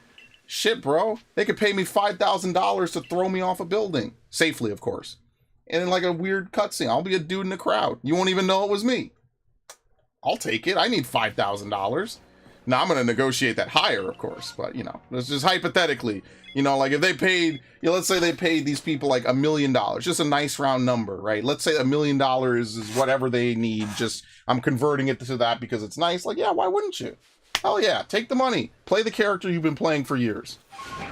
Shit, bro. They could pay me $5,000 to throw me off a building. Safely, of course. And in like a weird cutscene. I'll be a dude in the crowd. You won't even know it was me. I'll take it. I need $5,000. Now, I'm going to negotiate that higher, of course. But, you know, it's just hypothetically. You know, like if they paid, you know, let's say they paid these people like $1 million. Just a nice round number, right? Let's say $1 million is whatever they need. Just, I'm converting it to that because it's nice. Like, yeah, why wouldn't you? Hell yeah, take the money. Play the character you've been playing for years.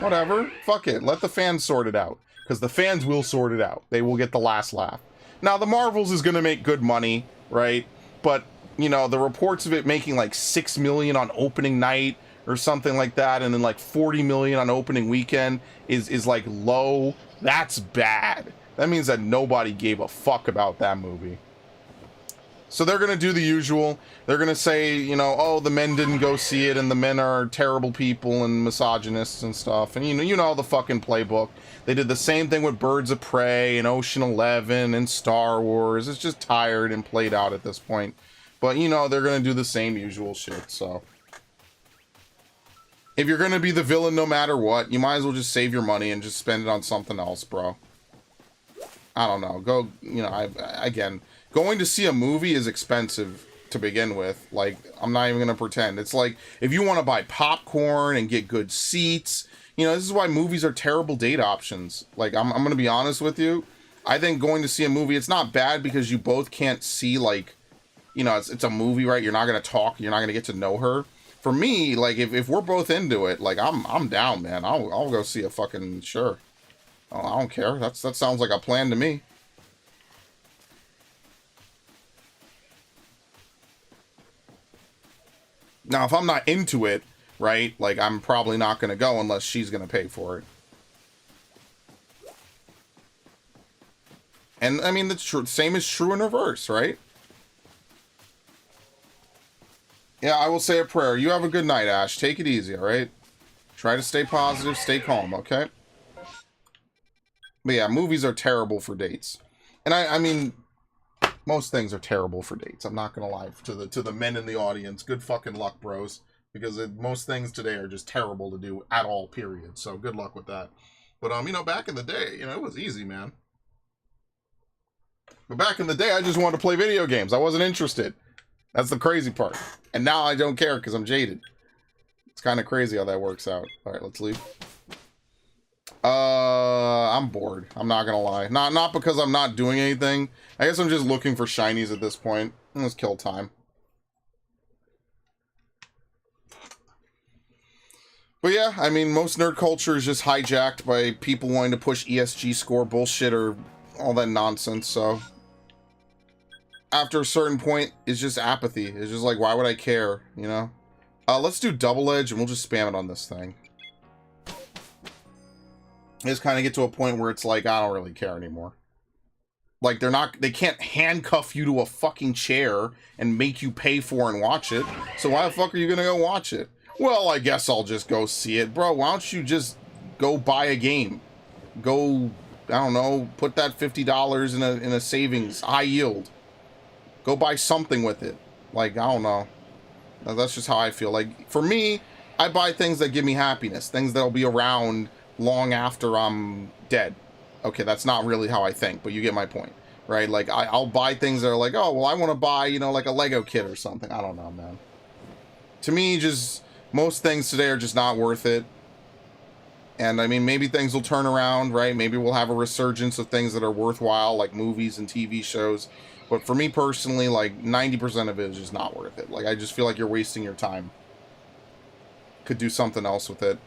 Whatever. Fuck it. Let the fans sort it out. Because the fans will sort it out. They will get the last laugh. Now, the Marvels is going to make good money, right? But, you know, the reports of it making like $6 million on opening night or something like that, and then like $40 million on opening weekend is like low. That's bad. That means that nobody gave a fuck about that movie. So they're going to do the usual. They're going to say, you know, oh, the men didn't go see it, and the men are terrible people and misogynists and stuff. And you know the fucking playbook. They did the same thing with Birds of Prey and Ocean 11 and Star Wars. It's just tired and played out at this point. But, you know, they're going to do the same usual shit, so. If you're going to be the villain no matter what, you might as well just save your money and just spend it on something else, bro. I don't know. Go, you know, again, going to see a movie is expensive to begin with. Like, I'm not even going to pretend. It's like, if you want to buy popcorn and get good seats, you know, this is why movies are terrible date options. Like, I'm going to be honest with you. I think going to see a movie, it's not bad because you both can't see, like, you know, it's a movie, right? You're not going to talk. You're not going to get to know her. For me, like, if we're both into it, like, I'm down, man. I'll go see a fucking, sure. Oh, I don't care. That sounds like a plan to me. Now, if I'm not into it, right, like, I'm probably not going to go unless she's going to pay for it. And I mean, the same is true in reverse, right? Yeah, I will say a prayer. You have a good night, Ash. Take it easy, all right? Try to stay positive, stay calm, okay? But yeah, movies are terrible for dates. And I mean, most things are terrible for dates. I'm not gonna lie to the men in the audience. Good fucking luck, bros. Because most things today are just terrible to do at all, period. So good luck with that. But, you know, back in the day, you know, it was easy, man. But back in the day, I just wanted to play video games. I wasn't interested. That's the crazy part. And now I don't care because I'm jaded. It's kind of crazy how that works out. All right, let's leave. I'm bored. I'm not gonna lie. Not because I'm not doing anything. I guess I'm just looking for shinies at this point. Let's kill time. But yeah, I mean, most nerd culture is just hijacked by people wanting to push ESG score bullshit or all that nonsense, so... After a certain point, it's just apathy. It's just like, why would I care, you know? Let's do double edge, and we'll just spam it on this thing. Just kind of get to a point where it's like, I don't really care anymore. Like, they can't handcuff you to a fucking chair and make you pay for and watch it. So why the fuck are you gonna go watch it? Well, I guess I'll just go see it. Bro, why don't you just go buy a game? Go, I don't know, put that $50 in a savings, high yield. Go buy something with it. Like, I don't know. That's just how I feel. Like, for me, I buy things that give me happiness. Things that'll be around long after I'm dead. Okay, that's not really how I think, but you get my point, right? Like, I'll buy things that are like, oh, well, I want to buy, you know, like a Lego kit or something. I don't know, man. To me, just, most things today are just not worth it. And, I mean, maybe things will turn around, right? Maybe we'll have a resurgence of things that are worthwhile, like movies and TV shows. But for me personally, like, 90% of it is just not worth it. Like, I just feel like you're wasting your time. Could do something else with it.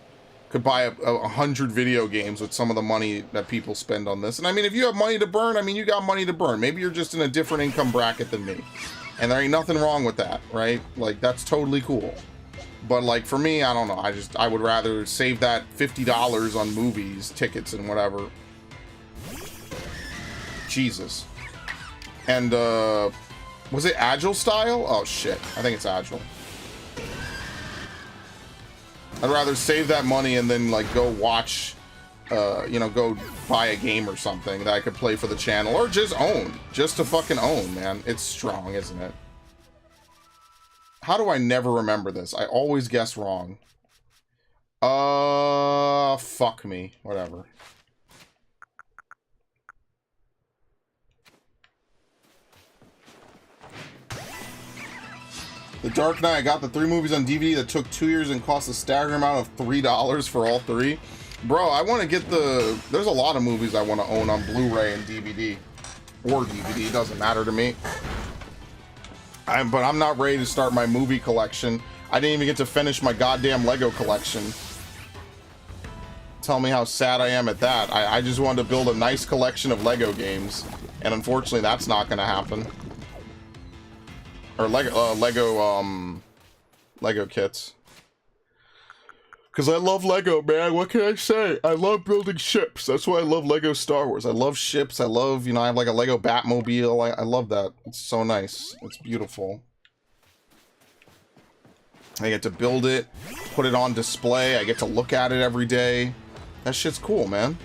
Could buy 100 video games with some of the money that people spend on this. And I mean, if you have money to burn, I mean, you got money to burn. Maybe you're just in a different income bracket than me. And there ain't nothing wrong with that, right? Like, that's totally cool. But, like, for me, I don't know. I would rather save that $50 on movies, tickets, and whatever. Jesus. And, was it Agile style? Oh, shit. I think it's Agile. I'd rather save that money and then, like, go watch, you know, go buy a game or something that I could play for the channel. Or just own. Just to fucking own, man. It's strong, isn't it? How do I never remember this? I always guess wrong. Fuck me. Whatever. The Dark Knight, I got the 3 movies on DVD that took 2 years and cost a staggering amount of $3 for all 3. Bro, I want to get the... There's a lot of movies I want to own on Blu-ray and DVD. Or DVD, doesn't matter to me. But I'm not ready to start my movie collection. I didn't even get to finish my goddamn Lego collection. Tell me how sad I am at that. I just wanted to build a nice collection of Lego games. And unfortunately, that's not going to happen. Or Lego kits. Because I love Lego, man. What can I say? I love building ships. That's why I love Lego Star Wars. I love ships. I love, you know, I have like a Lego Batmobile. I love that. It's so nice. It's beautiful. I get to build it, put it on display. I get to look at it every day. That shit's cool, man.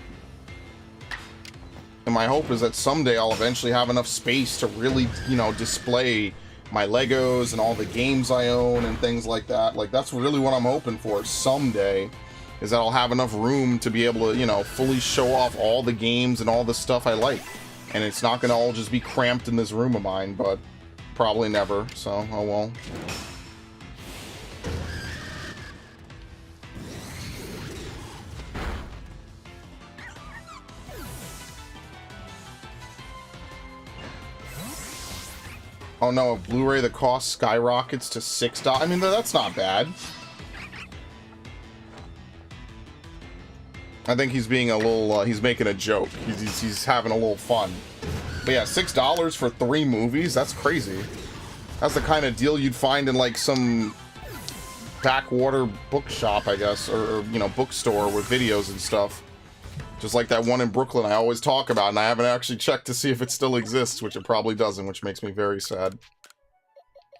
And my hope is that someday I'll eventually have enough space to really, you know, display my Legos and all the games I own and things like that. Like, that's really what I'm hoping for someday, is that I'll have enough room to be able to, you know, fully show off all the games and all the stuff I like. And it's not gonna all just be cramped in this room of mine, but probably never, so, oh well. Oh no, a Blu-ray, the cost skyrockets to $6. I mean, that's not bad. I think he's being a little, he's making a joke. He's having a little fun. But yeah, $6 for 3 movies? That's crazy. That's the kind of deal you'd find in like some backwater bookshop, I guess, or you know, bookstore with videos and stuff. Just like that one in Brooklyn I always talk about, and I haven't actually checked to see if it still exists, which it probably doesn't, which makes me very sad.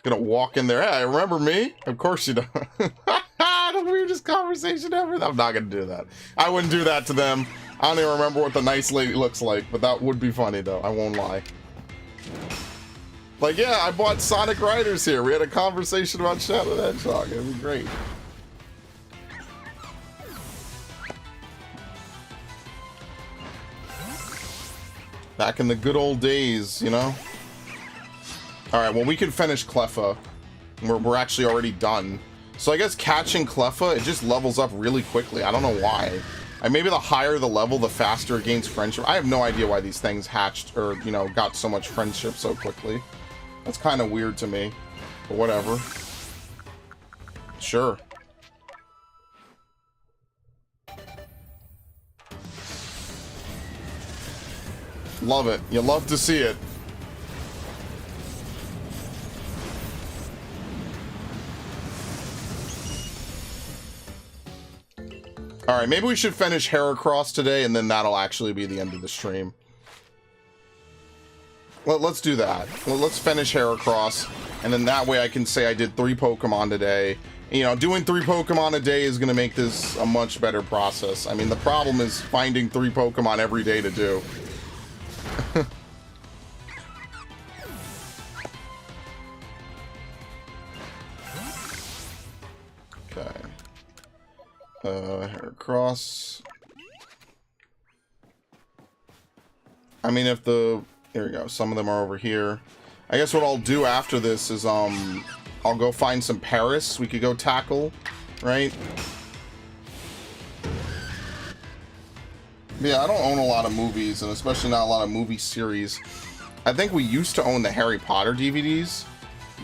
Gonna walk in there. Hey, remember me? Of course you don't. The weirdest conversation ever. I'm not gonna do that. I wouldn't do that to them. I don't even remember what the nice lady looks like, but that would be funny though. I won't lie. Like, yeah, I bought Sonic Riders here. We had a conversation about Shadow the Hedgehog. It'd be great. Back in the good old days, you know? Alright, well, we can finish Cleffa. We're actually already done. So I guess catching Cleffa, it just levels up really quickly. I don't know why. Maybe the higher the level, the faster it gains friendship. I have no idea why these things hatched or, you know, got so much friendship so quickly. That's kind of weird to me. But whatever. Sure. Love it. You love to see it. Alright, maybe we should finish Heracross today, and then that'll actually be the end of the stream. Well, let's do that. Well, let's finish Heracross, and then that way I can say I did 3 Pokemon today. You know, doing 3 Pokemon a day is going to make this a much better process. I mean, the problem is finding 3 Pokemon every day to do. Okay. Heracross. I mean, if the... Here we go. Some of them are over here. I guess what I'll do after this is, I'll go find some Paris we could go tackle, right? Yeah, I don't own a lot of movies, and especially not a lot of movie series. I think we used to own the Harry Potter DVDs,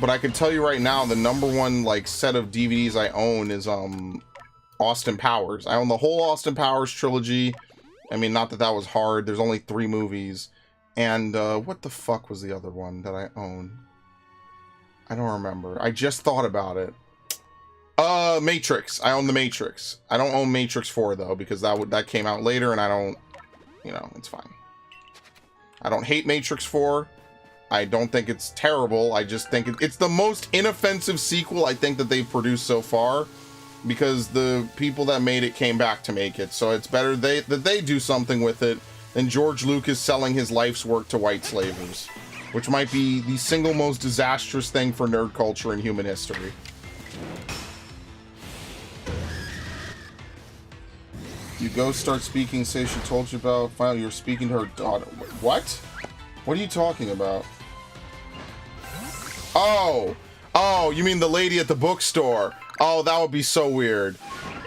but I can tell you right now, the #1, like, set of DVDs I own is, Austin Powers. I own the whole Austin Powers trilogy. I mean, not that that was hard. There's only 3 movies. And, what the fuck was the other one that I own? I don't remember. I just thought about it. Matrix. I own the Matrix. I don't own Matrix 4, though, because that came out later, and I don't... You know, it's fine. I don't hate Matrix 4. I don't think it's terrible. I just think it's the most inoffensive sequel I think that they've produced so far, because the people that made it came back to make it. So it's better that they do something with it than George Lucas selling his life's work to white slavers, which might be the single most disastrous thing for nerd culture in human history. You go start speaking, say she told you about, finally you're speaking to her daughter. What? What are you talking about? Oh, you mean the lady at the bookstore. Oh, that would be so weird.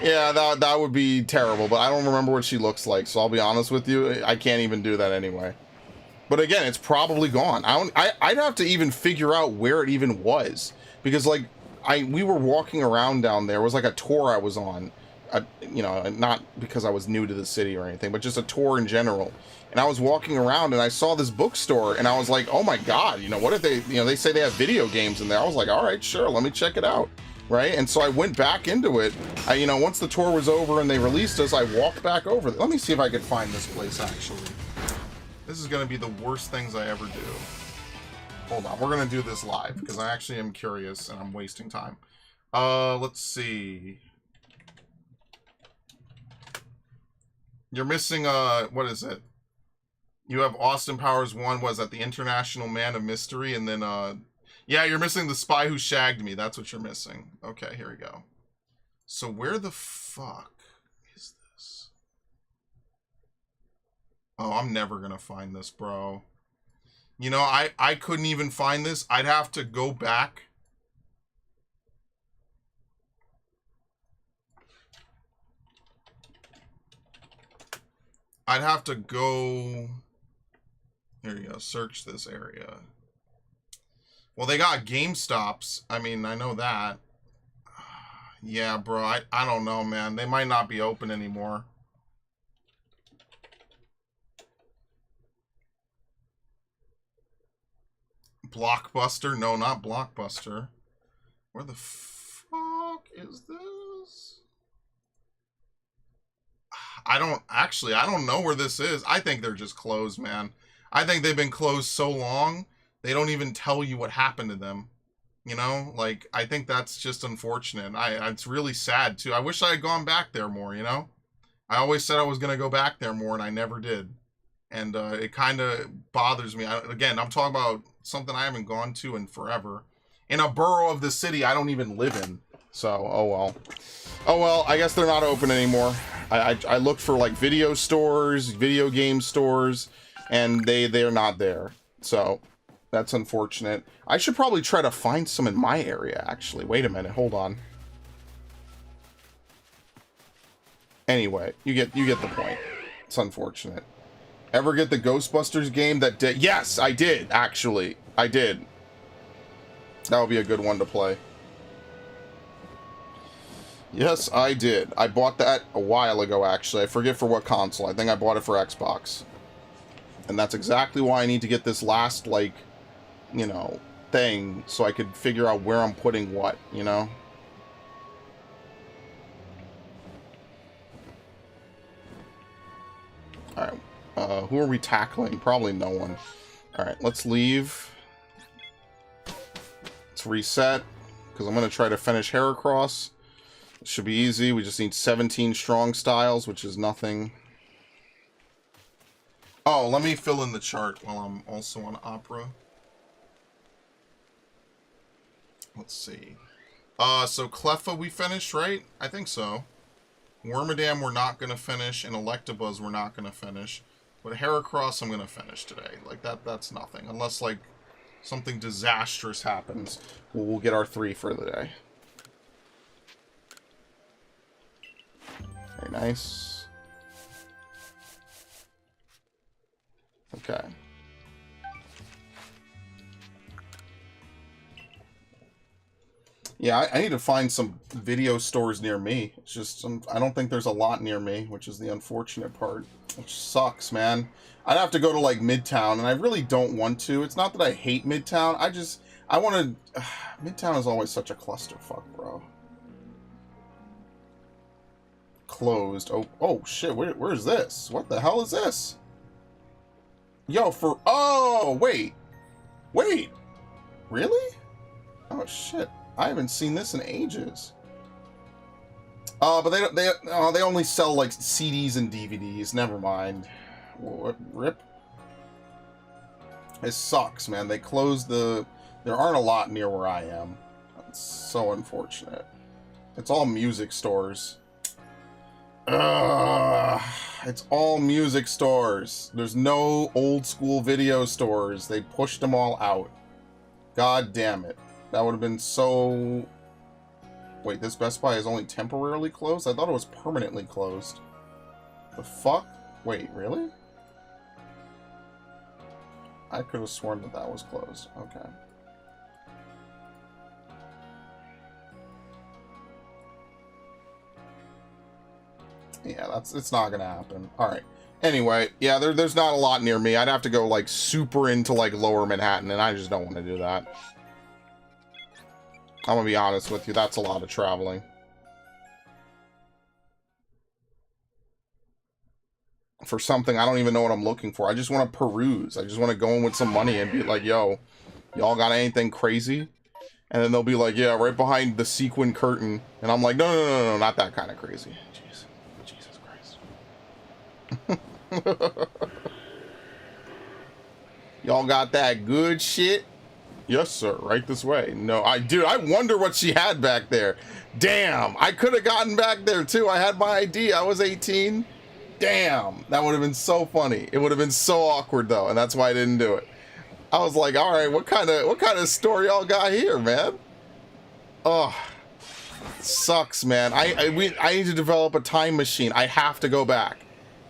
Yeah, that would be terrible, but I don't remember what she looks like, so I'll be honest with you, I can't even do that anyway. But again, it's probably gone. I'd have to even figure out where it even was, because like we were walking around down there. It was like a tour I was on, you know, not because I was new to the city or anything, but just a tour in general. And I was walking around and I saw this bookstore and I was like, oh my god, you know, what if they, you know, they say they have video games in there. I was like, all right, sure, let me check it out. Right? And so I went back into it. You know, once the tour was over and they released us, I walked back over. Let me see if I could find this place, actually. This is going to be the worst things I ever do. Hold on. We're going to do this live because I actually am curious and I'm wasting time. Let's see. You're missing, what is it? You have Austin Powers 1, was that the International Man of Mystery, and then, yeah, you're missing The Spy Who Shagged Me. That's what you're missing. Okay, here we go. So where the fuck is this? Oh, I'm never gonna find this, bro. You know, I couldn't even find this. I'd have to go back. I'd have to go... Here you go. Search this area. Well, they got GameStops. I mean, I know that. Yeah, bro. I don't know, man. They might not be open anymore. Blockbuster? No, not Blockbuster. Where the fuck is this? I don't know where this is. I think they're just closed, man. I think they've been closed so long, they don't even tell you what happened to them. You know, like, I think that's just unfortunate. It's really sad, too. I wish I had gone back there more, you know? I always said I was going to go back there more, and I never did. And it kind of bothers me. Again, I'm talking about something I haven't gone to in forever. In a borough of the city I don't even live in. So, oh well. Oh well, I guess they're not open anymore. I looked for, like, video stores, video game stores, and they're not there. So, that's unfortunate. I should probably try to find some in my area, actually. Wait a minute, hold on. Anyway, you get the point. It's unfortunate. Ever get the Ghostbusters game that did? Yes, I did, actually. I did. That would be a good one to play. Yes, I did. I bought that a while ago, actually. I forget for what console. I think I bought it for Xbox. And that's exactly why I need to get this last, like, you know, thing, so I could figure out where I'm putting what, you know? Alright. Who are we tackling? Probably no one. Alright, let's leave. Let's reset, because I'm going to try to finish Heracross. It should be easy. We just need 17 strong styles, which is nothing. Oh, let me fill in the chart while I'm also on Opera. Let's see. So Cleffa we finished, right? I think so. Wormadam we're not going to finish, and Electabuzz we're not going to finish. But Heracross I'm going to finish today. Like, that's nothing. Unless, like, something disastrous happens. We'll get our 3 for the day. Very nice. Okay. Yeah, I need to find some video stores near me. It's just, I don't think there's a lot near me, which is the unfortunate part. Which sucks, man. I'd have to go to, like, Midtown, and I really don't want to. It's not that I hate Midtown. I want to... Midtown is always such a clusterfuck, bro. Closed. Oh shit, where's this? What the hell is this? Yo, oh, wait. Wait. Really? Oh, shit. I haven't seen this in ages. But they only sell, like, CDs and DVDs. Never mind. What? Rip? It sucks, man. They closed the... There aren't a lot near where I am. It's so unfortunate. It's all music stores. It's all music stores. There's no old school video stores. They pushed them all out. God damn it. That would have been so... Wait, this Best Buy is only temporarily closed? I thought it was permanently closed. The fuck? Wait, really? I could have sworn that was closed. Okay. Yeah, it's not gonna happen. Alright. Anyway, yeah, there's not a lot near me. I'd have to go, like, super into, like, Lower Manhattan, and I just don't want to do that. I'm gonna be honest with you, that's a lot of traveling. For something I don't even know what I'm looking for. I just want to peruse. I just want to go in with some money and be like, yo, y'all got anything crazy? And then they'll be like, yeah, right behind the sequin curtain. And I'm like, no, not that kind of crazy. Jeez. Jesus Christ. Y'all got that good shit? Yes, sir. Right this way. No, dude, I wonder what she had back there. Damn, I could have gotten back there too. I had my ID. I was 18. Damn, that would have been so funny. It would have been so awkward though, and that's why I didn't do it. I was like, all right, what kind of story y'all got here, man? Oh, sucks, man. I need to develop a time machine. I have to go back,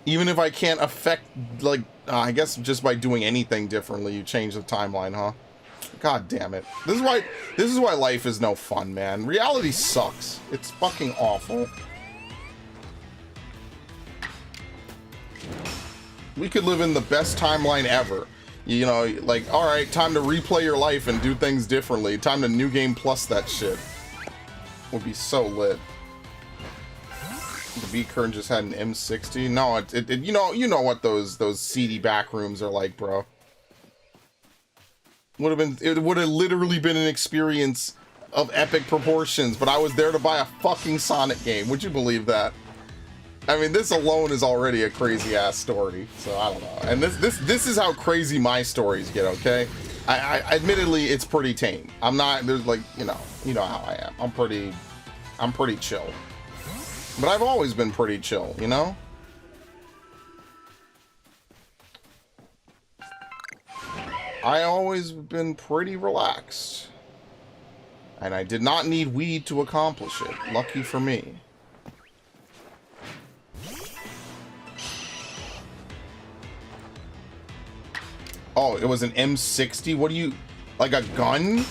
even if I can't affect, like, I guess just by doing anything differently, you change the timeline, huh? God damn it. This is why life is no fun, man. Reality sucks. It's fucking awful. We could live in the best timeline ever. You know, like, alright, time to replay your life and do things differently. Time to New Game Plus that shit. Would be so lit. The B current just had an M60. No, you know what those seedy back rooms are like, bro. It would have literally been an experience of epic proportions, but I was there to buy a fucking Sonic game. Would you believe that? I mean, this alone is already a crazy ass story. So I don't know. And this is how crazy my stories get. Okay, I admittedly it's pretty tame. I'm not. There's like you know how I am. I'm pretty chill. But I've always been pretty chill, you know? I always been pretty relaxed. And I did not need weed to accomplish it. Lucky for me. Oh, it was an M60? What do you... Like a gun?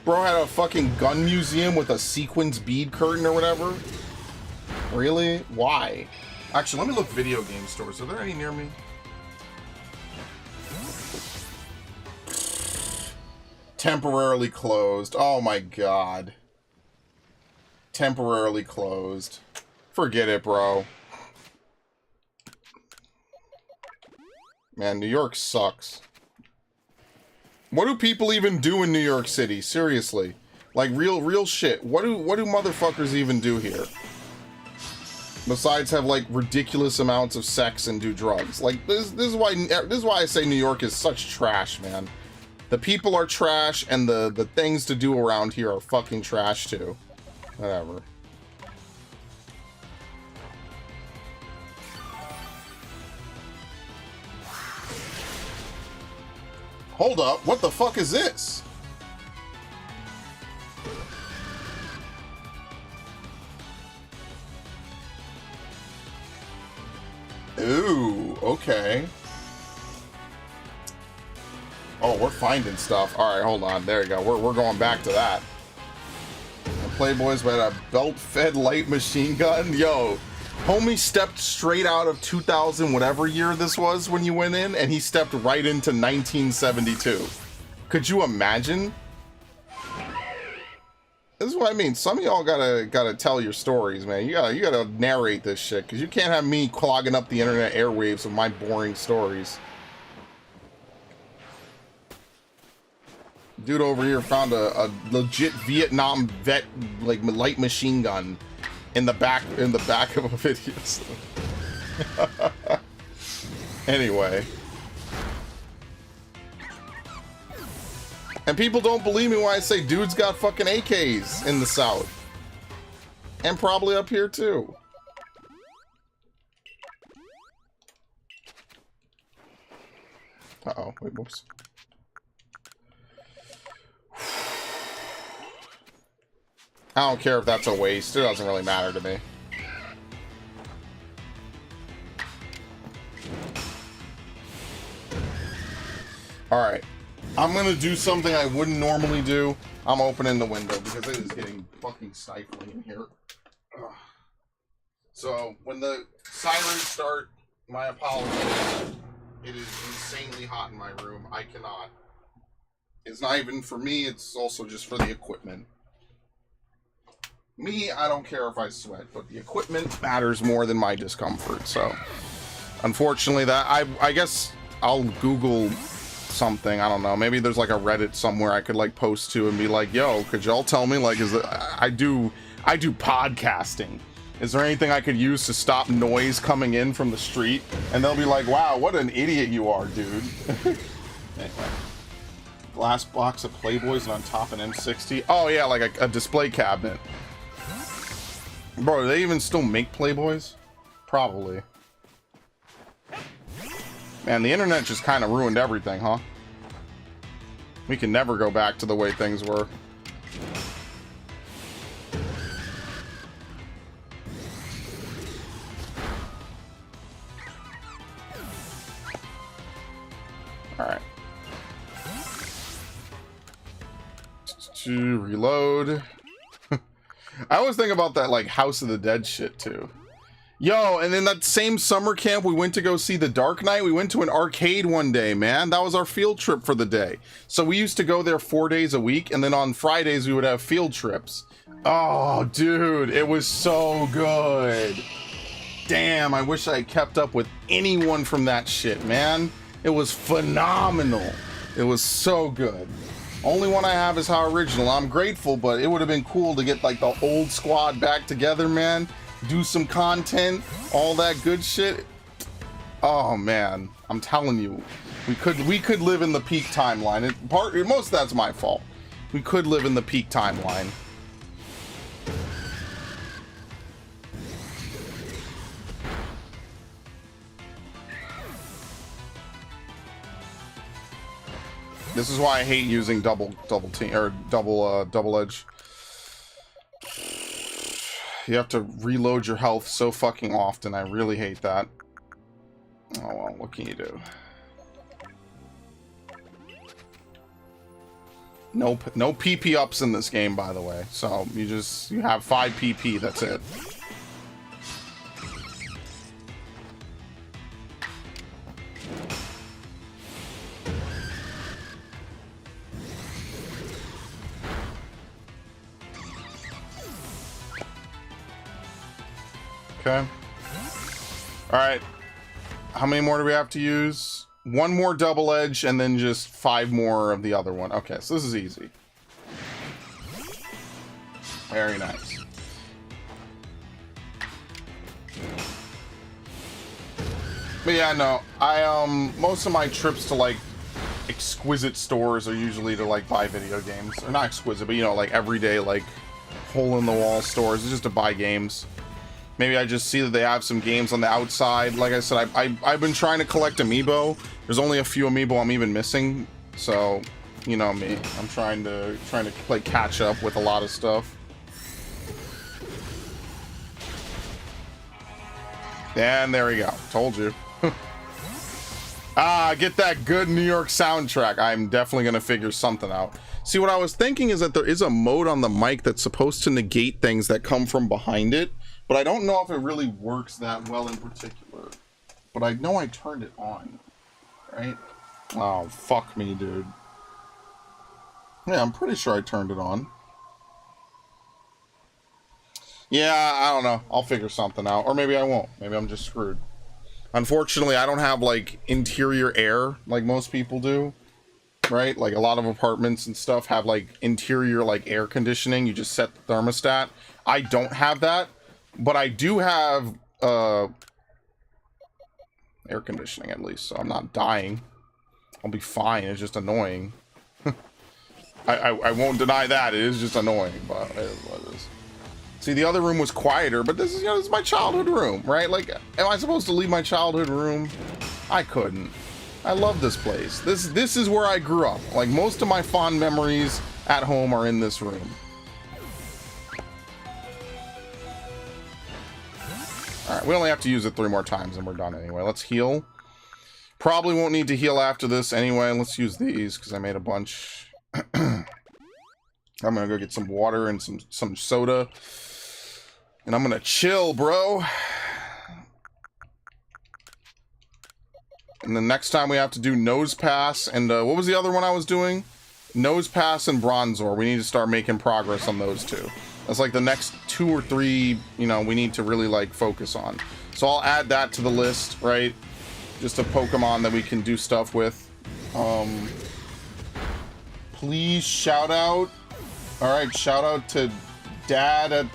Bro had a fucking gun museum with a sequins bead curtain or whatever? Really? Why? Actually, let me look video game stores. Are there any near me? Temporarily closed. Oh my god. Temporarily closed. Forget it, bro. Man, New York sucks. What do people even do in New York City? Seriously. Like, real shit. What do motherfuckers even do here? Besides have like ridiculous amounts of sex and do drugs. Like this is why I say New York is such trash, man. The people are trash and the things to do around here are fucking trash too. Whatever. Hold up, what the fuck is this? Ooh, okay. Oh, we're finding stuff. All right, hold on. There you go. We're going back to that. The Playboys with a belt-fed light machine gun. Yo, homie stepped straight out of 2000 whatever year this was when you went in, and he stepped right into 1972. Could you imagine? This is what I mean. Some of y'all gotta tell your stories, man. You gotta narrate this shit, because you can't have me clogging up the internet airwaves with my boring stories. Dude over here found a legit Vietnam vet like light machine gun in the back of a video. Anyway. And people don't believe me when I say dudes got fucking AKs in the South. And probably up here too. Uh-oh, wait, whoops. I don't care if that's a waste. It doesn't really matter to me. Alright. I'm gonna do something I wouldn't normally do. I'm opening the window because it is getting fucking stifling in here. Ugh. So, when the sirens start, my apologies. It is insanely hot in my room. I cannot. It's not even for me, it's also just for the equipment. Me, I don't care if I sweat, but the equipment matters more than my discomfort, so... Unfortunately, that... I guess I'll Google something, I don't know. Maybe there's like a Reddit somewhere I could like post to and be like, yo, could y'all tell me, like, I do podcasting. Is there anything I could use to stop noise coming in from the street? And they'll be like, wow, what an idiot you are, dude. Anyway. Glass box of Playboys and on top an M60. Oh yeah, like a display cabinet. Bro, do they even still make Playboys? Probably. Man, the internet just kind of ruined everything, huh? We can never go back to the way things were. Alright. To reload. I always think about that, like, House of the Dead shit, too. Yo, and in that same summer camp, we went to go see The Dark Knight. We went to an arcade one day, man. That was our field trip for the day. So we used to go there 4 days a week, and then on Fridays, we would have field trips. Oh, dude, it was so good. damn, I wish I had kept up with anyone from that shit, man. It was phenomenal. It was so good. Only one I have is How Original. I'm grateful, but it would have been cool to get like the old squad back together, man. Do some content, all that good shit. Oh man, I'm telling you, we could live in the peak timeline. Most of that's my fault. We could live in the peak timeline. This is why I hate using double team or double edge. You have to reload your health so fucking often. I really hate that. Oh well, what can you do? No PP ups in this game, by the way. So you have 5 PP. That's it. Okay. All right. How many more do we have to use? 1 more double edge and then just 5 more of the other one. Okay, so this is easy. Very nice. But yeah, no, most of my trips to like exquisite stores are usually to like buy video games. Or not exquisite, but you know, like everyday like hole in the wall stores. It's just to buy games. Maybe I just see that they have some games on the outside. Like I said, I've been trying to collect amiibo. There's only a few amiibo I'm even missing. So, you know me. I'm trying to like catch up with a lot of stuff. And there we go. Told you. Get that good New York soundtrack. I'm definitely gonna figure something out. See, what I was thinking is that there is a mode on the mic that's supposed to negate things that come from behind it. But I don't know if it really works that well in particular. But I know I turned it on. Right? Oh, fuck me, dude. Yeah, I'm pretty sure I turned it on. Yeah, I don't know. I'll figure something out. Or maybe I won't. Maybe I'm just screwed. Unfortunately, I don't have, like, interior air like most people do. Right? Like, a lot of apartments and stuff have, like, interior, like, air conditioning. You just set the thermostat. I don't have that. But I do have air conditioning at least, so I'm not dying. I'll be fine. It's just annoying. I won't deny that. It is just annoying, but it is what it is. See, the other room was quieter, but this is, you know, this is my childhood room, right? Like, am I supposed to leave my childhood room? I couldn't. I love this place. This is where I grew up. Like, most of my fond memories at home are in this room. Alright, we only have to use it 3 more times and we're done anyway. Let's heal. Probably won't need to heal after this anyway. Let's use these because I made a bunch. I'm gonna go get some water and some soda. And I'm gonna chill, bro. And the next time we have to do Nose Pass and what was the other one I was doing? Nose Pass and Bronzor. We need to start making progress on those 2. That's like the next 2 or 3, you know, we need to really like focus on. So I'll add that to the list, right? Just a Pokemon that we can do stuff with. Please shout out. All right, shout out to Dadatande.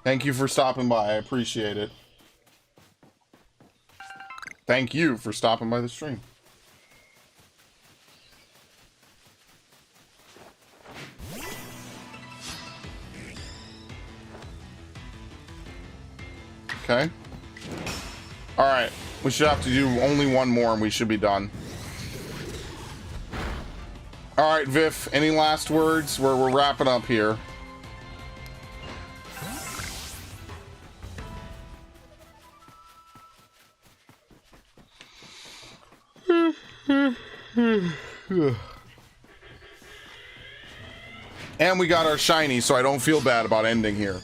Thank you for stopping by. I appreciate it. Thank you for stopping by the stream. Okay. Alright. We should have to do only 1 more and we should be done. Alright, Viv. Any last words? We're wrapping up here. And we got our shiny, so I don't feel bad about ending here.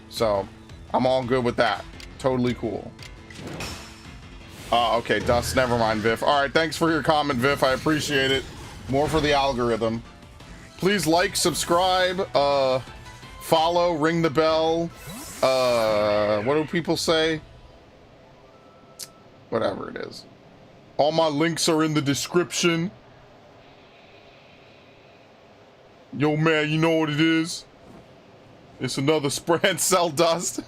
So, I'm all good with that. Totally cool. Okay, Dust, never mind, Viv. Alright, thanks for your comment, Viv. I appreciate it. More for the algorithm. Please like, subscribe, Follow, ring the bell. What do people say? Whatever it is. All my links are in the description. Yo, man, you know what it is? It's another spray and sell dust.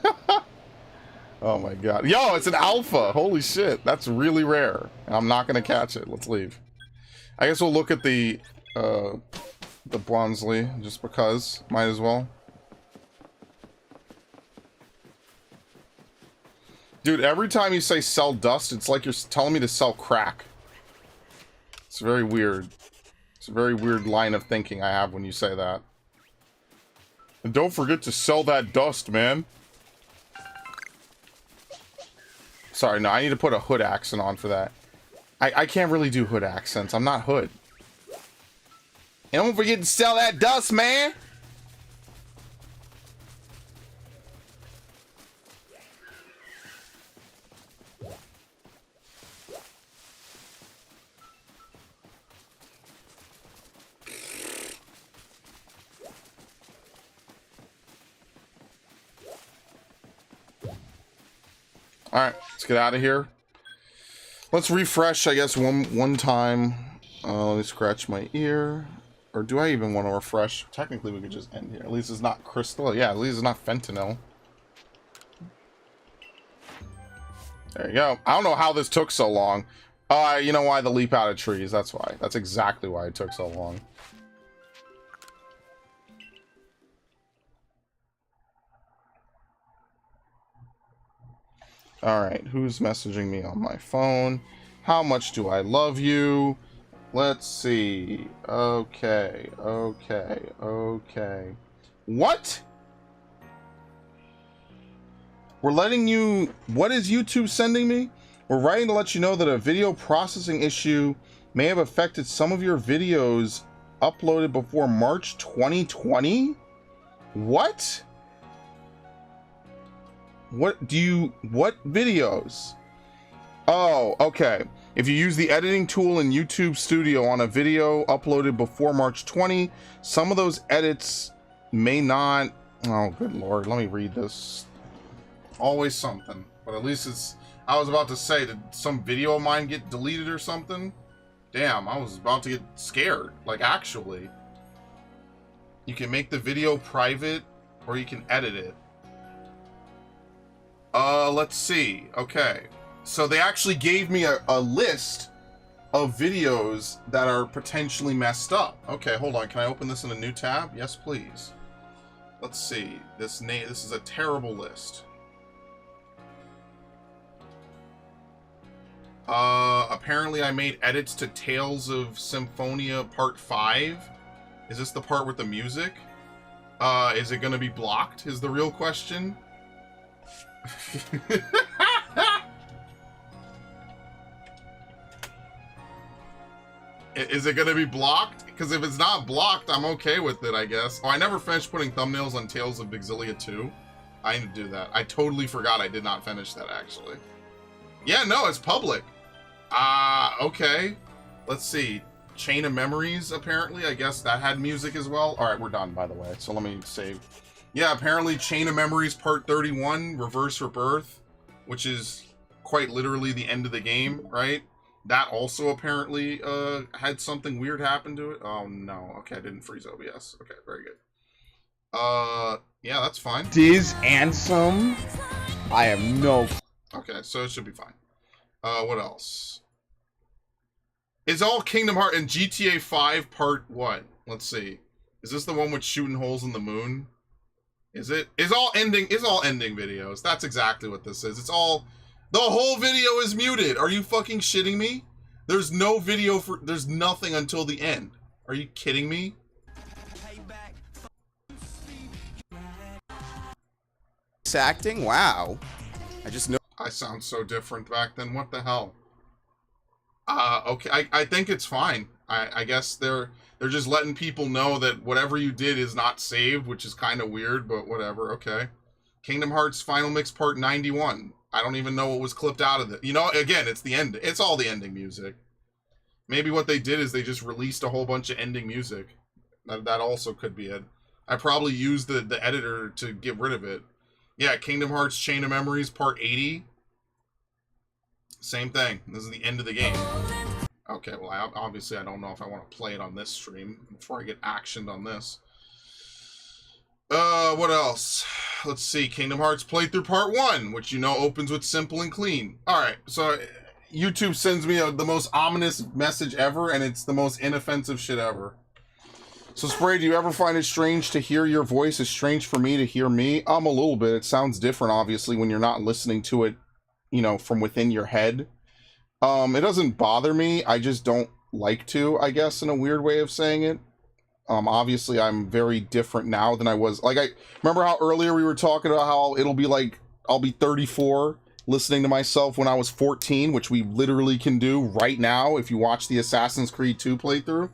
Oh my god. Yo, it's an alpha. Holy shit. That's really rare. And I'm not gonna catch it. Let's leave. I guess we'll look at the Bronzely, just because. Might as well. Dude, every time you say sell dust, it's like you're telling me to sell crack. It's very weird. It's a very weird line of thinking I have when you say that. And don't forget to sell that dust, man. Sorry, no, I need to put a hood accent on for that. I can't really do hood accents. I'm not hood. And don't forget to sell that dust, man. Alright, let's get out of here. Let's refresh, I guess, one time. Let me scratch my ear. Or do I even want to refresh? Technically, we could just end here. At least it's not crystal. Yeah, at least it's not fentanyl. There you go. I don't know how this took so long. You know why? The leap out of trees. That's why. That's exactly why it took so long. Alright, who's messaging me on my phone? How much do I love you? Let's see. Okay. What? We're letting you... What is YouTube sending me? We're writing to let you know that a video processing issue may have affected some of your videos uploaded before March 2020? What? What videos? Oh, okay. If you use the editing tool in YouTube Studio on a video uploaded before March 20, some of those edits may not... Oh, good lord. Let me read this. Always something. But at least it's... I was about to say, did some video of mine get deleted or something? Damn, I was about to get scared. Like, actually. You can make the video private, or you can edit it. Let's see. Okay. So they actually gave me a list of videos that are potentially messed up. Okay, hold on. Can I open this in a new tab? Yes, please. Let's see. This is a terrible list. Apparently I made edits to Tales of Symphonia Part 5. Is this the part with the music? Is it gonna be blocked, is the real question. Is it gonna be blocked? Because if it's not blocked, I'm okay with it, I guess. Oh, I never finished putting thumbnails on Tales of Bigzilia 2. I need to do that. I totally forgot I did not finish that, actually. Yeah, no, it's public. Okay. Let's see. Chain of Memories, apparently. I guess that had music as well. Alright, we're done, by the way. So let me save. Yeah, apparently Chain of Memories Part 31, Reverse Rebirth, which is quite literally the end of the game, right? That also apparently had something weird happen to it. Oh, no. Okay, I didn't freeze OBS. Okay, very good. Yeah, that's fine. Diz Ansem? I have no... Okay, so it should be fine. What else? It's all Kingdom Hearts and GTA 5 part what? Let's see. Is this the one with shooting holes in the moon? Is it? It's all ending videos. That's exactly what this is. It's all... The whole video is muted. Are you fucking shitting me? There's no video for... There's nothing until the end. Are you kidding me? Acting? Wow. I just know... I sound so different back then. What the hell? Okay, I think it's fine. I guess they're just letting people know that whatever you did is not saved, which is kind of weird, but whatever. Okay. Kingdom Hearts Final Mix Part 91. I don't even know what was clipped out of it. You know, again, it's the end. It's all the ending music. Maybe what they did is they just released a whole bunch of ending music. That also could be it. I probably used the editor to get rid of it. Yeah, Kingdom Hearts Chain of Memories Part 80. Same thing. This is the end of the game. Okay, well, obviously I don't know if I want to play it on this stream before I get actioned on this. What else? Let's see. Kingdom Hearts Playthrough Part 1, which you know opens with simple and clean. Alright, so YouTube sends me the most ominous message ever, and it's the most inoffensive shit ever. So, Spray, do you ever find it strange to hear your voice? It's strange for me to hear me? A little bit. It sounds different, obviously, when you're not listening to it, you know, from within your head. It doesn't bother me. I just don't like to, I guess, in a weird way of saying it. Obviously, I'm very different now than I was. Like, I remember how earlier we were talking about how it'll be like, I'll be 34 listening to myself when I was 14, which we literally can do right now if you watch the Assassin's Creed 2 playthrough,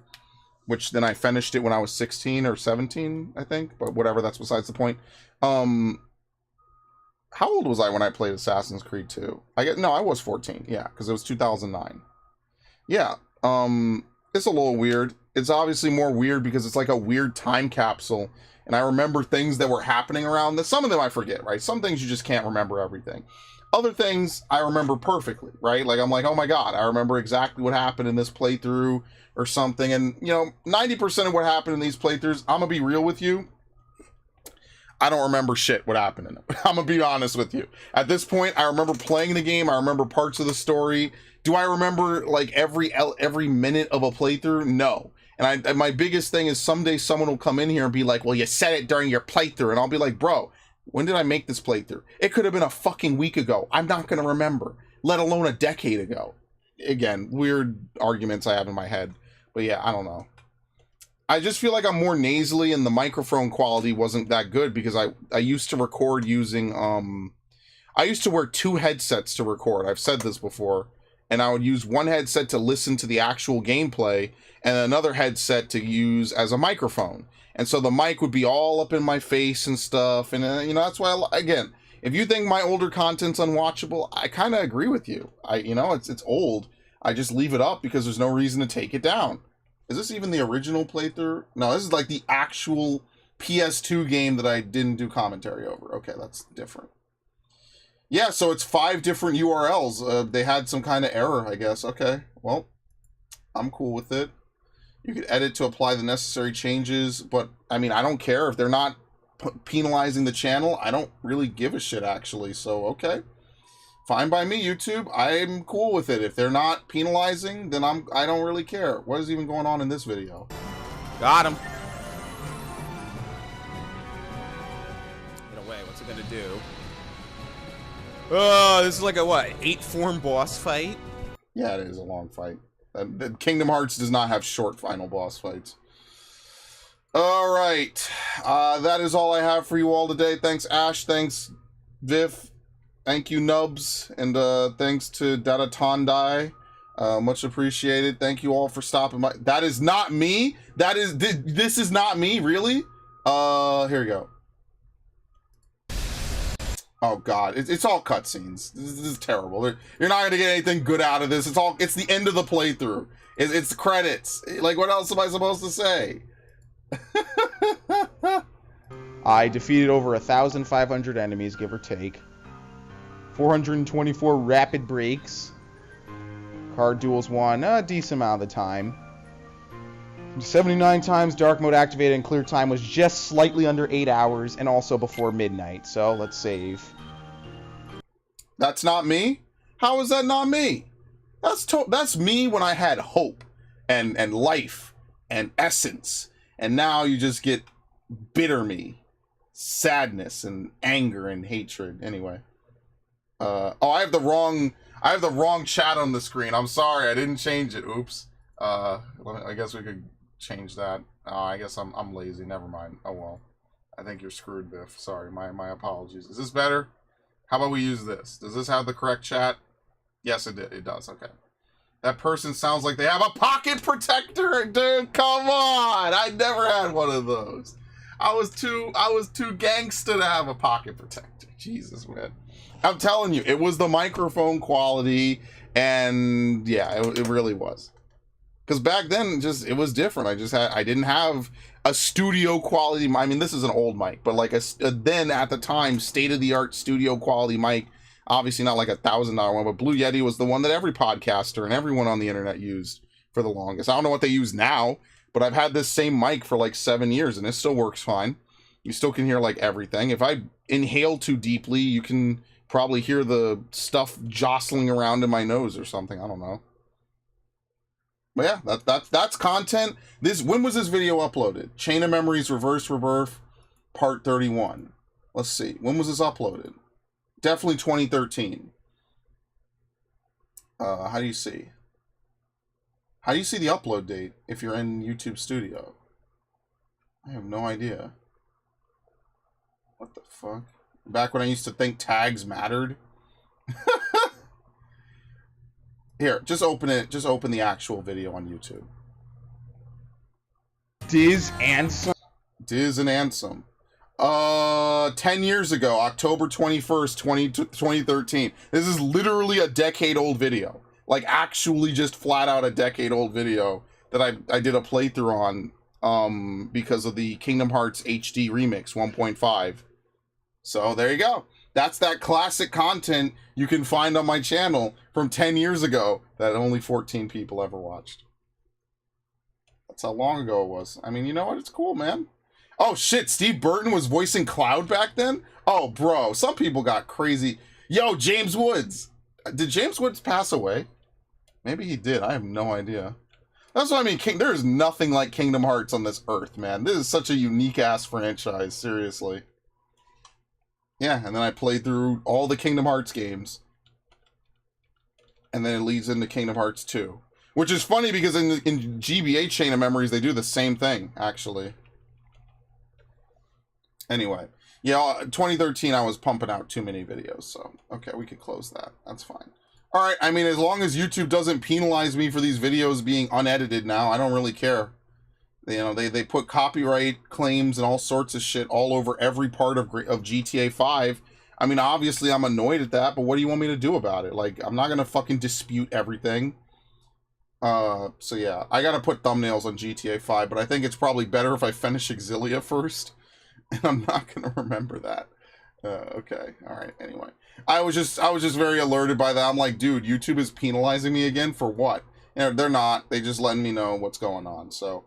which then I finished it when I was 16 or 17, I think, but whatever, that's besides the point. How old was I when I played Assassin's Creed 2? No, I was 14, yeah, because it was 2009. Yeah, it's a little weird. It's obviously more weird because it's like a weird time capsule, and I remember things that were happening around that. Some of them I forget, right? Some things you just can't remember everything. Other things I remember perfectly, right? Like, I'm like, oh my god, I remember exactly what happened in this playthrough or something. And, you know, 90% of what happened in these playthroughs, I'm gonna be real with you, I don't remember shit what happened in it. I'm gonna be honest with you. At this point, I remember playing the game. I remember parts of the story. Do I remember like every minute of a playthrough? No. And my biggest thing is someday someone will come in here and be like, well, you said it during your playthrough. And I'll be like, bro, when did I make this playthrough? It could have been a fucking week ago. I'm not gonna remember, let alone a decade ago. Again, weird arguments I have in my head. But yeah, I don't know. I just feel like I'm more nasally and the microphone quality wasn't that good because I used to record using, I used to wear 2 headsets to record. I've said this before. And I would use one headset to listen to the actual gameplay and another headset to use as a microphone. And so the mic would be all up in my face and stuff. And, you know, that's why, again, if you think my older content's unwatchable, I kind of agree with you. You know, it's old. I just leave it up because there's no reason to take it down. Is this even the original playthrough? No, this is like the actual PS2 game that I didn't do commentary over. Okay, that's different. Yeah, so it's 5 different URLs. They had some kind of error, I guess. Okay, well, I'm cool with it. You could edit to apply the necessary changes, but, I mean, I don't care. If they're not penalizing the channel, I don't really give a shit, actually. So, okay. Fine by me, YouTube. I'm cool with it. If they're not penalizing, then I don't really care. What is even going on in this video? Got him. Get away. What's it gonna do? Oh, this is like a, what, 8-form boss fight? Yeah, it is a long fight. Kingdom Hearts does not have short final boss fights. Alright. That is all I have for you all today. Thanks, Ash. Thanks, Viv. Thank you, Nubs, and thanks to Data Tondai. Much appreciated. Thank you all for stopping by. That is not me. This is not me, really? Here we go. Oh god, it's all cutscenes. This is terrible. You're not gonna get anything good out of this. It's the end of the playthrough. It's credits. Like, what else am I supposed to say? I defeated over 1,500 enemies, give or take. 424 rapid breaks. Card duels won a decent amount of the time. 79 times dark mode activated, and clear time was just slightly under 8 hours, and also before midnight. So let's save. That's not me? How is that not me? That's me when I had hope and life and essence, and now you just get bitter me, sadness and anger and hatred. Anyway. Oh, I have the wrong chat on the screen. I'm sorry, I didn't change it. Oops. I guess we could change that. I guess I'm lazy. Never mind. Oh well. I think you're screwed, Biff. Sorry. My apologies. Is this better? How about we use this? Does this have the correct chat? Yes, it did. It does. Okay. That person sounds like they have a pocket protector, dude. Come on. I never had one of those. I was too gangsta to have a pocket protector. Jesus, man. I'm telling you, it was the microphone quality, and yeah, it really was. Because back then, it was different. I didn't have a studio quality. I mean, this is an old mic, but like a then at the time state of the art studio quality mic. Obviously not like $1,000 one, but Blue Yeti was the one that every podcaster and everyone on the internet used for the longest. I don't know what they use now, but I've had this same mic for like 7 years and it still works fine. You still can hear like everything. If I inhale too deeply, you can probably hear the stuff jostling around in my nose or something. I don't know. But yeah, that's content. When was this video uploaded? Chain of Memories Reverse Rebirth Part 31. Let's see. When was this uploaded? Definitely 2013. How do you see? How do you see the upload date if you're in YouTube Studio? I have no idea. What the fuck? Back when I used to think tags mattered. Here, just open it. Just open the actual video on YouTube. Diz Ansem. Diz and Ansem. 10 years ago, October 21st, 2013. This is literally a decade-old video. Like, actually just flat out a decade-old video that I did a playthrough on because of the Kingdom Hearts HD Remix 1.5. So, there you go. That's that classic content you can find on my channel from 10 years ago that only 14 people ever watched. That's how long ago it was. I mean, you know what? It's cool, man. Oh, shit. Steve Burton was voicing Cloud back then? Oh, bro. Some people got crazy. Yo, James Woods. Did James Woods pass away? Maybe he did. I have no idea. That's what I mean. There is nothing like Kingdom Hearts on this earth, man. This is such a unique-ass franchise. Seriously. Yeah, and then I played through all the Kingdom Hearts games. And then it leads into Kingdom Hearts 2. Which is funny because in GBA Chain of Memories, they do the same thing, actually. Anyway. Yeah, 2013, I was pumping out too many videos. So, okay, we could close that. That's fine. Alright, I mean, as long as YouTube doesn't penalize me for these videos being unedited now, I don't really care. You know, they put copyright claims and all sorts of shit all over every part of GTA 5. I mean, obviously I'm annoyed at that, but what do you want me to do about it? Like, I'm not gonna fucking dispute everything. So yeah, I gotta put thumbnails on GTA 5, but I think it's probably better if I finish Exilia first. And I'm not gonna remember that. Okay, alright, anyway. I was just very alerted by that. I'm like, dude, YouTube is penalizing me again for what? You know, they're not. They just letting me know what's going on, so...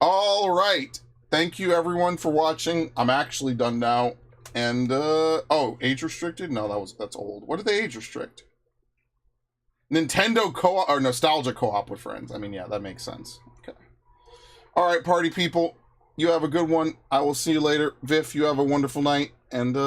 All right. Thank you, everyone, for watching. I'm actually done now. And, oh, age restricted? No, that's old. What did they age restrict? Nintendo co-op, or nostalgia co-op with friends. I mean, yeah, that makes sense. Okay. All right, party people. You have a good one. I will see you later. Viv, you have a wonderful night. And,